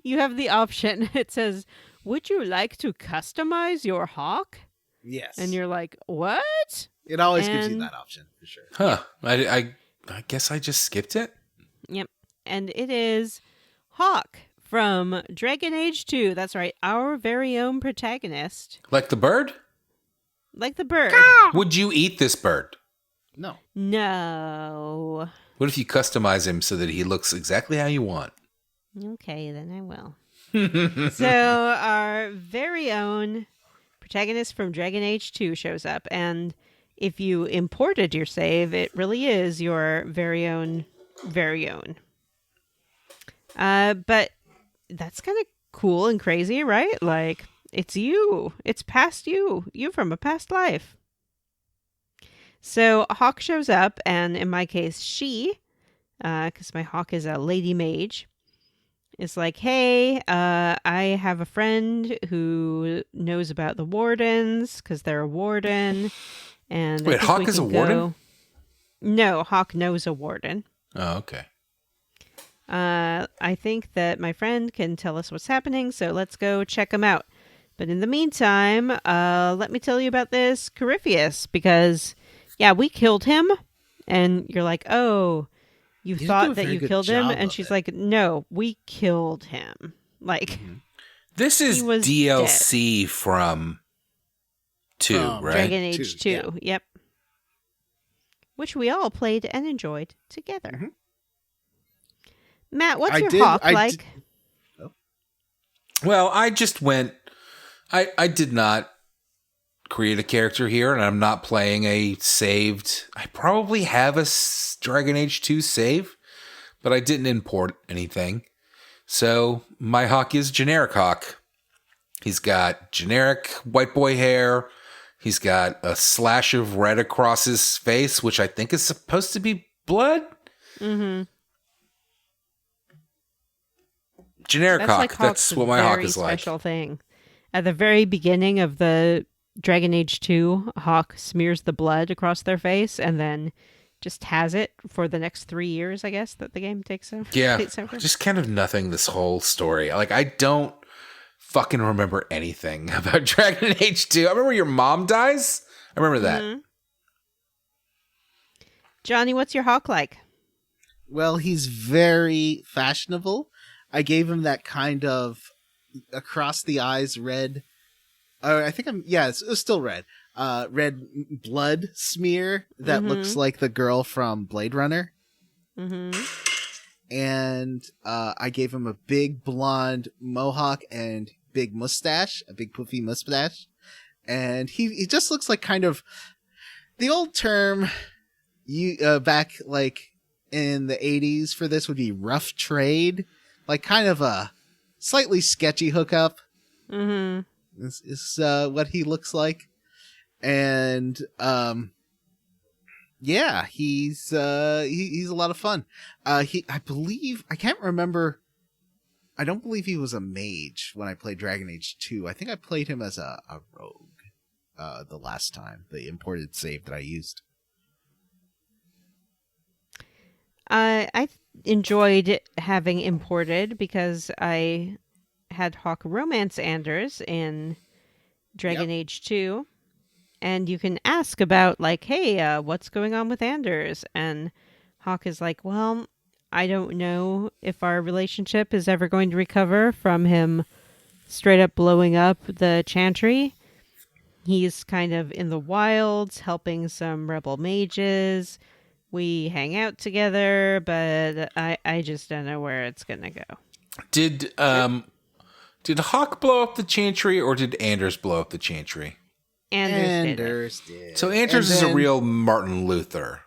[SPEAKER 3] You have the option. It says, would you like to customize your hawk?
[SPEAKER 1] Yes.
[SPEAKER 3] And you're like, what?
[SPEAKER 1] It always gives you
[SPEAKER 3] And-
[SPEAKER 1] that option, for sure.
[SPEAKER 2] Huh. I guess I just skipped it.
[SPEAKER 3] Yep. And it is Hawk from Dragon Age 2. That's right. Our very own protagonist.
[SPEAKER 2] Like the bird?
[SPEAKER 3] Like the bird.
[SPEAKER 2] Would you eat this bird?
[SPEAKER 1] No.
[SPEAKER 3] No.
[SPEAKER 2] What if you customize him so that he looks exactly how you want?
[SPEAKER 3] Okay, then I will. So our very own protagonist from Dragon Age 2 shows up, and if you imported your save, it really is your very own. But that's kind of cool and crazy, right? Like, it's you. It's past you. You from a past life. So Hawk shows up, and in my case, she, because my Hawk is a lady mage, is like, hey, I have a friend who knows about the Wardens because they're a warden. And I
[SPEAKER 2] Wait,
[SPEAKER 3] think
[SPEAKER 2] Hawk
[SPEAKER 3] we
[SPEAKER 2] is a
[SPEAKER 3] can
[SPEAKER 2] warden?
[SPEAKER 3] go- No, Hawk knows a warden.
[SPEAKER 2] Oh, okay.
[SPEAKER 3] I think that my friend can tell us what's happening, so let's go check him out. But in the meantime, let me tell you about this Corypheus, because, yeah, we killed him, and you're like, oh, you
[SPEAKER 1] You do a
[SPEAKER 3] thought that
[SPEAKER 1] very
[SPEAKER 3] you
[SPEAKER 1] good
[SPEAKER 3] killed him?
[SPEAKER 1] job
[SPEAKER 3] And
[SPEAKER 1] of
[SPEAKER 3] she's
[SPEAKER 1] it.
[SPEAKER 3] like, no, we killed him. Like,
[SPEAKER 2] This is
[SPEAKER 3] He was
[SPEAKER 2] DLC from 2,
[SPEAKER 1] From
[SPEAKER 2] right?
[SPEAKER 3] Dragon Age 2.
[SPEAKER 1] yeah.
[SPEAKER 3] Yep. Which we all played and enjoyed together.
[SPEAKER 1] Mhm.
[SPEAKER 3] Matt, what's
[SPEAKER 1] I
[SPEAKER 3] your
[SPEAKER 1] did-
[SPEAKER 3] hawk
[SPEAKER 1] I
[SPEAKER 3] like?
[SPEAKER 1] did-
[SPEAKER 2] Well, I just went... I did not create a character here, and I'm not playing a saved... I probably have a Dragon Age 2 save, but I didn't import anything. So my Hawk is generic Hawk. He's got generic white boy hair. He's got a slash of red across his face, which I think is supposed to be blood.
[SPEAKER 3] Mm-hmm.
[SPEAKER 2] Generic
[SPEAKER 3] That's
[SPEAKER 2] Hawk.
[SPEAKER 3] like
[SPEAKER 2] That's
[SPEAKER 3] Hawk's
[SPEAKER 2] what my Hawk
[SPEAKER 3] very
[SPEAKER 2] is like.
[SPEAKER 3] special thing. At the very beginning of the Dragon Age 2, Hawk smears the blood across their face and then just has it for the next 3 years, I guess, that the game takes over.
[SPEAKER 2] Yeah,
[SPEAKER 3] takes over.
[SPEAKER 2] just kind of nothing this whole story. Like, I don't fucking remember anything about Dragon Age 2. I remember your mom dies. I remember that.
[SPEAKER 3] Mm-hmm. Johnny, what's your Hawk like?
[SPEAKER 1] Well, he's very fashionable. I gave him that kind of across the eyes red. I think it's still red. Red blood smear that looks like the girl from Blade Runner.
[SPEAKER 3] Mm-hmm.
[SPEAKER 1] And I gave him a big blonde mohawk and big mustache, a big poofy mustache. And he just looks like kind of the old term back like in the 80s for this would be rough trade, like kind of a slightly sketchy hookup.
[SPEAKER 3] Mm-hmm.
[SPEAKER 1] Is what he looks like. And yeah, he's a lot of fun. I can't remember. I don't believe he was a mage when I played Dragon Age 2. I think I played him as a rogue the last time, the imported save that I used.
[SPEAKER 3] I enjoyed having imported because I had Hawk romance Anders in Dragon Age 2. And you can ask about, like, hey, what's going on with Anders? And Hawk is like, well, I don't know if our relationship is ever going to recover from him straight up blowing up the Chantry. He's kind of in the wilds, helping some rebel mages. We hang out together, but I just don't know where it's going to go.
[SPEAKER 2] Did Hawk blow up the Chantry, or did Anders blow up the Chantry?
[SPEAKER 3] Anders
[SPEAKER 1] did.
[SPEAKER 2] So Anders is a real Martin Luther.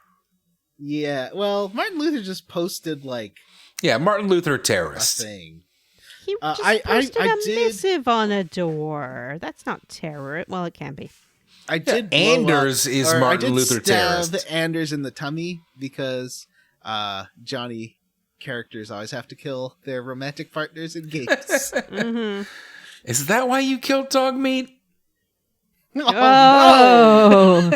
[SPEAKER 1] Yeah, well, Martin Luther just posted, like...
[SPEAKER 2] Yeah, Martin Luther
[SPEAKER 1] a
[SPEAKER 2] terrorist.
[SPEAKER 1] thing.
[SPEAKER 3] He just posted a missive on a door. That's not terror. Well, it can be.
[SPEAKER 1] I did
[SPEAKER 2] Anders is Martin Luther terrorist.
[SPEAKER 1] I did stab Anders in the tummy because Johnny characters always have to kill their romantic partners in games.
[SPEAKER 3] Mm-hmm.
[SPEAKER 2] Is that why you killed Dogmeat?
[SPEAKER 3] Oh!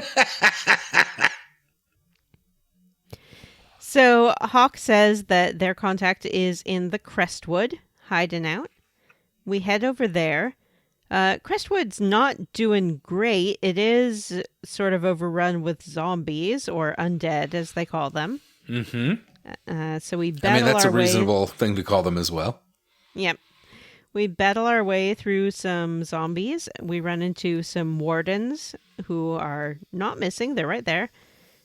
[SPEAKER 3] So Hawk says that their contact is in the Crestwood, hiding out. We head over there. Crestwood's not doing great. It is sort of overrun with zombies, or undead, as they call them.
[SPEAKER 2] Mm-hmm.
[SPEAKER 3] So we battle our way...
[SPEAKER 2] I mean, that's a reasonable thing to call them as well.
[SPEAKER 3] Yep. We battle our way through some zombies. We run into some wardens who are not missing. They're right there.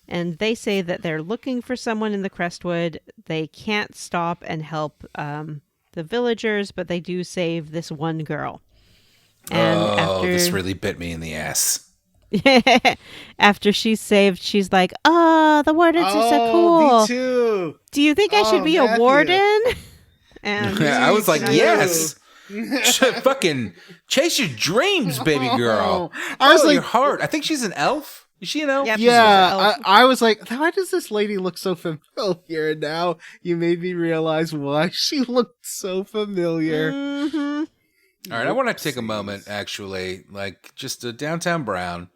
[SPEAKER 3] And they say that they're looking for someone in the Crestwood. They can't stop and help the villagers, but they do save this one girl. And
[SPEAKER 2] this really bit me in the ass.
[SPEAKER 3] After she's saved, she's like, the wardens are so cool.
[SPEAKER 1] Me too.
[SPEAKER 3] Do you think I should be
[SPEAKER 1] Matthew.
[SPEAKER 3] a warden? And
[SPEAKER 2] I was like, yes. Fucking chase your dreams, baby girl.
[SPEAKER 1] I was
[SPEAKER 2] Follow
[SPEAKER 1] like,
[SPEAKER 2] your heart. I think she's an elf. Is she an elf?
[SPEAKER 3] Yep.
[SPEAKER 1] yeah, I was like, why does this lady look so familiar? And now you made me realize why she looked so familiar.
[SPEAKER 3] Mm-hmm.
[SPEAKER 2] All right, I want to take a moment, actually, like just a downtown Brown.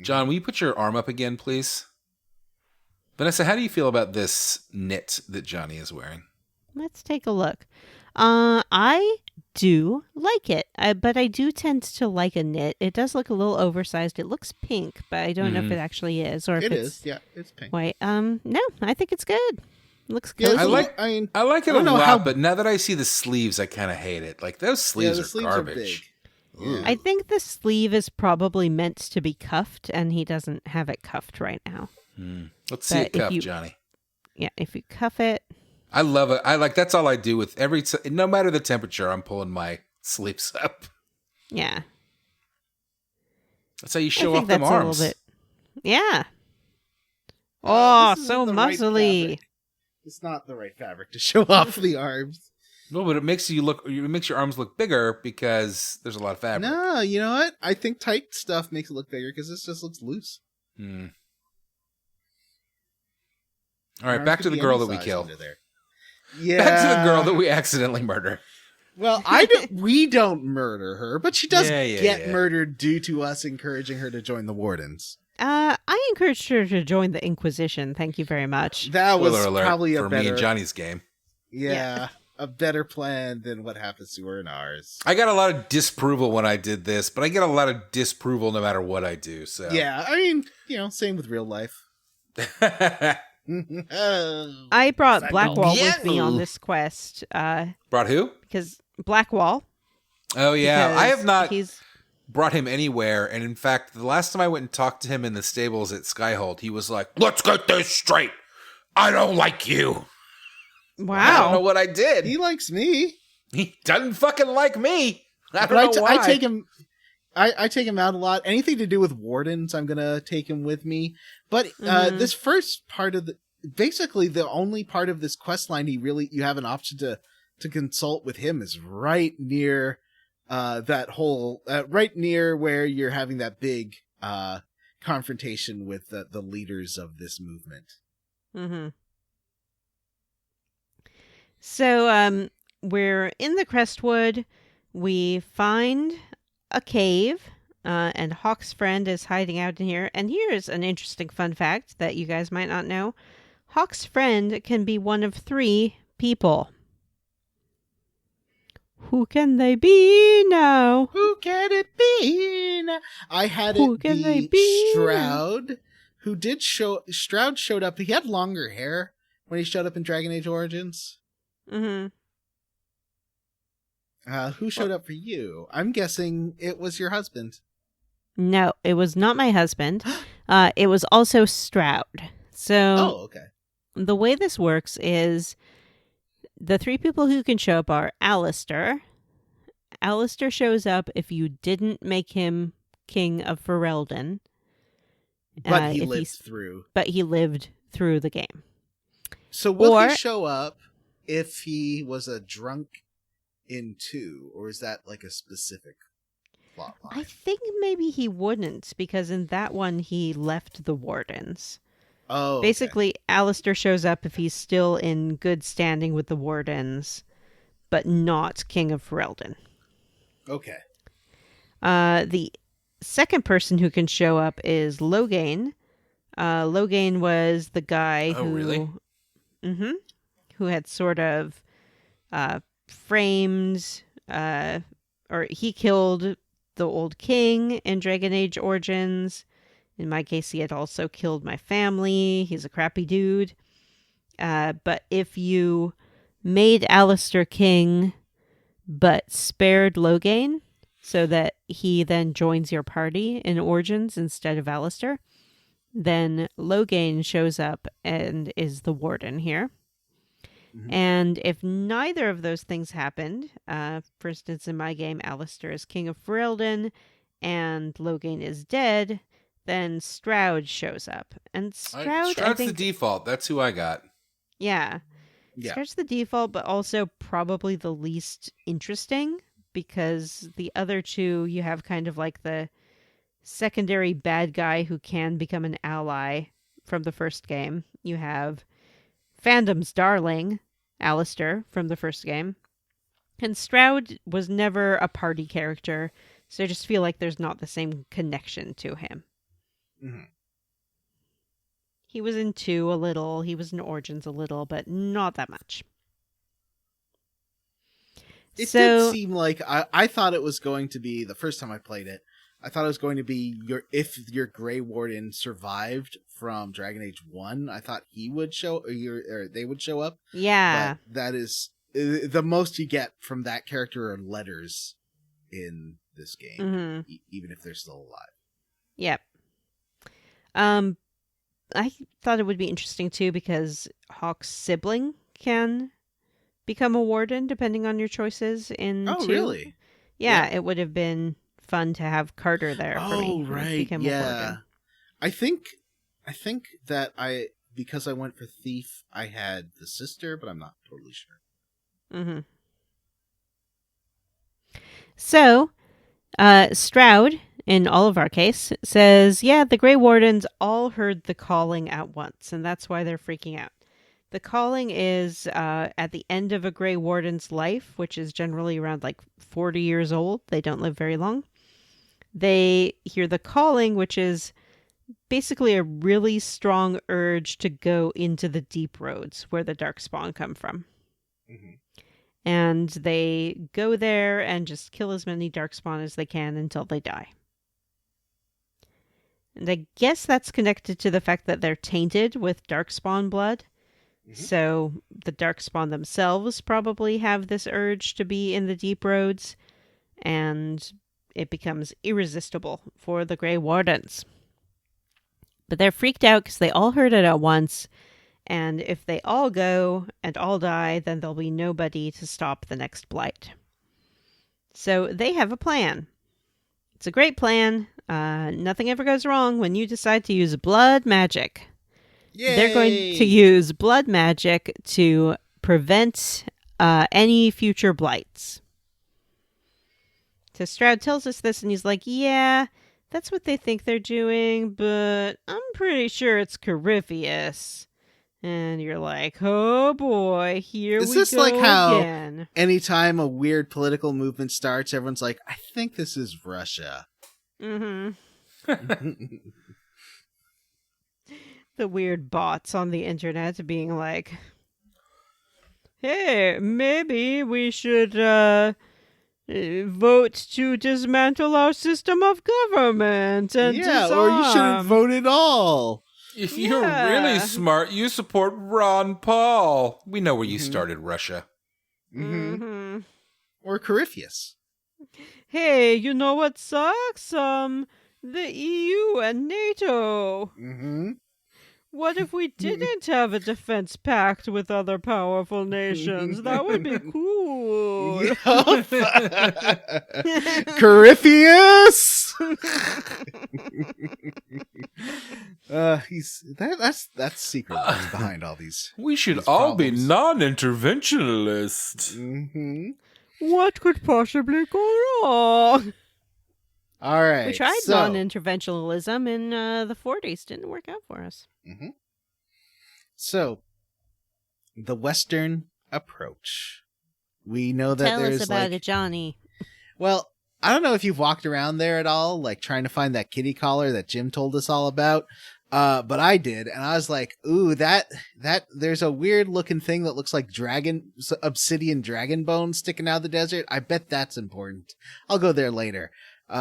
[SPEAKER 2] John, will you put your arm up again, please? Vanessa, how do you feel about this knit that Johnny is wearing?
[SPEAKER 3] Let's take a look. I do like it, but I do tend to like a knit. It does look a little oversized. It looks pink, but I don't know if it actually is, or if
[SPEAKER 1] It
[SPEAKER 3] it's
[SPEAKER 1] is, yeah, it's pink.
[SPEAKER 3] white. No, I think it's good. Looks
[SPEAKER 1] Yeah,
[SPEAKER 3] cozy.
[SPEAKER 2] I like it a
[SPEAKER 1] don't know
[SPEAKER 2] lot,
[SPEAKER 1] how-
[SPEAKER 2] but now that I see the sleeves, I kind of hate it. Like, those sleeves
[SPEAKER 1] the
[SPEAKER 2] are
[SPEAKER 1] sleeves
[SPEAKER 2] garbage.
[SPEAKER 1] are big. Yeah.
[SPEAKER 3] I think the sleeve is probably meant to be cuffed, and he doesn't have it cuffed right now.
[SPEAKER 2] Let's see it
[SPEAKER 3] But if
[SPEAKER 2] cuff,
[SPEAKER 3] you-
[SPEAKER 2] Johnny.
[SPEAKER 3] Yeah, if you cuff it,
[SPEAKER 2] I love it. That's all I do with no matter the temperature, I'm pulling my sleeves up.
[SPEAKER 3] yeah.
[SPEAKER 2] That's how you
[SPEAKER 3] I
[SPEAKER 2] show
[SPEAKER 3] think
[SPEAKER 2] off them
[SPEAKER 3] that's
[SPEAKER 2] arms.
[SPEAKER 3] a little bit. Yeah. Oh,
[SPEAKER 1] This
[SPEAKER 3] so
[SPEAKER 1] isn't the right
[SPEAKER 3] muscly.
[SPEAKER 1] fabric. It's not the right fabric to show off the arms.
[SPEAKER 2] No, but it makes your arms look bigger because there's a lot of fabric.
[SPEAKER 1] No, you know what? I think tight stuff makes it look bigger because this just looks loose.
[SPEAKER 2] Hmm. All right, back to the girl that we kill.
[SPEAKER 1] Yeah.
[SPEAKER 2] Back to the girl that we accidentally murder.
[SPEAKER 1] Well, we don't murder her, but she does get murdered due to us encouraging her to join the Wardens.
[SPEAKER 3] I encouraged her to join the Inquisition. Thank you very much.
[SPEAKER 1] That was
[SPEAKER 2] Spoiler alert
[SPEAKER 1] probably a
[SPEAKER 2] for
[SPEAKER 1] better,
[SPEAKER 2] me and Johnny's game.
[SPEAKER 1] Yeah, a better plan than what happens to her in ours.
[SPEAKER 2] I got a lot of disapproval when I did this, but I get a lot of disapproval no matter what I do. So
[SPEAKER 1] yeah, I mean, same with real life.
[SPEAKER 3] I brought Blackwall with me on this quest.
[SPEAKER 2] Brought who?
[SPEAKER 3] Because Blackwall.
[SPEAKER 2] Oh yeah, I have not brought him anywhere. And in fact, the last time I went and talked to him in the stables at Skyhold, he was like, "Let's get this straight. I don't like you."
[SPEAKER 3] Wow.
[SPEAKER 2] I don't know what I did.
[SPEAKER 1] He likes me.
[SPEAKER 2] He doesn't fucking like me. I don't know why.
[SPEAKER 1] I take him. I take him out a lot. Anything to do with Wardens, I'm gonna take him with me. But this first part of basically the only part of this quest line you have an option to consult with him is right near right near where you're having that big confrontation with the leaders of this movement.
[SPEAKER 3] Mm-hmm. So we're in the Crestwood. We find a cave, and Hawk's friend is hiding out in here. And here's an interesting fun fact that you guys might not know. Hawk's friend can be one of 3 people. Who can they be now?
[SPEAKER 1] Who can it be now? I had it be Stroud, who did show... Stroud showed up. He had longer hair when he showed up in Dragon Age Origins.
[SPEAKER 3] Mm-hmm.
[SPEAKER 1] Who showed up for you? I'm guessing it was your husband.
[SPEAKER 3] No, it was not my husband. It was also Stroud. So,
[SPEAKER 1] okay.
[SPEAKER 3] The way this works is the 3 people who can show up are Alistair. Alistair shows up if you didn't make him king of Ferelden.
[SPEAKER 1] But he lived through.
[SPEAKER 3] But he lived through the game.
[SPEAKER 1] So will he show up if he was a drunk in 2, or is that like a specific plot line?
[SPEAKER 3] I think maybe he wouldn't, because in that one he left the Wardens.
[SPEAKER 1] Oh,
[SPEAKER 3] basically, Alistair shows up if he's still in good standing with the Wardens, but not King of Ferelden.
[SPEAKER 1] Okay.
[SPEAKER 3] The second person who can show up is Loghain. Loghain was the guy who had sort of framed, or he killed the old king in Dragon Age Origins. In my case, he had also killed my family. He's a crappy dude. But if you made Alistair king, but spared Loghain, so that he then joins your party in Origins instead of Alistair, then Loghain shows up and is the warden here. Mm-hmm. And if neither of those things happened, for instance, in my game, Alistair is king of Ferelden and Loghain is dead, then Stroud shows up. And Stroud's
[SPEAKER 2] the default. That's who I got.
[SPEAKER 3] Yeah. Stroud's the default, but also probably the least interesting, because the other 2, you have kind of like the secondary bad guy who can become an ally from the first game. You have fandom's darling, Alistair, from the first game. And Stroud was never a party character, so I just feel like there's not the same connection to him.
[SPEAKER 1] Mm-hmm.
[SPEAKER 3] He was in 2 a little, he was in Origins a little, but not that much.
[SPEAKER 1] It did seem like, I thought it was going to be, the first time I played it, I thought it was going to be if your Grey Warden survived from Dragon Age 1, I thought he would or they would show up.
[SPEAKER 3] Yeah.
[SPEAKER 1] But that is, the most you get from that character are letters in this game, even if they're still alive.
[SPEAKER 3] Yep. I thought it would be interesting too, because Hawk's sibling can become a warden depending on your choices in 2.
[SPEAKER 1] Really?
[SPEAKER 3] Yeah, it would have been fun to have Carter there for me.
[SPEAKER 1] Oh, right.
[SPEAKER 3] Become a warden.
[SPEAKER 1] I think that because I went for Thief, I had the sister, but I'm not totally sure.
[SPEAKER 3] Mm-hmm. So, Stroud, in all of our case, says, yeah, the Grey Wardens all heard the calling at once, and that's why they're freaking out. The calling is at the end of a Grey Warden's life, which is generally around like 40 years old. They don't live very long. They hear the calling, which is basically a really strong urge to go into the deep roads where the Darkspawn come from.
[SPEAKER 1] Mm-hmm.
[SPEAKER 3] And they go there and just kill as many Darkspawn as they can until they die. And I guess that's connected to the fact that they're tainted with Darkspawn blood. Mm-hmm. So the Darkspawn themselves probably have this urge to be in the deep roads, and it becomes irresistible for the Grey Wardens. But they're freaked out because they all heard it at once, and if they all go and all die, then there'll be nobody to stop the next blight. So they have a plan. It's a great plan. Nothing ever goes wrong when you decide to use blood magic.
[SPEAKER 1] Yay!
[SPEAKER 3] They're going to use blood magic to prevent any future blights. So Stroud tells us this, and he's like, yeah, that's what they think they're doing, but I'm pretty sure it's Corypheus. And you're like, oh boy, here we go again.
[SPEAKER 1] Is this like how anytime a weird political movement starts, everyone's like, I think this is Russia.
[SPEAKER 3] Mm-hmm. The weird bots on the internet being like, hey, maybe we should vote to dismantle our system of government. And
[SPEAKER 1] or you shouldn't vote at all.
[SPEAKER 2] If you're really smart, you support Ron Paul. We know where you started, Russia.
[SPEAKER 3] Mm-hmm.
[SPEAKER 1] Or Corypheus.
[SPEAKER 3] Hey, you know what sucks? The EU and NATO.
[SPEAKER 1] Mm-hmm.
[SPEAKER 3] What if we didn't have a defense pact with other powerful nations? That would be cool.
[SPEAKER 1] Corypheus! That's secret what's behind all these.
[SPEAKER 2] We should
[SPEAKER 1] these
[SPEAKER 2] all
[SPEAKER 1] problems.
[SPEAKER 2] be non-interventionalists.
[SPEAKER 1] Mm-hmm.
[SPEAKER 3] What could possibly go wrong?
[SPEAKER 1] All right.
[SPEAKER 3] We tried non-interventionalism in the 40s. Didn't work out for us.
[SPEAKER 1] Mm-hmm. So, the Western approach. We know that
[SPEAKER 3] Tell
[SPEAKER 1] there's
[SPEAKER 3] us about it, Johnny.
[SPEAKER 1] Well, I don't know if you've walked around there at all, like trying to find that kitty collar that Jim told us all about. But I did, and I was like, ooh, that there's a weird looking thing that looks like obsidian dragon bone sticking out of the desert. I bet that's important. I'll go there later.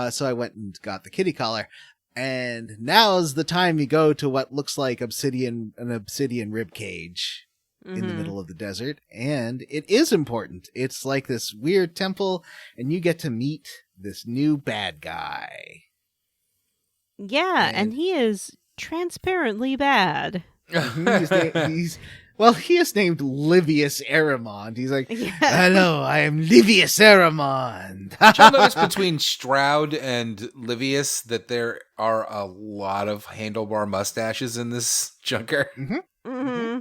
[SPEAKER 1] So I went and got the kitty collar, and now's the time you go to what looks like an obsidian rib cage in the middle of the desert, and it is important. It's like this weird temple, and you get to meet this new bad guy.
[SPEAKER 3] Yeah, and he is transparently bad.
[SPEAKER 1] He is named Livius Aramond. He's like, hello, I am Livius Aramond.
[SPEAKER 2] Did you notice between Stroud and Livius that there are a lot of handlebar mustaches in this junker?
[SPEAKER 1] Mm-hmm.
[SPEAKER 3] Mm-hmm.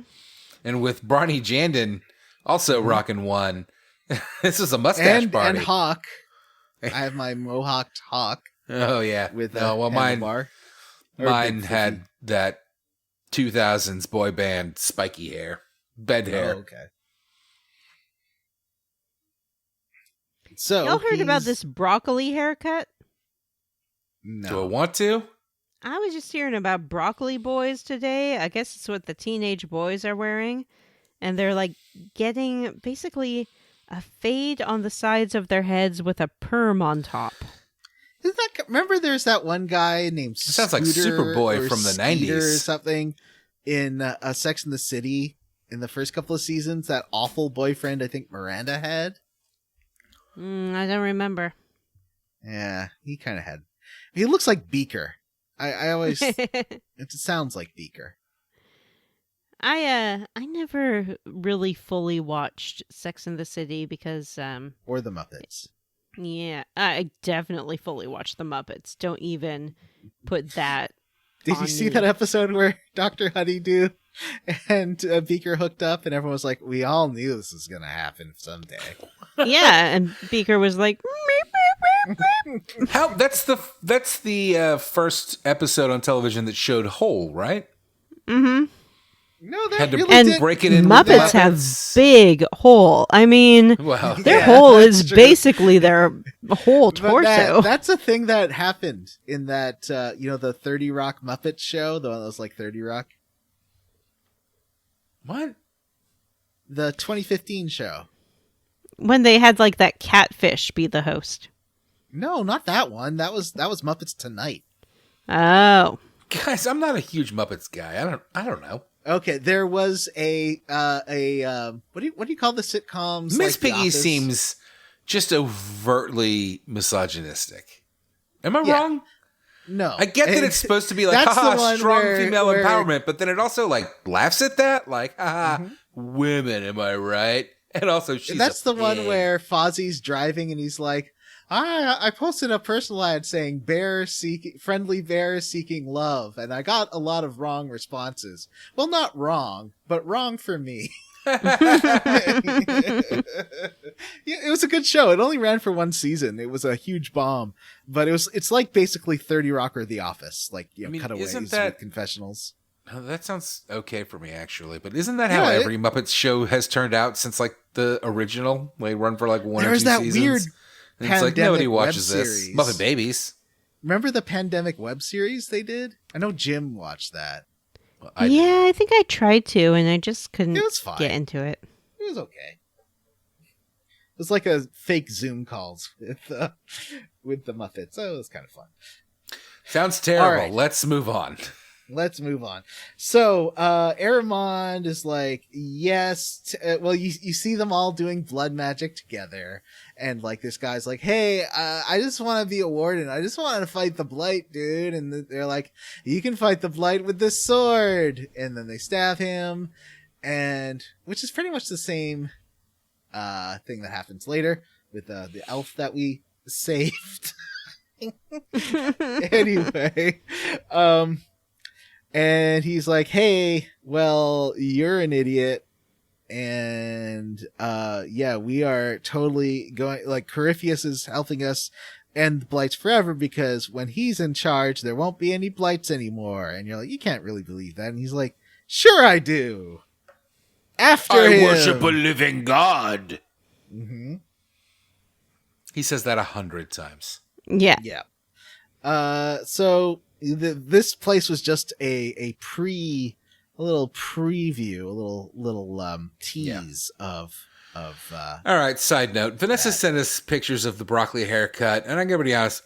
[SPEAKER 2] And with Barney Jandon also rocking one. This is a mustache party.
[SPEAKER 1] And Hawk. I have my mohawked Hawk.
[SPEAKER 2] Oh, yeah.
[SPEAKER 1] With
[SPEAKER 2] mine
[SPEAKER 1] handlebar.
[SPEAKER 2] had that 2000s boy band spiky hair. Bed hair.
[SPEAKER 1] Oh, okay. So
[SPEAKER 3] y'all heard about this broccoli haircut?
[SPEAKER 1] No.
[SPEAKER 2] Do I want to?
[SPEAKER 3] I was just hearing about broccoli boys today. I guess it's what the teenage boys are wearing. And they're like getting basically a fade on the sides of their heads with a perm on top.
[SPEAKER 1] Remember there's that one guy named
[SPEAKER 2] Sounds like Superboy from the 90s.
[SPEAKER 1] or something in Sex and the City in the first couple of seasons, that awful boyfriend I think Miranda had.
[SPEAKER 3] I don't remember.
[SPEAKER 1] Yeah, he kind of had. He looks like Beaker. I always it sounds like Beaker.
[SPEAKER 3] I never really fully watched Sex and the City because
[SPEAKER 1] or the Muppets.
[SPEAKER 3] Yeah, I definitely fully watched the Muppets. Don't even put that.
[SPEAKER 1] Did you see that episode where Dr. Honeydew and Beaker hooked up and everyone was like, we all knew this was going to happen someday.
[SPEAKER 3] Yeah, and Beaker was like, meep, meep.
[SPEAKER 2] How that's the first episode on television that showed whole, right?
[SPEAKER 3] Mm-hmm.
[SPEAKER 1] No, that
[SPEAKER 2] Had to
[SPEAKER 1] really did.
[SPEAKER 2] break it in.
[SPEAKER 3] Muppets have big hole. I mean,
[SPEAKER 2] Well,
[SPEAKER 3] their
[SPEAKER 1] Yeah,
[SPEAKER 3] hole
[SPEAKER 1] that's
[SPEAKER 3] is
[SPEAKER 1] true.
[SPEAKER 3] basically their whole
[SPEAKER 1] But
[SPEAKER 3] torso.
[SPEAKER 1] that's a thing that happened in that, the 30 Rock Muppet show, the one that was like 30 Rock.
[SPEAKER 2] what?
[SPEAKER 1] The 2015 show.
[SPEAKER 3] When they had like that catfish be the host.
[SPEAKER 1] No, not that one. That was Muppets Tonight.
[SPEAKER 3] Oh.
[SPEAKER 2] Guys, I'm not a huge Muppets guy. I don't know.
[SPEAKER 1] Okay, there was a what do you call the sitcoms?
[SPEAKER 2] Miss
[SPEAKER 1] like The
[SPEAKER 2] Piggy
[SPEAKER 1] Office?
[SPEAKER 2] seems just overtly misogynistic. Am I
[SPEAKER 1] Yeah.
[SPEAKER 2] wrong?
[SPEAKER 1] No,
[SPEAKER 2] I get that it's supposed to be like,
[SPEAKER 1] That's the
[SPEAKER 2] haha,
[SPEAKER 1] one
[SPEAKER 2] strong
[SPEAKER 1] where-
[SPEAKER 2] female
[SPEAKER 1] where-
[SPEAKER 2] empowerment, but then it also like laughs at that, like, haha, women, am I right? And also, she's
[SPEAKER 1] That's
[SPEAKER 2] a
[SPEAKER 1] the one
[SPEAKER 2] pig.
[SPEAKER 1] where Fozzie's driving and he's like, I posted a personal ad saying friendly bear seeking love, and I got a lot of wrong responses. Well, not wrong, but wrong for me. Yeah, it was a good show. It only ran for one season. It was a huge bomb, but it's like basically 30 Rock or The Office, like
[SPEAKER 2] I mean,
[SPEAKER 1] cutaways
[SPEAKER 2] isn't that-
[SPEAKER 1] with confessionals.
[SPEAKER 2] Oh, that sounds okay for me, actually. But isn't that how
[SPEAKER 1] Yeah,
[SPEAKER 2] every Muppets show has turned out since like the original? They run for like one or
[SPEAKER 1] There's
[SPEAKER 2] two
[SPEAKER 1] that
[SPEAKER 2] seasons.
[SPEAKER 1] weird
[SPEAKER 2] And it's like
[SPEAKER 1] pandemic
[SPEAKER 2] nobody
[SPEAKER 1] web
[SPEAKER 2] watches this.
[SPEAKER 1] series.
[SPEAKER 2] Muppet Babies.
[SPEAKER 1] Remember the pandemic web series they did? I know Jim watched that.
[SPEAKER 2] Well,
[SPEAKER 3] Yeah, I think I tried to, and I just couldn't
[SPEAKER 1] It was fine.
[SPEAKER 3] get into it.
[SPEAKER 1] It was okay. It was like a fake Zoom calls with the Muppets. So it was kind of fun.
[SPEAKER 2] Sounds terrible.
[SPEAKER 1] All right.
[SPEAKER 2] Let's move on.
[SPEAKER 1] Let's move on. So, Aramond is like, yes. You see them all doing blood magic together. And, like, this guy's like, hey, I just want to be a warden. I just want to fight the blight, dude. And they're like, you can fight the blight with this sword. And then they stab him. And, which is pretty much the same, thing that happens later with, the elf that we saved. Anyway, and he's like, hey, well, you're an idiot. And, we are totally going, like, Corypheus is helping us end blights forever because when he's in charge, there won't be any blights anymore. And you're like, you can't really believe that. And he's like, sure I do. After him.
[SPEAKER 2] living god.
[SPEAKER 1] Mm-hmm.
[SPEAKER 2] He says that 100 times.
[SPEAKER 3] Yeah.
[SPEAKER 1] Yeah. So this place was just a little preview, a little tease of
[SPEAKER 2] All right. Side note: Vanessa sent us pictures of the broccoli haircut, and I gotta be honest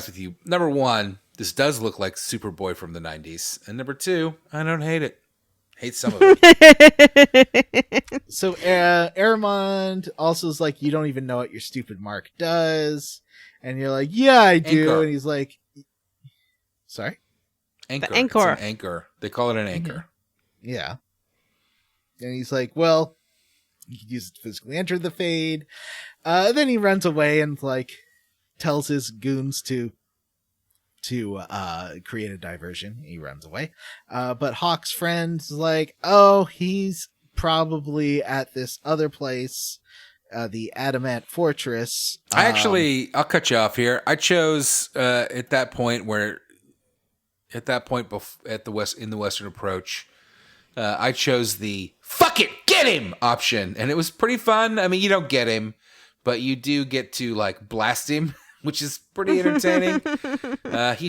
[SPEAKER 2] with you. Number one, this does look like Superboy from the '90s, and number two, I don't hate it. Hate some of it.
[SPEAKER 1] So Aramond also is like, you don't even know what your stupid mark does, and you're like, yeah, I do,
[SPEAKER 2] Anchor.
[SPEAKER 1] and he's like, sorry,
[SPEAKER 2] Anchor.
[SPEAKER 3] anchor.
[SPEAKER 2] It's an anchor. They call it an anchor.
[SPEAKER 1] yeah, and he's like, well, you can use it to physically enter the Fade. Then he runs away and like tells his goons to create a diversion. He runs away. But Hawk's friend is like, oh, he's probably at this other place, the Adamant Fortress.
[SPEAKER 2] I'll cut you off here. I chose at that point in the Western Approach, I chose the "fuck it, get him" option, and it was pretty fun. I mean, you don't get him, but you do get to like blast him, which is pretty entertaining. He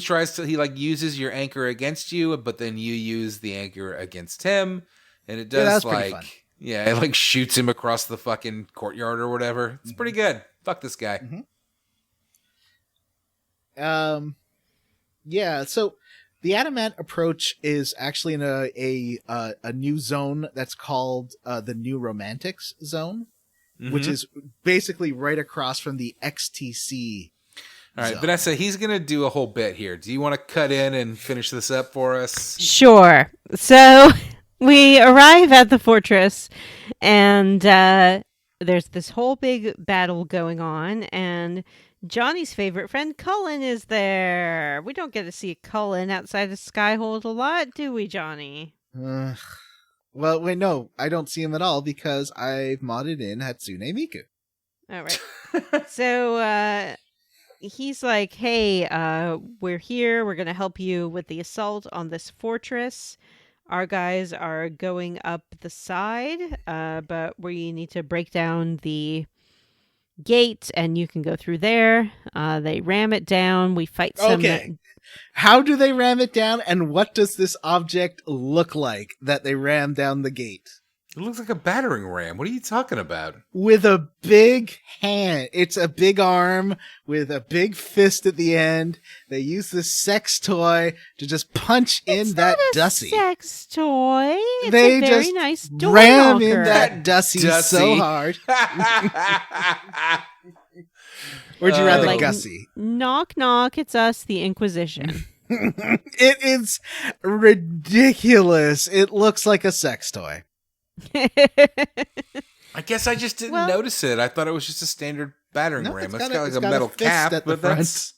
[SPEAKER 2] uses your anchor against you, but then you use the anchor against him, and it does
[SPEAKER 1] that's pretty fun.
[SPEAKER 2] it like shoots him across the fucking courtyard or whatever. It's pretty good. Fuck this guy.
[SPEAKER 1] Yeah, so the Adamant Approach is actually in a new zone that's called the New Romantics Zone, which is basically right across from the XTC.
[SPEAKER 2] All right,
[SPEAKER 1] zone.
[SPEAKER 2] Vanessa, he's going to do a whole bit here. Do you want to cut in and finish this up for us?
[SPEAKER 3] Sure. So we arrive at the fortress, and there's this whole big battle going on, and Johnny's favorite friend Cullen is there. We don't get to see Cullen outside of Skyhold a lot, do we, Johnny?
[SPEAKER 1] Well, wait, no, I don't see him at all because I've modded in Hatsune Miku.
[SPEAKER 3] All right. So he's like, hey, we're here. We're going to help you with the assault on this fortress. Our guys are going up the side, but we need to break down the gate and you can go through there. They ram it down. We fight some.
[SPEAKER 1] Okay. How do they ram it down, and what does this object look like that they ram down the gate?
[SPEAKER 2] It looks like a battering ram. What are you talking about?
[SPEAKER 1] With a big hand. It's a big arm with a big fist at the end. They use this sex toy to just punch in that Dussie.
[SPEAKER 3] Sex toy. It's
[SPEAKER 1] They
[SPEAKER 3] a very
[SPEAKER 1] just
[SPEAKER 3] nice door
[SPEAKER 1] ram
[SPEAKER 3] knocker.
[SPEAKER 1] in that Dussie so hard. Would you rather
[SPEAKER 3] Like,
[SPEAKER 1] Gussie?
[SPEAKER 3] Knock, knock. It's us, the Inquisition.
[SPEAKER 1] It is ridiculous. It looks like a sex toy.
[SPEAKER 2] I guess I just didn't
[SPEAKER 3] Well-
[SPEAKER 2] notice it. I thought it was just a standard battering
[SPEAKER 1] No,
[SPEAKER 2] ram.
[SPEAKER 1] it's
[SPEAKER 2] It's
[SPEAKER 1] got
[SPEAKER 2] got
[SPEAKER 1] it's
[SPEAKER 2] like a
[SPEAKER 1] got
[SPEAKER 2] metal
[SPEAKER 1] fist
[SPEAKER 2] cap,
[SPEAKER 1] at the
[SPEAKER 2] but that's...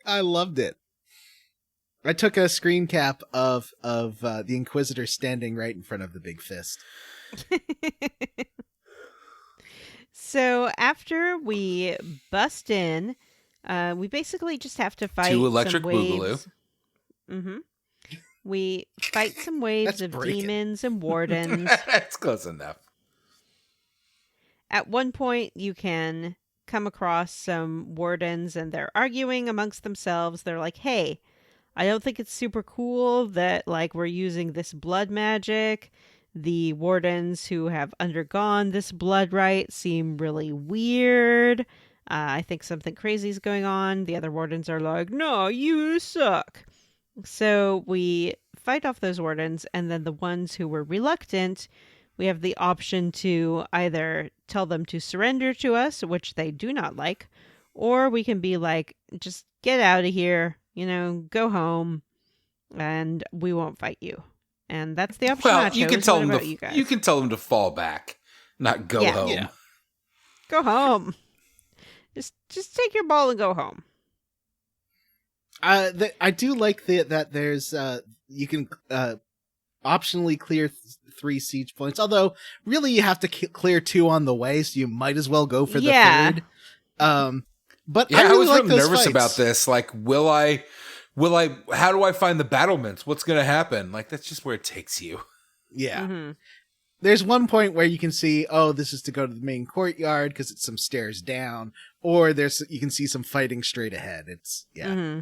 [SPEAKER 1] I loved it. I took a screen cap of the Inquisitor standing right in front of the big fist.
[SPEAKER 3] So after we bust in, we basically just have to fight
[SPEAKER 2] Two electric
[SPEAKER 3] some
[SPEAKER 2] boogaloo.
[SPEAKER 3] waves. Mm-hmm. We fight some waves
[SPEAKER 1] That's
[SPEAKER 3] of
[SPEAKER 1] breaking.
[SPEAKER 3] demons and wardens.
[SPEAKER 2] That's close enough.
[SPEAKER 3] At one point, you can come across some wardens and they're arguing amongst themselves. They're like, hey, I don't think it's super cool that like we're using this blood magic. The wardens who have undergone this blood rite seem really weird. I think something crazy is going on. The other wardens are like, no, you suck. So we fight off those wardens, and then the ones who were reluctant, we have the option to either tell them to surrender to us, which they do not like, or we can be like, just get out of here, go home, and we won't fight you. And that's the option.
[SPEAKER 2] Well,
[SPEAKER 3] I
[SPEAKER 2] you can
[SPEAKER 3] chose.
[SPEAKER 2] tell
[SPEAKER 3] What
[SPEAKER 2] them
[SPEAKER 3] about
[SPEAKER 2] to
[SPEAKER 3] you guys?
[SPEAKER 2] you can tell them to fall back, not go
[SPEAKER 3] Yeah.
[SPEAKER 2] home.
[SPEAKER 1] Yeah.
[SPEAKER 3] Go home. Just take your ball and go home.
[SPEAKER 1] I do like that there's you can optionally clear 3 siege points. Although really you have to clear 2 on the way, so you might as well go for the
[SPEAKER 3] Yeah.
[SPEAKER 1] 3rd. But
[SPEAKER 2] Yeah,
[SPEAKER 1] I really
[SPEAKER 2] was
[SPEAKER 1] like
[SPEAKER 2] real
[SPEAKER 1] those
[SPEAKER 2] nervous
[SPEAKER 1] fights.
[SPEAKER 2] about this. Like, will I? How do I find the battlements? What's going to happen? Like, that's just where it takes you.
[SPEAKER 1] Yeah.
[SPEAKER 3] Mm-hmm.
[SPEAKER 1] There's one point where you can see, oh, this is to go to the main courtyard because it's some stairs down, or you can see some fighting straight ahead. It's
[SPEAKER 3] Mm-hmm.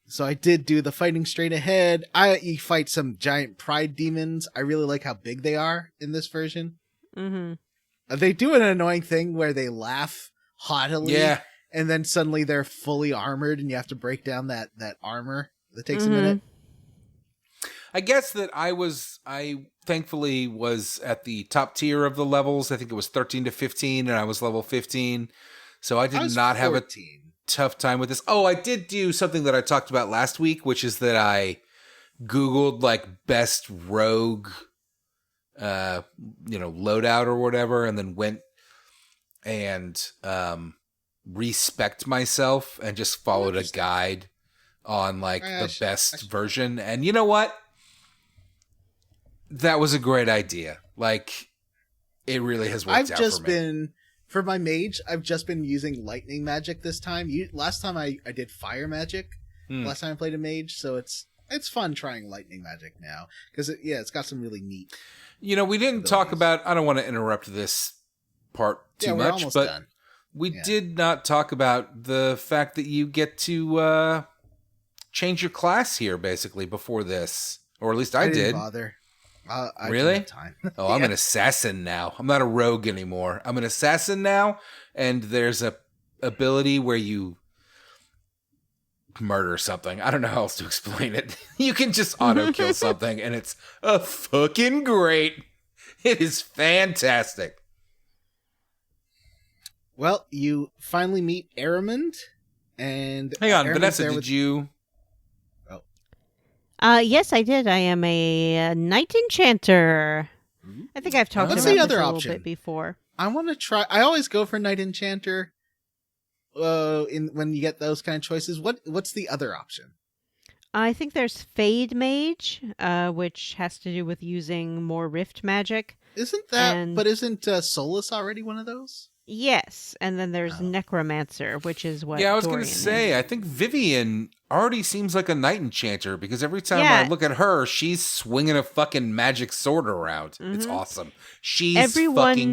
[SPEAKER 1] So I did do the fighting straight ahead. You fight some giant pride demons. I really like how big they are in this version.
[SPEAKER 3] Mm-hmm.
[SPEAKER 1] They do an annoying thing where they laugh haughtily,
[SPEAKER 2] Yeah.
[SPEAKER 1] and then suddenly they're fully armored, and you have to break down that armor. That takes
[SPEAKER 3] Mhm.
[SPEAKER 1] a minute.
[SPEAKER 2] I guess that I thankfully was at the top tier of the levels. I think it was 13 to 15, and I was level 15. So I did
[SPEAKER 1] was
[SPEAKER 2] not have a
[SPEAKER 1] 14.
[SPEAKER 2] tough time with this. Oh, I did do something that I talked about last week, which is that I Googled like best rogue, loadout or whatever, and then went and respect myself and just followed a guide on like the best version. And you know what? That was a great idea. Like, it really has worked out for me.
[SPEAKER 1] For my mage, I've just been using lightning magic this time. Last time I did fire magic. Last time I played a mage, so it's fun trying lightning magic now because it's got some really neat.
[SPEAKER 2] We didn't talk about. I don't want to interrupt this part too
[SPEAKER 1] we're
[SPEAKER 2] much,
[SPEAKER 1] almost
[SPEAKER 2] but
[SPEAKER 1] done.
[SPEAKER 2] we did not talk about the fact that you get to change your class here basically before this, or at least I
[SPEAKER 1] didn't
[SPEAKER 2] did.
[SPEAKER 1] Bother. I
[SPEAKER 2] Really?
[SPEAKER 1] didn't have time.
[SPEAKER 2] Oh, I'm an assassin now. I'm not a rogue anymore. I'm an assassin now, and there's a ability where you murder something. I don't know how else to explain it. You can just auto kill something, and it's fucking great. It is fantastic.
[SPEAKER 1] Well, you finally meet Aramond, and
[SPEAKER 2] Hang on,
[SPEAKER 1] Aramond's
[SPEAKER 2] Vanessa,
[SPEAKER 1] there
[SPEAKER 2] did
[SPEAKER 1] with-
[SPEAKER 2] you?
[SPEAKER 3] Yes, I did. I am a knight enchanter. I think I've talked
[SPEAKER 1] What's
[SPEAKER 3] about
[SPEAKER 1] the other
[SPEAKER 3] this a
[SPEAKER 1] option?
[SPEAKER 3] little bit before.
[SPEAKER 1] I want to try. I always go for Knight Enchanter. When you get those kind of choices, what's the other option?
[SPEAKER 3] I think there's Fade Mage, which has to do with using more Rift magic.
[SPEAKER 1] Isn't that?
[SPEAKER 3] And-
[SPEAKER 1] But isn't Solus already one of those?
[SPEAKER 3] Yes, and then there's Necromancer, which is what
[SPEAKER 2] Yeah, I was
[SPEAKER 3] Dorian
[SPEAKER 2] going to say,
[SPEAKER 3] is.
[SPEAKER 2] I think Vivian already seems like a knight enchanter because every time I
[SPEAKER 3] Yeah.
[SPEAKER 2] look at her, she's swinging a fucking magic sword around. It's awesome. She's fucking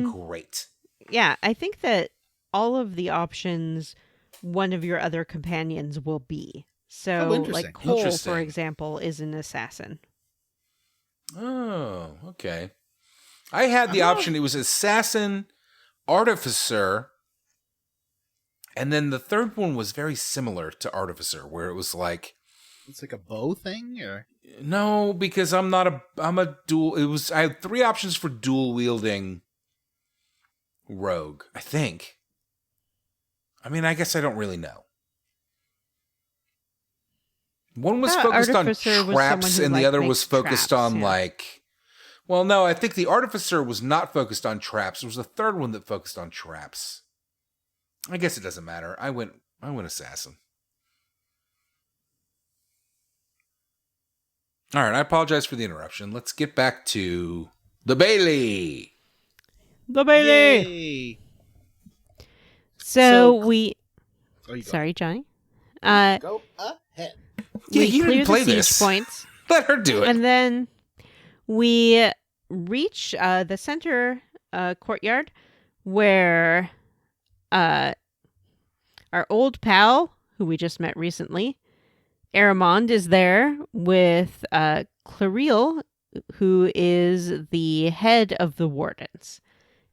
[SPEAKER 3] Everyone-
[SPEAKER 2] great.
[SPEAKER 3] Yeah, I think that all of the options one of your other companions will be. So,
[SPEAKER 1] interesting.
[SPEAKER 3] like Cole,
[SPEAKER 2] Interesting.
[SPEAKER 3] for example, is an assassin.
[SPEAKER 2] Oh, okay. I had the option. It was assassin, artificer, and then the third one was very similar to artificer, where it was like,
[SPEAKER 1] It's like a bow thing, or
[SPEAKER 2] no, because I'm a dual. I had 3 options for dual wielding rogue, I think. I mean, I guess I don't really know. One was focused on
[SPEAKER 3] Artificer was
[SPEAKER 2] traps,
[SPEAKER 3] someone who,
[SPEAKER 2] and the
[SPEAKER 3] like,
[SPEAKER 2] other was
[SPEAKER 3] makes
[SPEAKER 2] focused
[SPEAKER 3] traps,
[SPEAKER 2] on
[SPEAKER 3] yeah.
[SPEAKER 2] like. Well, no, I think the artificer was not focused on traps. There was a third one that focused on traps. I guess it doesn't matter. I went assassin. All right, I apologize for the interruption. Let's get back to the Bailey.
[SPEAKER 3] The Bailey!
[SPEAKER 1] Yay!
[SPEAKER 3] So
[SPEAKER 1] So-
[SPEAKER 3] we...
[SPEAKER 1] Oh, you go.
[SPEAKER 3] Sorry, Johnny.
[SPEAKER 1] Go ahead.
[SPEAKER 2] Yeah,
[SPEAKER 3] we
[SPEAKER 2] you
[SPEAKER 3] clear
[SPEAKER 2] didn't play
[SPEAKER 3] the siege
[SPEAKER 2] this.
[SPEAKER 3] points.
[SPEAKER 2] Let her do it.
[SPEAKER 3] And then we reach the center courtyard where our old pal, who we just met recently, Aramond, is there with Clarille, who is the head of the Wardens.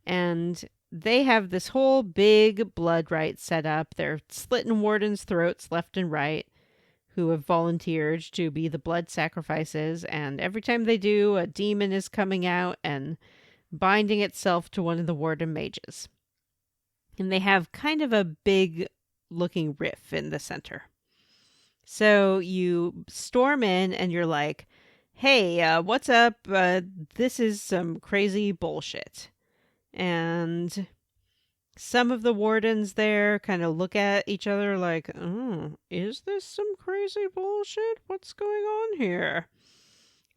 [SPEAKER 3] And they have this whole big blood rite set up. They're slitting Wardens' throats left and right, who have volunteered to be the blood sacrifices, and every time they do, a demon is coming out and binding itself to one of the warden mages. And they have kind of a big looking riff in the center. So you storm in and you're like, hey, what's up? This is some crazy bullshit. And some of the wardens there kind of look at each other like, oh, is this some crazy bullshit? What's going on here?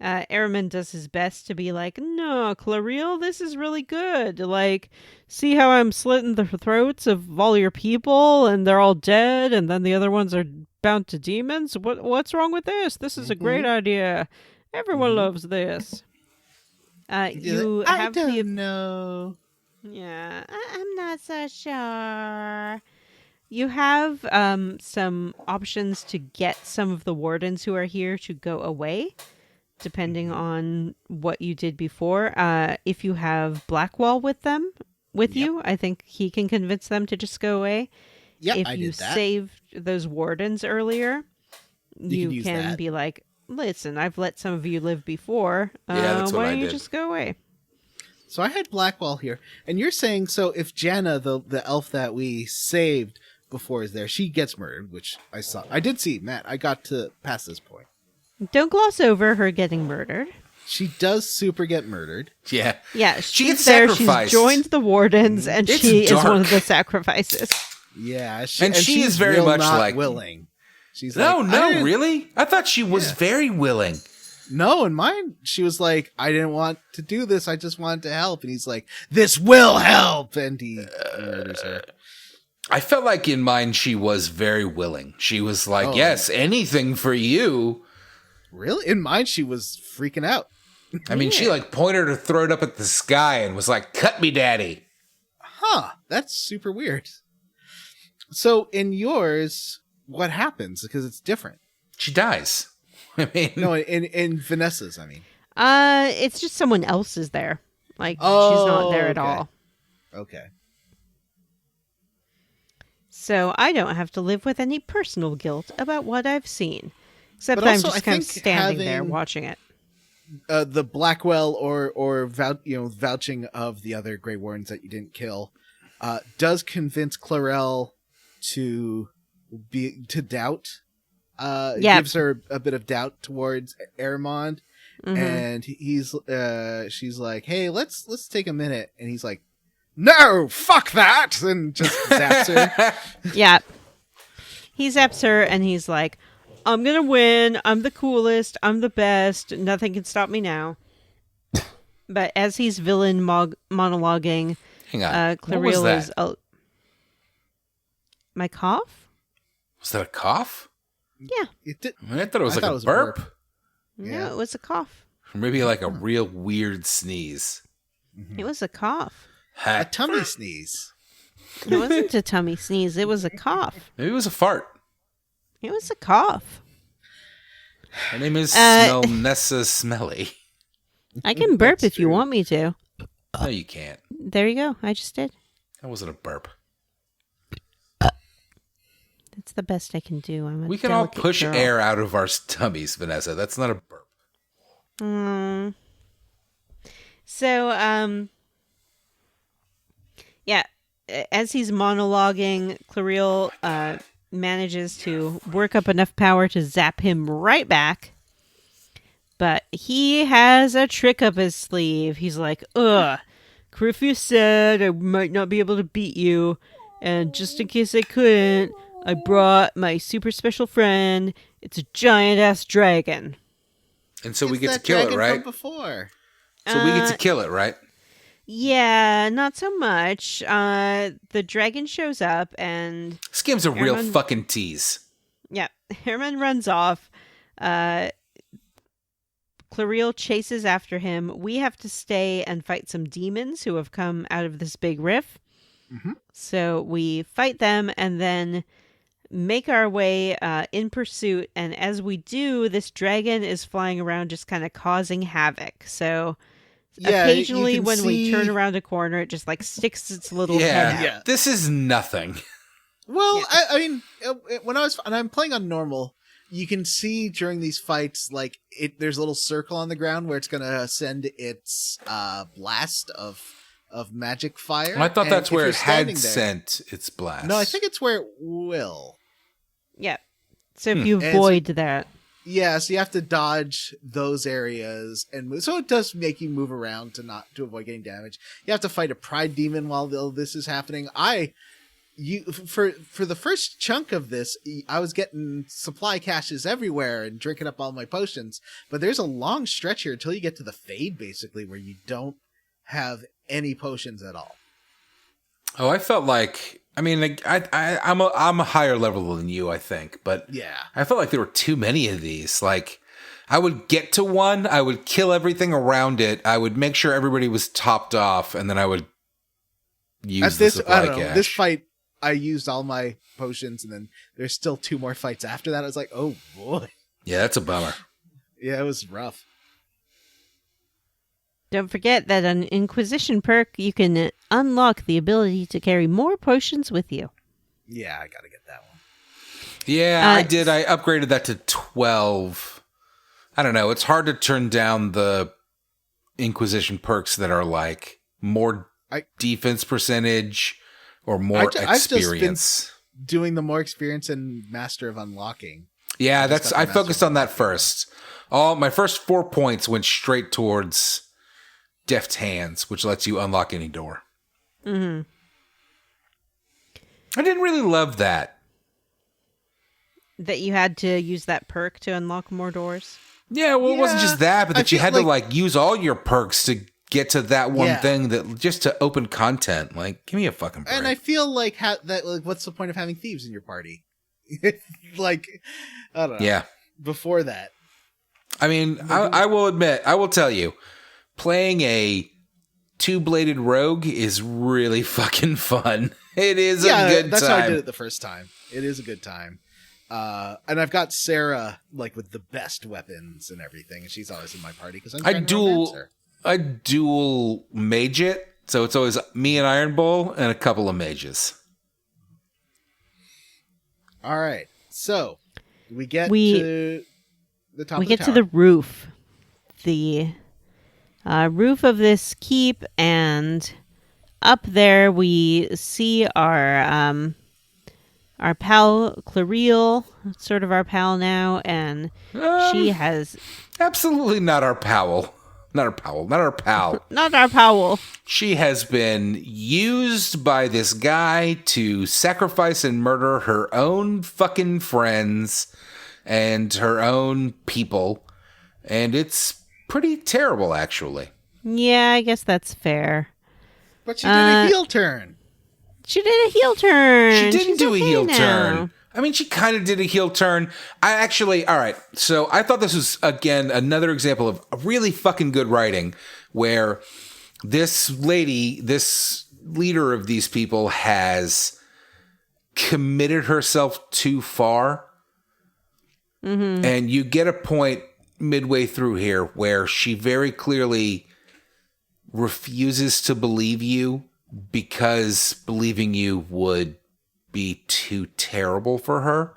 [SPEAKER 3] Ehrman does his best to be like, no, Clarille, this is really good. Like, see how I'm slitting the throats of all your people and they're all dead and then the other ones are bound to demons? What's wrong with this? This is a great idea. Everyone loves this. You
[SPEAKER 1] I
[SPEAKER 3] have
[SPEAKER 1] don't
[SPEAKER 3] the...
[SPEAKER 1] know.
[SPEAKER 3] Yeah, I'm not so sure. You have some options to get some of the wardens who are here to go away, depending on what you did before. If you have Blackwall with you, I think he can convince them to just go away.
[SPEAKER 1] Yep,
[SPEAKER 3] if
[SPEAKER 1] I
[SPEAKER 3] you
[SPEAKER 1] did that.
[SPEAKER 3] saved those wardens earlier, you
[SPEAKER 1] use
[SPEAKER 3] can
[SPEAKER 1] that.
[SPEAKER 3] be like, listen, I've let some of you live before.
[SPEAKER 2] Yeah, that's what
[SPEAKER 3] why
[SPEAKER 2] I
[SPEAKER 3] don't you
[SPEAKER 2] did.
[SPEAKER 3] just go away?
[SPEAKER 1] So I had Blackwall here, and you're saying so if Janna, the elf that we saved before, is there, she gets murdered, which I saw. I did see, Matt. I got to past this point.
[SPEAKER 3] Don't gloss over her getting murdered.
[SPEAKER 1] She does super get murdered.
[SPEAKER 2] Yeah.
[SPEAKER 3] Yeah,
[SPEAKER 2] She
[SPEAKER 3] she's
[SPEAKER 2] gets
[SPEAKER 3] there.
[SPEAKER 2] sacrificed.
[SPEAKER 3] She's joined the wardens, and
[SPEAKER 2] It's
[SPEAKER 3] she is one
[SPEAKER 2] dark.
[SPEAKER 3] of the sacrifices.
[SPEAKER 1] Yeah,
[SPEAKER 2] And she
[SPEAKER 1] she's
[SPEAKER 2] is very
[SPEAKER 1] real
[SPEAKER 2] much
[SPEAKER 1] not
[SPEAKER 2] like-
[SPEAKER 1] willing. She's
[SPEAKER 2] No,
[SPEAKER 1] like, I didn't-
[SPEAKER 2] really? I thought she was
[SPEAKER 1] Yeah.
[SPEAKER 2] very willing.
[SPEAKER 1] No, in mine, she was like, I didn't want to do this. I just wanted to help. And he's like, this will help. And he murders her.
[SPEAKER 2] I felt like in mine she was very willing. She was like,
[SPEAKER 1] Oh.
[SPEAKER 2] yes, anything for you.
[SPEAKER 1] Really? In mine, she was freaking out.
[SPEAKER 2] I mean, she like pointed her throat up at the sky and was like, cut me, daddy.
[SPEAKER 1] Huh. That's super weird. So in yours, what happens? Because it's different.
[SPEAKER 2] She dies. I mean,
[SPEAKER 1] No, in Vanessa's, I mean.
[SPEAKER 3] It's just someone else is there. Like, she's
[SPEAKER 1] Oh,
[SPEAKER 3] not there at
[SPEAKER 1] okay.
[SPEAKER 3] all.
[SPEAKER 1] Okay.
[SPEAKER 3] So I don't have to live with any personal guilt about what I've seen. Except
[SPEAKER 1] But
[SPEAKER 3] I'm
[SPEAKER 1] also,
[SPEAKER 3] just
[SPEAKER 1] I
[SPEAKER 3] kind of
[SPEAKER 1] think
[SPEAKER 3] standing there
[SPEAKER 1] having-
[SPEAKER 3] watching it.
[SPEAKER 1] The Blackwell or vouching of the other Grey Wardens that you didn't kill does convince Clarelle to doubt. Gives her a bit of doubt towards Aramond,
[SPEAKER 3] Mhm.
[SPEAKER 1] and she's like, "Hey, let's take a minute," and he's like, "No, fuck that," and just zaps her.
[SPEAKER 3] Yeah. He zaps her and he's like, I'm gonna win. I'm the coolest. I'm the best. Nothing can stop me now. But as he's villain monologuing,
[SPEAKER 2] Hang on. What was
[SPEAKER 3] Clariel
[SPEAKER 2] that?
[SPEAKER 3] is my cough.
[SPEAKER 2] Was that a cough?
[SPEAKER 3] Yeah.
[SPEAKER 1] It did.
[SPEAKER 2] I thought it was
[SPEAKER 1] I
[SPEAKER 2] like
[SPEAKER 1] thought
[SPEAKER 2] a
[SPEAKER 1] it was a
[SPEAKER 2] burp.
[SPEAKER 1] burp.
[SPEAKER 3] No,
[SPEAKER 1] Yeah.
[SPEAKER 3] it was a cough.
[SPEAKER 2] Or maybe like a real weird sneeze.
[SPEAKER 3] It was a cough.
[SPEAKER 1] A
[SPEAKER 2] Heck.
[SPEAKER 1] tummy sneeze.
[SPEAKER 3] It wasn't a tummy sneeze. It was a cough.
[SPEAKER 2] Maybe it was a fart.
[SPEAKER 3] It was a cough.
[SPEAKER 2] Her name is Vanessa Smelly.
[SPEAKER 3] I can burp
[SPEAKER 1] That's
[SPEAKER 3] if you
[SPEAKER 1] true.
[SPEAKER 3] want me to.
[SPEAKER 2] No, you can't.
[SPEAKER 3] There you go. I just did.
[SPEAKER 2] That wasn't a burp.
[SPEAKER 3] That's the best I can do. I'm a
[SPEAKER 2] We can all
[SPEAKER 3] delicate
[SPEAKER 2] push
[SPEAKER 3] girl.
[SPEAKER 2] air out of our tummies, Vanessa. That's not a burp.
[SPEAKER 3] So, yeah, as he's monologuing, Clariel manages to work up enough power to zap him right back. But he has a trick up his sleeve. He's like, Curfew said I might not be able to beat you. And just in case I couldn't, I brought my super special friend. It's a giant-ass dragon.
[SPEAKER 2] And so we
[SPEAKER 1] It's
[SPEAKER 2] get to
[SPEAKER 1] that
[SPEAKER 2] kill it,
[SPEAKER 1] dragon
[SPEAKER 2] right?
[SPEAKER 1] From before.
[SPEAKER 2] So we get to kill it, right?
[SPEAKER 3] Yeah, not so much. The dragon shows up and
[SPEAKER 2] This game's a real
[SPEAKER 3] Herman-
[SPEAKER 2] fucking tease.
[SPEAKER 3] yeah, Herman runs off. Clariel chases after him. We have to stay and fight some demons who have come out of this big rift.
[SPEAKER 1] Mhm.
[SPEAKER 3] So we fight them and then make our way in pursuit. And as we do, this dragon is flying around just kind of causing havoc. So
[SPEAKER 1] Yeah, you
[SPEAKER 3] occasionally
[SPEAKER 1] can
[SPEAKER 3] when we
[SPEAKER 1] see-
[SPEAKER 3] turn around a corner, it just like sticks its little head out.
[SPEAKER 1] Yeah.
[SPEAKER 2] This is nothing.
[SPEAKER 1] Well,
[SPEAKER 3] Yeah.
[SPEAKER 1] I mean, when I'm playing on normal, you can see during these fights, like there's a little circle on the ground where it's gonna send its blast of magic fire.
[SPEAKER 2] I thought
[SPEAKER 1] and
[SPEAKER 2] that's
[SPEAKER 1] if
[SPEAKER 2] where
[SPEAKER 1] you're
[SPEAKER 2] it had
[SPEAKER 1] standing there-
[SPEAKER 2] sent its blast.
[SPEAKER 1] No, I think it's where it will.
[SPEAKER 3] Yeah. So if you
[SPEAKER 1] And it's-
[SPEAKER 3] avoid that.
[SPEAKER 1] Yeah, so you have to dodge those areas and move. So it does make you move around to avoid getting damage. You have to fight a pride demon while this is happening. For the first chunk of this, I was getting supply caches everywhere and drinking up all my potions. But there's a long stretch here until you get to the fade, basically, where you don't have any potions at all.
[SPEAKER 2] Oh, I felt like. I mean, I'm a higher level than you, I think, but
[SPEAKER 1] Yeah.
[SPEAKER 2] I felt like there were too many of these. Like, I would get to one, I would kill everything around it, I would make sure everybody was topped off, and then I would use the supply
[SPEAKER 1] I don't know.
[SPEAKER 2] cache.
[SPEAKER 1] This fight, I used all my potions, and then there's still 2 more fights after that. I was like, oh boy.
[SPEAKER 2] Yeah, that's a bummer.
[SPEAKER 1] Yeah, it was rough.
[SPEAKER 3] Don't forget that on Inquisition perk, you can unlock the ability to carry more potions with you.
[SPEAKER 1] Yeah, I gotta get that one.
[SPEAKER 2] Yeah, I did. I upgraded that to 12. I don't know. It's hard to turn down the Inquisition perks that are like more defense percentage or more
[SPEAKER 1] I've just been
[SPEAKER 2] experience.
[SPEAKER 1] Doing the more experience and Master of Unlocking.
[SPEAKER 2] Yeah,
[SPEAKER 1] just got
[SPEAKER 2] I
[SPEAKER 1] the
[SPEAKER 2] focused
[SPEAKER 1] Master
[SPEAKER 2] on that first. My first 4 points went straight towards Deft Hands, which lets you unlock any door.
[SPEAKER 3] Mm-hmm.
[SPEAKER 2] I didn't really love that.
[SPEAKER 3] That you had to use that perk to unlock more doors.
[SPEAKER 2] Yeah, well, it wasn't
[SPEAKER 1] Yeah,
[SPEAKER 2] just that, but
[SPEAKER 1] I
[SPEAKER 2] that you
[SPEAKER 1] feel
[SPEAKER 2] had to like use all your perks to get to that one
[SPEAKER 1] Yeah.
[SPEAKER 2] thing that just to open content. Like, give me a fucking break.
[SPEAKER 1] And I feel like what's the point of having thieves in your party? Like, I don't know.
[SPEAKER 2] Yeah.
[SPEAKER 1] Before that.
[SPEAKER 2] I mean, I will admit, I will tell you, playing a 2-bladed rogue is really fucking fun. It is a good
[SPEAKER 1] that's
[SPEAKER 2] time.
[SPEAKER 1] how I did it the first time. It is a good time. And I've got Sarah like with the best weapons and everything, and she's always in my party because I'm trying to romance her.
[SPEAKER 2] I dual mage it, so it's always me and Iron Bull and a couple of mages.
[SPEAKER 1] All right, so we get to the top.
[SPEAKER 3] We
[SPEAKER 1] of the
[SPEAKER 3] get to
[SPEAKER 1] tower.
[SPEAKER 3] the roof. The roof of this keep, and up there we see our pal Clariel, sort of our pal now, and she has
[SPEAKER 2] Absolutely not our pal. Not our pal. Not our pal.
[SPEAKER 3] not our Powell.
[SPEAKER 2] She has been used by this guy to sacrifice and murder her own fucking friends and her own people. And it's pretty terrible, actually.
[SPEAKER 3] Yeah, I guess that's fair.
[SPEAKER 4] But she did a heel turn.
[SPEAKER 3] She did a heel turn.
[SPEAKER 2] She didn't
[SPEAKER 3] She's
[SPEAKER 2] do a
[SPEAKER 3] okay
[SPEAKER 2] heel
[SPEAKER 3] now.
[SPEAKER 2] turn. I mean, she kind of did a heel turn. All right. So I thought this was, again, another example of a really fucking good writing where this lady, this leader of these people has committed herself too far. Mm-hmm. And you get a point midway through here where she very clearly refuses to believe you because believing you would be too terrible for her.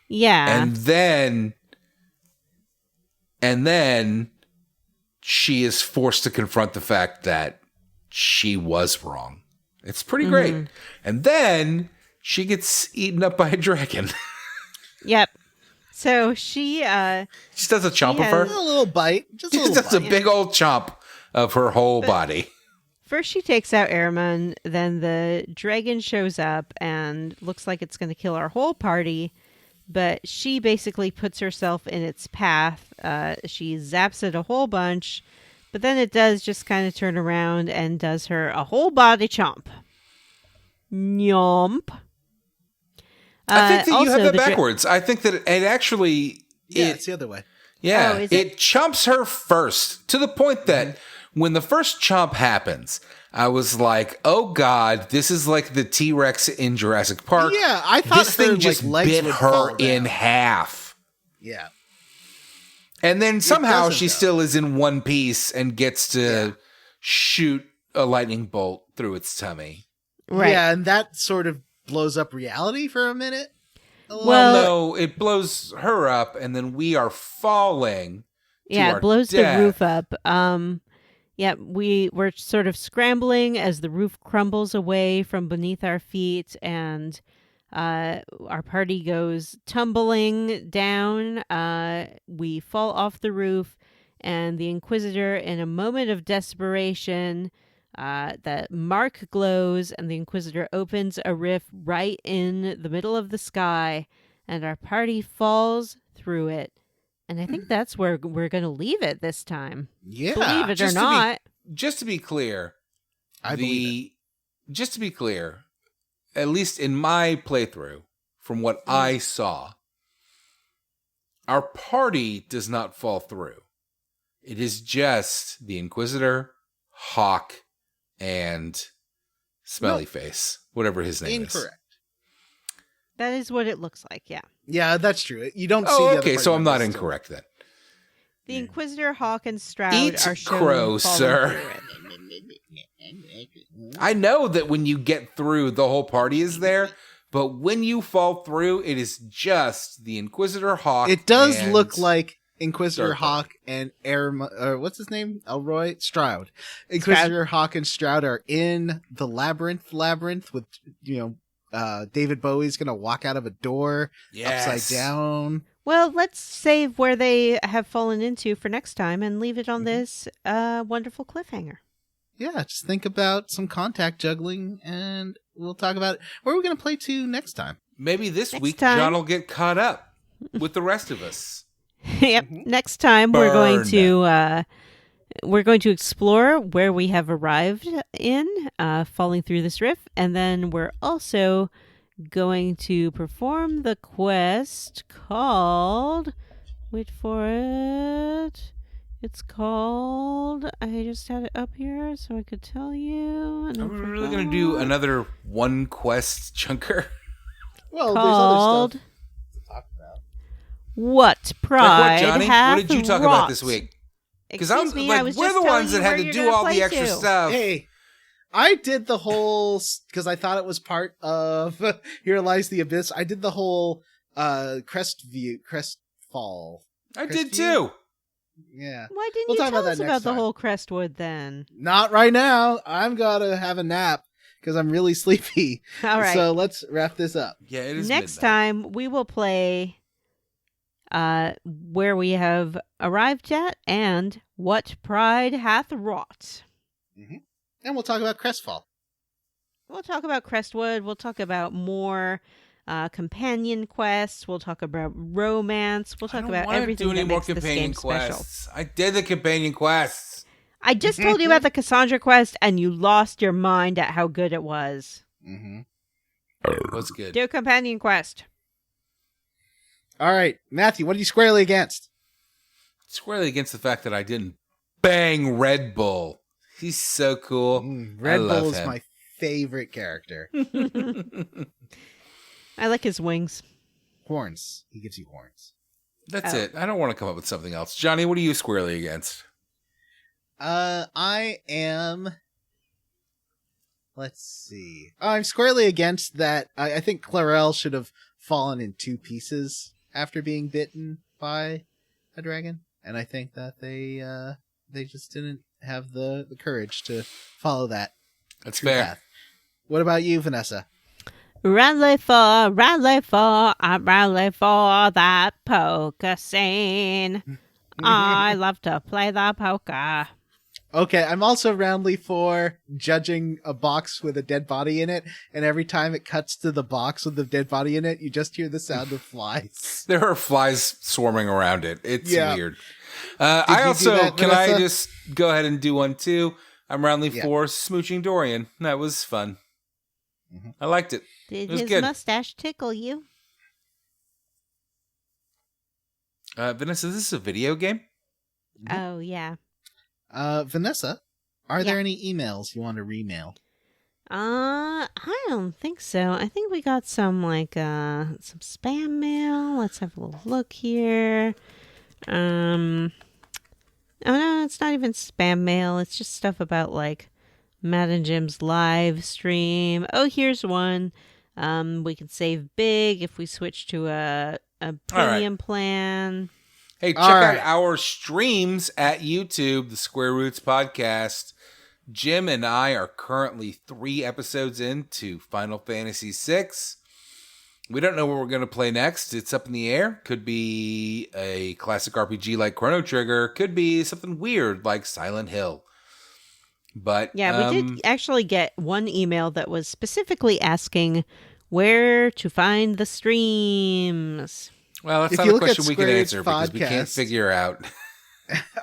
[SPEAKER 3] Yeah.
[SPEAKER 2] And then she is forced to confront the fact that she was wrong. It's pretty great. And then she gets eaten up by a dragon.
[SPEAKER 3] Yep. So she
[SPEAKER 2] She does a chomp of her.
[SPEAKER 4] A little bite. Just a
[SPEAKER 2] She
[SPEAKER 4] little
[SPEAKER 2] does a
[SPEAKER 4] bite.
[SPEAKER 2] big old chomp of her whole body.
[SPEAKER 3] first she takes out Airman, then the dragon shows up and looks like it's going to kill our whole party, but she basically puts herself in its path. She zaps it a whole bunch, but then it does just kind of turn around and does her a whole body chomp. Nyomp.
[SPEAKER 2] I think that you
[SPEAKER 3] also
[SPEAKER 2] have that
[SPEAKER 3] the
[SPEAKER 2] backwards. I think that it actually...
[SPEAKER 4] Yeah, it's the other way.
[SPEAKER 2] Yeah,
[SPEAKER 3] Oh, is
[SPEAKER 2] it chomps her first to the point that when the first chomp happens, I was like, "Oh God, this is like the T-Rex in Jurassic Park."
[SPEAKER 4] Yeah, I thought
[SPEAKER 2] this
[SPEAKER 4] her,
[SPEAKER 2] thing just
[SPEAKER 4] legs
[SPEAKER 2] bit
[SPEAKER 4] would
[SPEAKER 2] her
[SPEAKER 4] fall
[SPEAKER 2] in
[SPEAKER 4] down.
[SPEAKER 2] half,
[SPEAKER 4] Yeah.
[SPEAKER 2] and then somehow
[SPEAKER 4] doesn't,
[SPEAKER 2] she
[SPEAKER 4] though.
[SPEAKER 2] still is in one piece and gets to shoot a lightning bolt through its tummy.
[SPEAKER 3] Right.
[SPEAKER 4] Yeah, and that sort of blows up reality for a minute.
[SPEAKER 3] Well,
[SPEAKER 2] No, it blows her up, and then we are falling.
[SPEAKER 3] Yeah,
[SPEAKER 2] our
[SPEAKER 3] it blows
[SPEAKER 2] death.
[SPEAKER 3] the roof up. Yeah, we're sort of scrambling as the roof crumbles away from beneath our feet, and our party goes tumbling down. We fall off the roof, and the Inquisitor, in a moment of desperation, the mark glows, and the Inquisitor opens a rift right in the middle of the sky, and our party falls through it. And I think that's where we're going to leave it this time.
[SPEAKER 4] Yeah.
[SPEAKER 3] Believe it or
[SPEAKER 2] just to be-
[SPEAKER 3] not.
[SPEAKER 2] Just to be clear,
[SPEAKER 4] I believe
[SPEAKER 2] just to be clear, at least in my playthrough, from what I saw, our party does not fall through. It is just the Inquisitor, Hawk, and Smelly Face, whatever his name is.
[SPEAKER 4] Incorrect.
[SPEAKER 3] That is what it looks like, yeah.
[SPEAKER 4] Yeah, that's true. You don't see
[SPEAKER 2] Oh,
[SPEAKER 4] the other
[SPEAKER 2] okay,
[SPEAKER 4] party
[SPEAKER 2] so I'm not
[SPEAKER 4] members.
[SPEAKER 2] incorrect then.
[SPEAKER 3] The Inquisitor, Hawk, and Stroud
[SPEAKER 2] Eat
[SPEAKER 3] are shown
[SPEAKER 2] crow,
[SPEAKER 3] falling
[SPEAKER 2] sir.
[SPEAKER 3] through it.
[SPEAKER 2] I know that when you get through, the whole party is there, but when you fall through, it is just the Inquisitor, Hawk.
[SPEAKER 4] It does
[SPEAKER 2] and
[SPEAKER 4] look like Inquisitor
[SPEAKER 2] Dark
[SPEAKER 4] Hawk and what's his name? Elroy Stroud. Inquisitor Hawk and Stroud are in the labyrinth with, David Bowie's going to walk out of a door
[SPEAKER 2] Yes.
[SPEAKER 4] upside down.
[SPEAKER 3] Well, let's save where they have fallen into for next time and leave it on this wonderful cliffhanger.
[SPEAKER 4] Yeah, just think about some contact juggling and we'll talk about it. Where are we going to play to next time?
[SPEAKER 2] Maybe this
[SPEAKER 3] Next
[SPEAKER 2] week
[SPEAKER 3] time.
[SPEAKER 2] John will get caught up with the rest of us.
[SPEAKER 3] Yep. Next time we're going to explore where we have arrived in, falling through this rift, and then we're also going to perform the quest called. Wait for it. It's called. I just had it up here so I could tell you. And
[SPEAKER 2] Are
[SPEAKER 3] I
[SPEAKER 2] we really going to do
[SPEAKER 3] forgot.
[SPEAKER 2] another one quest chunker?
[SPEAKER 4] Well,
[SPEAKER 3] Called
[SPEAKER 4] there's other stuff to talk about.
[SPEAKER 3] What pride
[SPEAKER 2] Like what, Johnny?
[SPEAKER 3] hath
[SPEAKER 2] What did you talk
[SPEAKER 3] wrought?
[SPEAKER 2] about this week? Because
[SPEAKER 3] Excuse me, I was
[SPEAKER 2] we're
[SPEAKER 3] just
[SPEAKER 2] the
[SPEAKER 3] telling
[SPEAKER 2] ones
[SPEAKER 3] you
[SPEAKER 2] that had
[SPEAKER 3] where
[SPEAKER 2] to
[SPEAKER 3] you're
[SPEAKER 2] do
[SPEAKER 3] gonna
[SPEAKER 2] all the
[SPEAKER 3] play
[SPEAKER 2] extra
[SPEAKER 3] to.
[SPEAKER 2] stuff.
[SPEAKER 4] Hey, I did the whole, because I thought it was part of Here Lies the Abyss. I did the whole crest fall.
[SPEAKER 2] I
[SPEAKER 4] Crest
[SPEAKER 2] did
[SPEAKER 4] view?
[SPEAKER 2] too.
[SPEAKER 4] Yeah.
[SPEAKER 3] Why didn't
[SPEAKER 4] We'll
[SPEAKER 3] you
[SPEAKER 4] talk
[SPEAKER 3] tell
[SPEAKER 4] about
[SPEAKER 3] us
[SPEAKER 4] that
[SPEAKER 3] about
[SPEAKER 4] next
[SPEAKER 3] the
[SPEAKER 4] time.
[SPEAKER 3] whole Crestwood then?
[SPEAKER 4] Not right now. I'm gonna have a nap because I'm really sleepy.
[SPEAKER 3] All right.
[SPEAKER 4] So let's wrap this up.
[SPEAKER 2] Yeah, it is
[SPEAKER 3] Next
[SPEAKER 2] midnight.
[SPEAKER 3] time we will play where we have arrived at and what pride hath wrought.
[SPEAKER 4] And we'll talk about Crestfall.
[SPEAKER 3] We'll talk about Crestwood. We'll talk about more companion quests. We'll talk about romance. We'll talk about
[SPEAKER 2] I don't
[SPEAKER 3] everything
[SPEAKER 2] want to do any
[SPEAKER 3] that
[SPEAKER 2] more
[SPEAKER 3] makes this
[SPEAKER 2] companion
[SPEAKER 3] game special.
[SPEAKER 2] quests. I did the companion quests.
[SPEAKER 3] I just told you about the Cassandra quest, and you lost your mind at how good it was.
[SPEAKER 4] Mm-hmm.
[SPEAKER 2] It was good.
[SPEAKER 3] Do companion quest.
[SPEAKER 4] All right, Matthew, what are you squarely against?
[SPEAKER 2] Squarely against the fact that I didn't bang Red Bull. He's so cool.
[SPEAKER 4] Red
[SPEAKER 2] I love
[SPEAKER 4] Bull is
[SPEAKER 2] him.
[SPEAKER 4] my favorite character.
[SPEAKER 3] I like his wings.
[SPEAKER 4] Horns. He gives you horns.
[SPEAKER 2] That's it. I don't want to come up with something else. Johnny, what are you squarely against?
[SPEAKER 4] I am. Let's see. I'm squarely against that. I think Clarel should have fallen in two pieces after being bitten by a dragon, and I think that they just didn't have the courage to follow that.
[SPEAKER 2] That's
[SPEAKER 4] true
[SPEAKER 2] fair.
[SPEAKER 4] path. What about you, Vanessa?
[SPEAKER 3] Rally for, I rally for that poker scene. I love to play the poker.
[SPEAKER 4] Okay, I'm also roundly for judging a box with a dead body in it, and every time it cuts to the box with the dead body in it, you just hear the sound of flies.
[SPEAKER 2] There are flies swarming around it. It's weird.
[SPEAKER 4] you
[SPEAKER 2] I
[SPEAKER 4] do
[SPEAKER 2] also,
[SPEAKER 4] that,
[SPEAKER 2] can I
[SPEAKER 4] Vanessa?
[SPEAKER 2] just go ahead and do one too? I'm roundly
[SPEAKER 4] Yeah.
[SPEAKER 2] for Smooching Dorian. That was fun.
[SPEAKER 4] Mhm.
[SPEAKER 2] I liked it.
[SPEAKER 3] Did
[SPEAKER 2] It was
[SPEAKER 3] his
[SPEAKER 2] good.
[SPEAKER 3] mustache tickle you?
[SPEAKER 2] Vanessa, this is a video game?
[SPEAKER 3] Oh, yeah.
[SPEAKER 4] Vanessa, are
[SPEAKER 3] Yeah.
[SPEAKER 4] there any emails you want to remail?
[SPEAKER 3] I don't think so. I think we got some some spam mail. Let's have a little look here. Oh no, it's not even spam mail. It's just stuff about Matt and Jim's live stream. Oh, here's one. We can save big if we switch to a premium plan.
[SPEAKER 2] Hey, check
[SPEAKER 4] All
[SPEAKER 2] out
[SPEAKER 4] right.
[SPEAKER 2] our streams at YouTube, the Square Roots Podcast. Jim and I are currently 3 episodes into Final Fantasy VI. We don't know what we're going to play next. It's up in the air. Could be a classic RPG like Chrono Trigger. Could be something weird like Silent Hill. But
[SPEAKER 3] Yeah, we did actually get one email that was specifically asking where to find the streams.
[SPEAKER 2] Well, that's
[SPEAKER 4] If
[SPEAKER 2] not
[SPEAKER 4] you
[SPEAKER 2] a
[SPEAKER 4] look at
[SPEAKER 2] question we can
[SPEAKER 4] Square
[SPEAKER 2] answer
[SPEAKER 4] Roots
[SPEAKER 2] because we can't
[SPEAKER 4] Podcast-
[SPEAKER 2] figure out.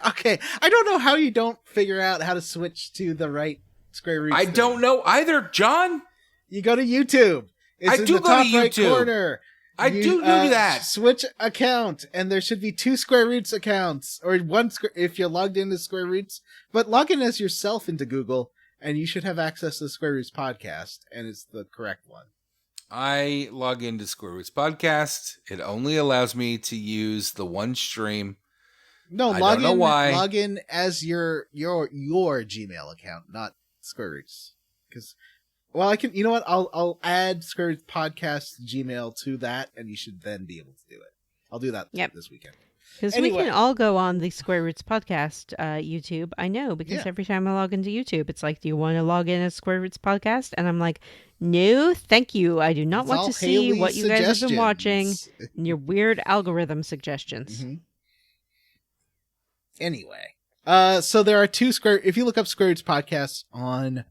[SPEAKER 4] Okay, I don't know how you don't figure out how to switch to the right Square Roots.
[SPEAKER 2] I
[SPEAKER 4] thing.
[SPEAKER 2] don't know either, John.
[SPEAKER 4] You go to YouTube. It's
[SPEAKER 2] I
[SPEAKER 4] in
[SPEAKER 2] do
[SPEAKER 4] the
[SPEAKER 2] go
[SPEAKER 4] top
[SPEAKER 2] to
[SPEAKER 4] right
[SPEAKER 2] YouTube.
[SPEAKER 4] corner.
[SPEAKER 2] I
[SPEAKER 4] You,
[SPEAKER 2] do that.
[SPEAKER 4] Switch account, and there should be 2 Square Roots accounts, or one if you're logged into Square Roots. But log in as yourself into Google, and you should have access to the Square Roots podcast, and it's the correct one.
[SPEAKER 2] I log into Square Roots Podcast. It only allows me to use the one stream.
[SPEAKER 4] No,
[SPEAKER 2] I
[SPEAKER 4] log
[SPEAKER 2] don't know
[SPEAKER 4] in.
[SPEAKER 2] why.
[SPEAKER 4] Log in as your Gmail account, not Square Roots. Because, well, I can. You know what? I'll add Square Roots podcast Gmail to that, and you should then be able to do it. I'll do that
[SPEAKER 3] Yep.
[SPEAKER 4] this weekend.
[SPEAKER 3] Because
[SPEAKER 4] Anyway.
[SPEAKER 3] we can all go on the Square Roots podcast YouTube. I know, because
[SPEAKER 4] Yeah.
[SPEAKER 3] every time I log into YouTube, it's like, do you want to log in as Square Roots podcast? And I'm like, no, thank you. I do not
[SPEAKER 4] It's
[SPEAKER 3] want
[SPEAKER 4] all
[SPEAKER 3] to see
[SPEAKER 4] Haley's
[SPEAKER 3] what you guys have been watching.
[SPEAKER 4] suggestions.
[SPEAKER 3] And your weird algorithm suggestions.
[SPEAKER 4] Mhm. Anyway, so there are 2 Square. If you look up Square Roots podcasts on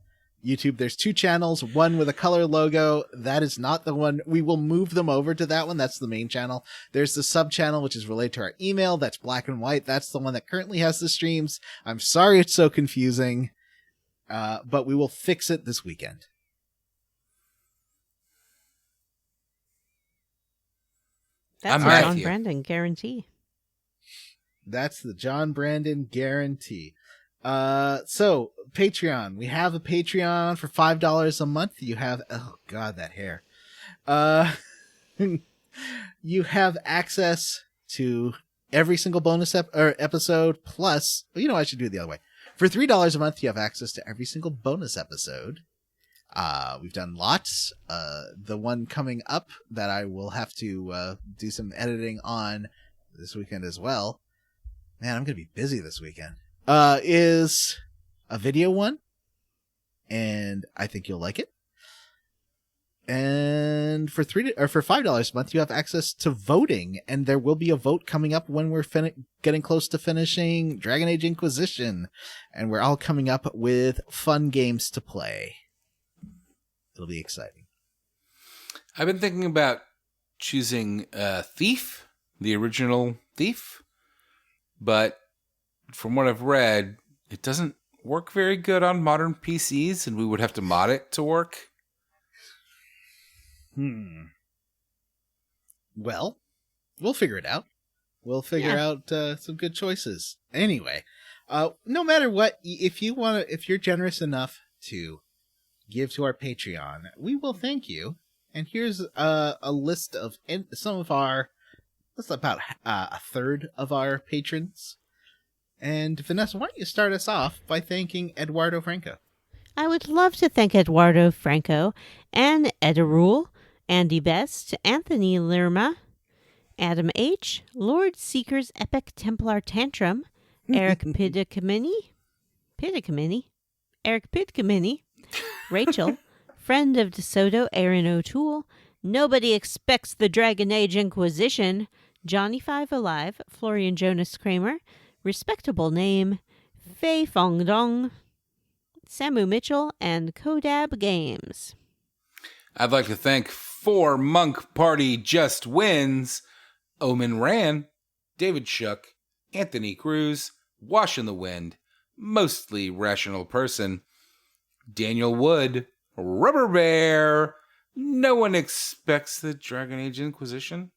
[SPEAKER 4] YouTube, there's 2 channels. One with a color logo. That is not the one. We will move them over to that one. That's the main channel. There's the sub channel, which is related to our email. That's black and white. That's the one that currently has the streams. I'm sorry it's so confusing, but we will fix it this weekend.
[SPEAKER 3] That's
[SPEAKER 2] I'm
[SPEAKER 3] a
[SPEAKER 2] with
[SPEAKER 3] John
[SPEAKER 2] you.
[SPEAKER 3] Brandon guarantee.
[SPEAKER 4] That's the John Brandon guarantee. So Patreon. We have a Patreon for $5 a month. You have, oh God, that hair. You have access to every single bonus episode plus, well, you know, I should do it the other way. For $3 a month, you have access to every single bonus episode. We've done lots. The one coming up that I will have to do some editing on this weekend as well. Man, I'm going to be busy this weekend. Is a video one. And I think you'll like it. And for $5 a month, you have access to voting, and there will be a vote coming up when we're getting close to finishing Dragon Age Inquisition, and we're all coming up with fun games to play. It'll be exciting.
[SPEAKER 2] I've been thinking about choosing Thief, the original Thief, but from what I've read, It doesn't work very good on modern PCs, and we would have to mod it to work.
[SPEAKER 4] Well, we'll figure it out. We'll figure out some good choices. Anyway, no matter what, if you're generous enough to give to our Patreon, we will thank you. And here's a list of some of our, that's about a third of our patrons. And Vanessa, why don't you start us off by thanking Eduardo Franco?
[SPEAKER 3] I would love to thank Eduardo Franco, Anne Ederule, Andy Best, Anthony Lerma, Adam H., Lord Seeker's Epic Templar Tantrum, Eric Pidicamini, Eric Pidicamini, Rachel, Friend of DeSoto, Aaron O'Toole, Nobody Expects the Dragon Age Inquisition, Johnny Five Alive, Florian Jonas Kramer, Respectable Name, Fei Fong Dong, Samu Mitchell, and Kodab Games.
[SPEAKER 2] I'd like to thank 4 Monk Party Just Wins, Omen Ran, David Shook, Anthony Cruz, Wash in the Wind, Mostly Rational Person, Daniel Wood, Rubber Bear, No One Expects the Dragon Age Inquisition.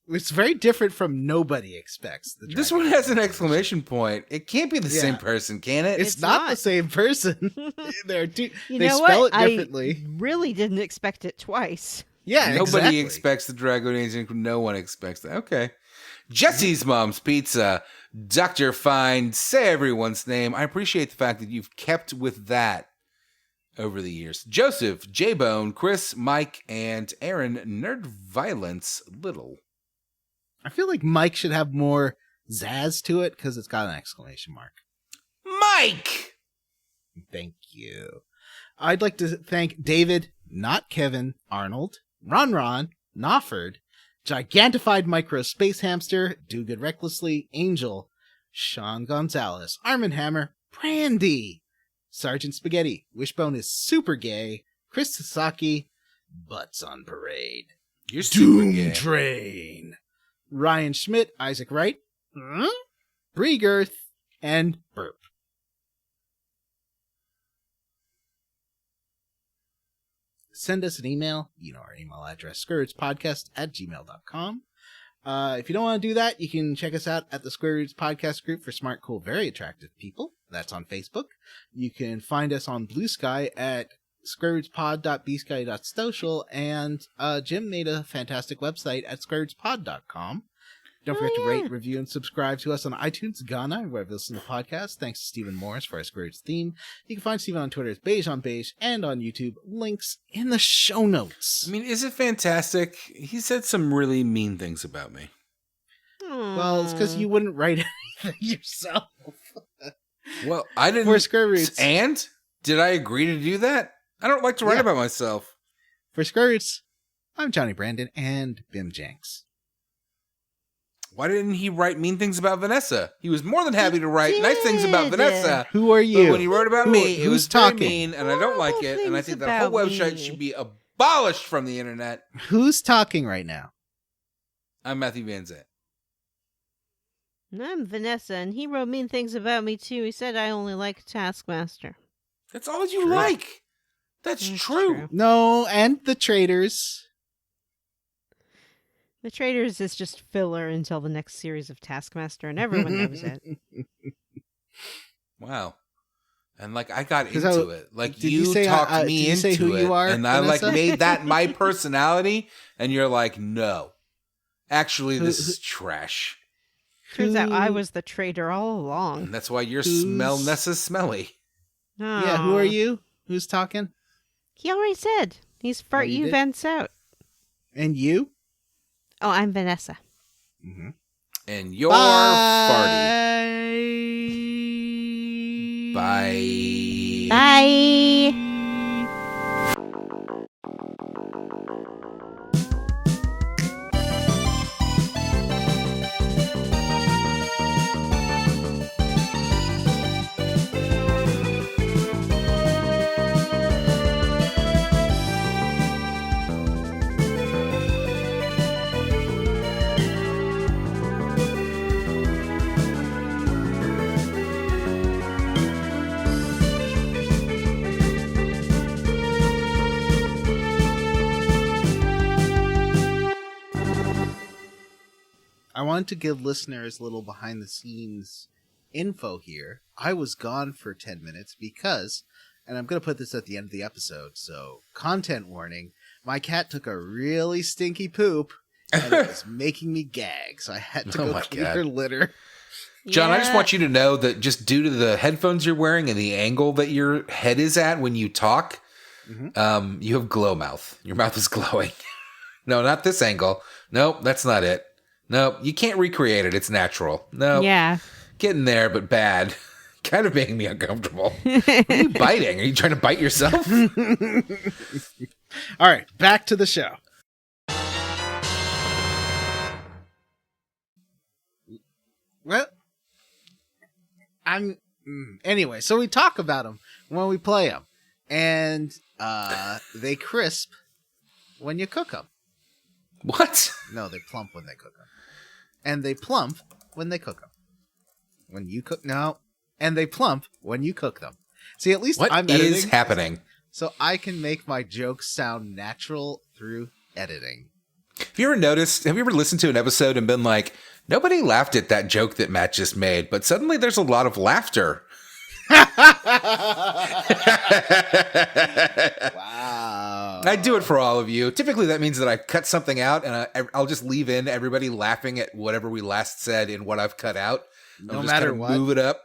[SPEAKER 4] It's very different from Nobody Expects.
[SPEAKER 2] This one has an exclamation point. It can't be the same person, can it?
[SPEAKER 4] It's not the same person. There are two. They
[SPEAKER 3] know
[SPEAKER 4] spell
[SPEAKER 3] what?
[SPEAKER 4] it differently.
[SPEAKER 3] I really didn't expect it twice.
[SPEAKER 4] Yeah,
[SPEAKER 2] Nobody
[SPEAKER 4] exactly.
[SPEAKER 2] expects the Dragon Age Inquisition. No one expects that. Okay. Jesse's Mom's Pizza, Dr. Fine, say everyone's name. I appreciate the fact that you've kept with that over the years. Joseph, J-Bone, Chris, Mike, and Aaron, Nerd Violence Little.
[SPEAKER 4] I feel like Mike should have more zazz to it because it's got an exclamation mark.
[SPEAKER 2] Mike!
[SPEAKER 4] Thank you. I'd like to thank David, not Kevin, Arnold, Ron, Nofford, Gigantified Micro Space Hamster, Do Good Recklessly, Angel, Sean Gonzalez, Armin Hammer, Brandy, Sergeant Spaghetti, Wishbone is super gay, Chris Sasaki, Butts on Parade,
[SPEAKER 2] You're super
[SPEAKER 4] Doom
[SPEAKER 2] gay.
[SPEAKER 4] Train, Ryan Schmidt, Isaac Wright, Bree Girth, and Burp. Send us an email. You know our email address, squarerootspodcast@gmail.com. If you don't want to do that, you can check us out at the Square Roots Podcast Group for Smart, Cool, Very Attractive People. That's on Facebook. You can find us on Blue Sky at squarerootspod.bsky.social, and Jim made a fantastic website at squarerootspod.com. Don't forget to rate, review, and subscribe to us on iTunes, Ghana, wherever you listen to podcasts. Thanks to Stephen Morris for our Square Roots theme. You can find Stephen on Twitter as Beige on Beige and on YouTube. Links in the show notes.
[SPEAKER 2] I mean, is it fantastic? He said some really mean things about me.
[SPEAKER 4] Well, it's because you wouldn't write anything yourself.
[SPEAKER 2] Well, I didn't.
[SPEAKER 4] For Square Roots.
[SPEAKER 2] And? Did I agree to do that? I don't like to write about myself.
[SPEAKER 4] For Square Roots, I'm Johnny Brandon and Bim Jenks.
[SPEAKER 2] Why didn't he write mean things about Vanessa? He was more than happy to write nice things about Vanessa.
[SPEAKER 4] Who are you?
[SPEAKER 2] But when he wrote about me, it was
[SPEAKER 4] talking?
[SPEAKER 2] very mean, and I don't like it. And I think that whole website should be abolished from the internet.
[SPEAKER 4] Who's talking right now?
[SPEAKER 2] I'm Matthew Van Zandt.
[SPEAKER 3] I'm Vanessa, and he wrote mean things about me, too. He said I only like Taskmaster.
[SPEAKER 2] That's all you like. That's true.
[SPEAKER 4] No, and the Traitors.
[SPEAKER 3] The Traitors is just filler until the next series of Taskmaster, and everyone knows it.
[SPEAKER 2] Wow. And I got into it.
[SPEAKER 4] you
[SPEAKER 2] talked me into it.
[SPEAKER 4] Who you are,
[SPEAKER 2] and
[SPEAKER 4] Vanessa?
[SPEAKER 2] I made that my personality. And you're like, no. Actually, this is trash.
[SPEAKER 3] Turns out I was the traitor all along.
[SPEAKER 2] And that's why you're Nessa's smelly.
[SPEAKER 3] Oh.
[SPEAKER 4] Yeah, who are you? Who's talking?
[SPEAKER 3] He already said. He's fart
[SPEAKER 4] you
[SPEAKER 3] you
[SPEAKER 4] did?
[SPEAKER 3] vents out.
[SPEAKER 4] And you?
[SPEAKER 3] Oh, I'm Vanessa.
[SPEAKER 4] Mm-hmm.
[SPEAKER 2] And you're farty. Bye.
[SPEAKER 3] Bye.
[SPEAKER 4] I wanted to give listeners a little behind the scenes info here. I was gone for 10 minutes because, and I'm going to put this at the end of the episode, so content warning, my cat took a really stinky poop and it was making me gag, so I had to go clean her litter.
[SPEAKER 2] John, I just want you to know that just due to the headphones you're wearing and the angle that your head is at when you talk, you have glow mouth. Your mouth is glowing. No, not this angle. Nope, that's not it. Nope, you can't recreate it. It's natural. No,
[SPEAKER 3] Yeah.
[SPEAKER 2] getting there, but bad. Kind of making me uncomfortable. What are you biting? Are you trying to bite yourself?
[SPEAKER 4] All right, back to the show. Well, anyway, so we talk about them when we play them, and they crisp when you cook them.
[SPEAKER 2] What?
[SPEAKER 4] No, they plump when they cook them, and they plump when they cook them. When you cook, no, and they plump when you cook them. See, at least
[SPEAKER 2] What
[SPEAKER 4] I'm
[SPEAKER 2] is
[SPEAKER 4] editing,
[SPEAKER 2] happening?
[SPEAKER 4] so I can make my jokes sound natural through editing.
[SPEAKER 2] Have you ever listened to an episode and been like, nobody laughed at that joke that Matt just made, but suddenly there's a lot of laughter?
[SPEAKER 4] Wow.
[SPEAKER 2] I do it for all of you. Typically that means that I cut something out and I'll just leave in everybody laughing at whatever we last said in what I've cut out.
[SPEAKER 4] No matter what.
[SPEAKER 2] Move it up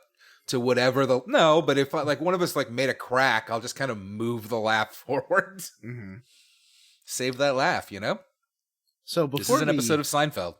[SPEAKER 2] to whatever but if like one of us like made a crack, I'll just kind of move the laugh forward.
[SPEAKER 4] Mm-hmm.
[SPEAKER 2] Save that laugh, you know?
[SPEAKER 4] So
[SPEAKER 2] This is an episode of Seinfeld.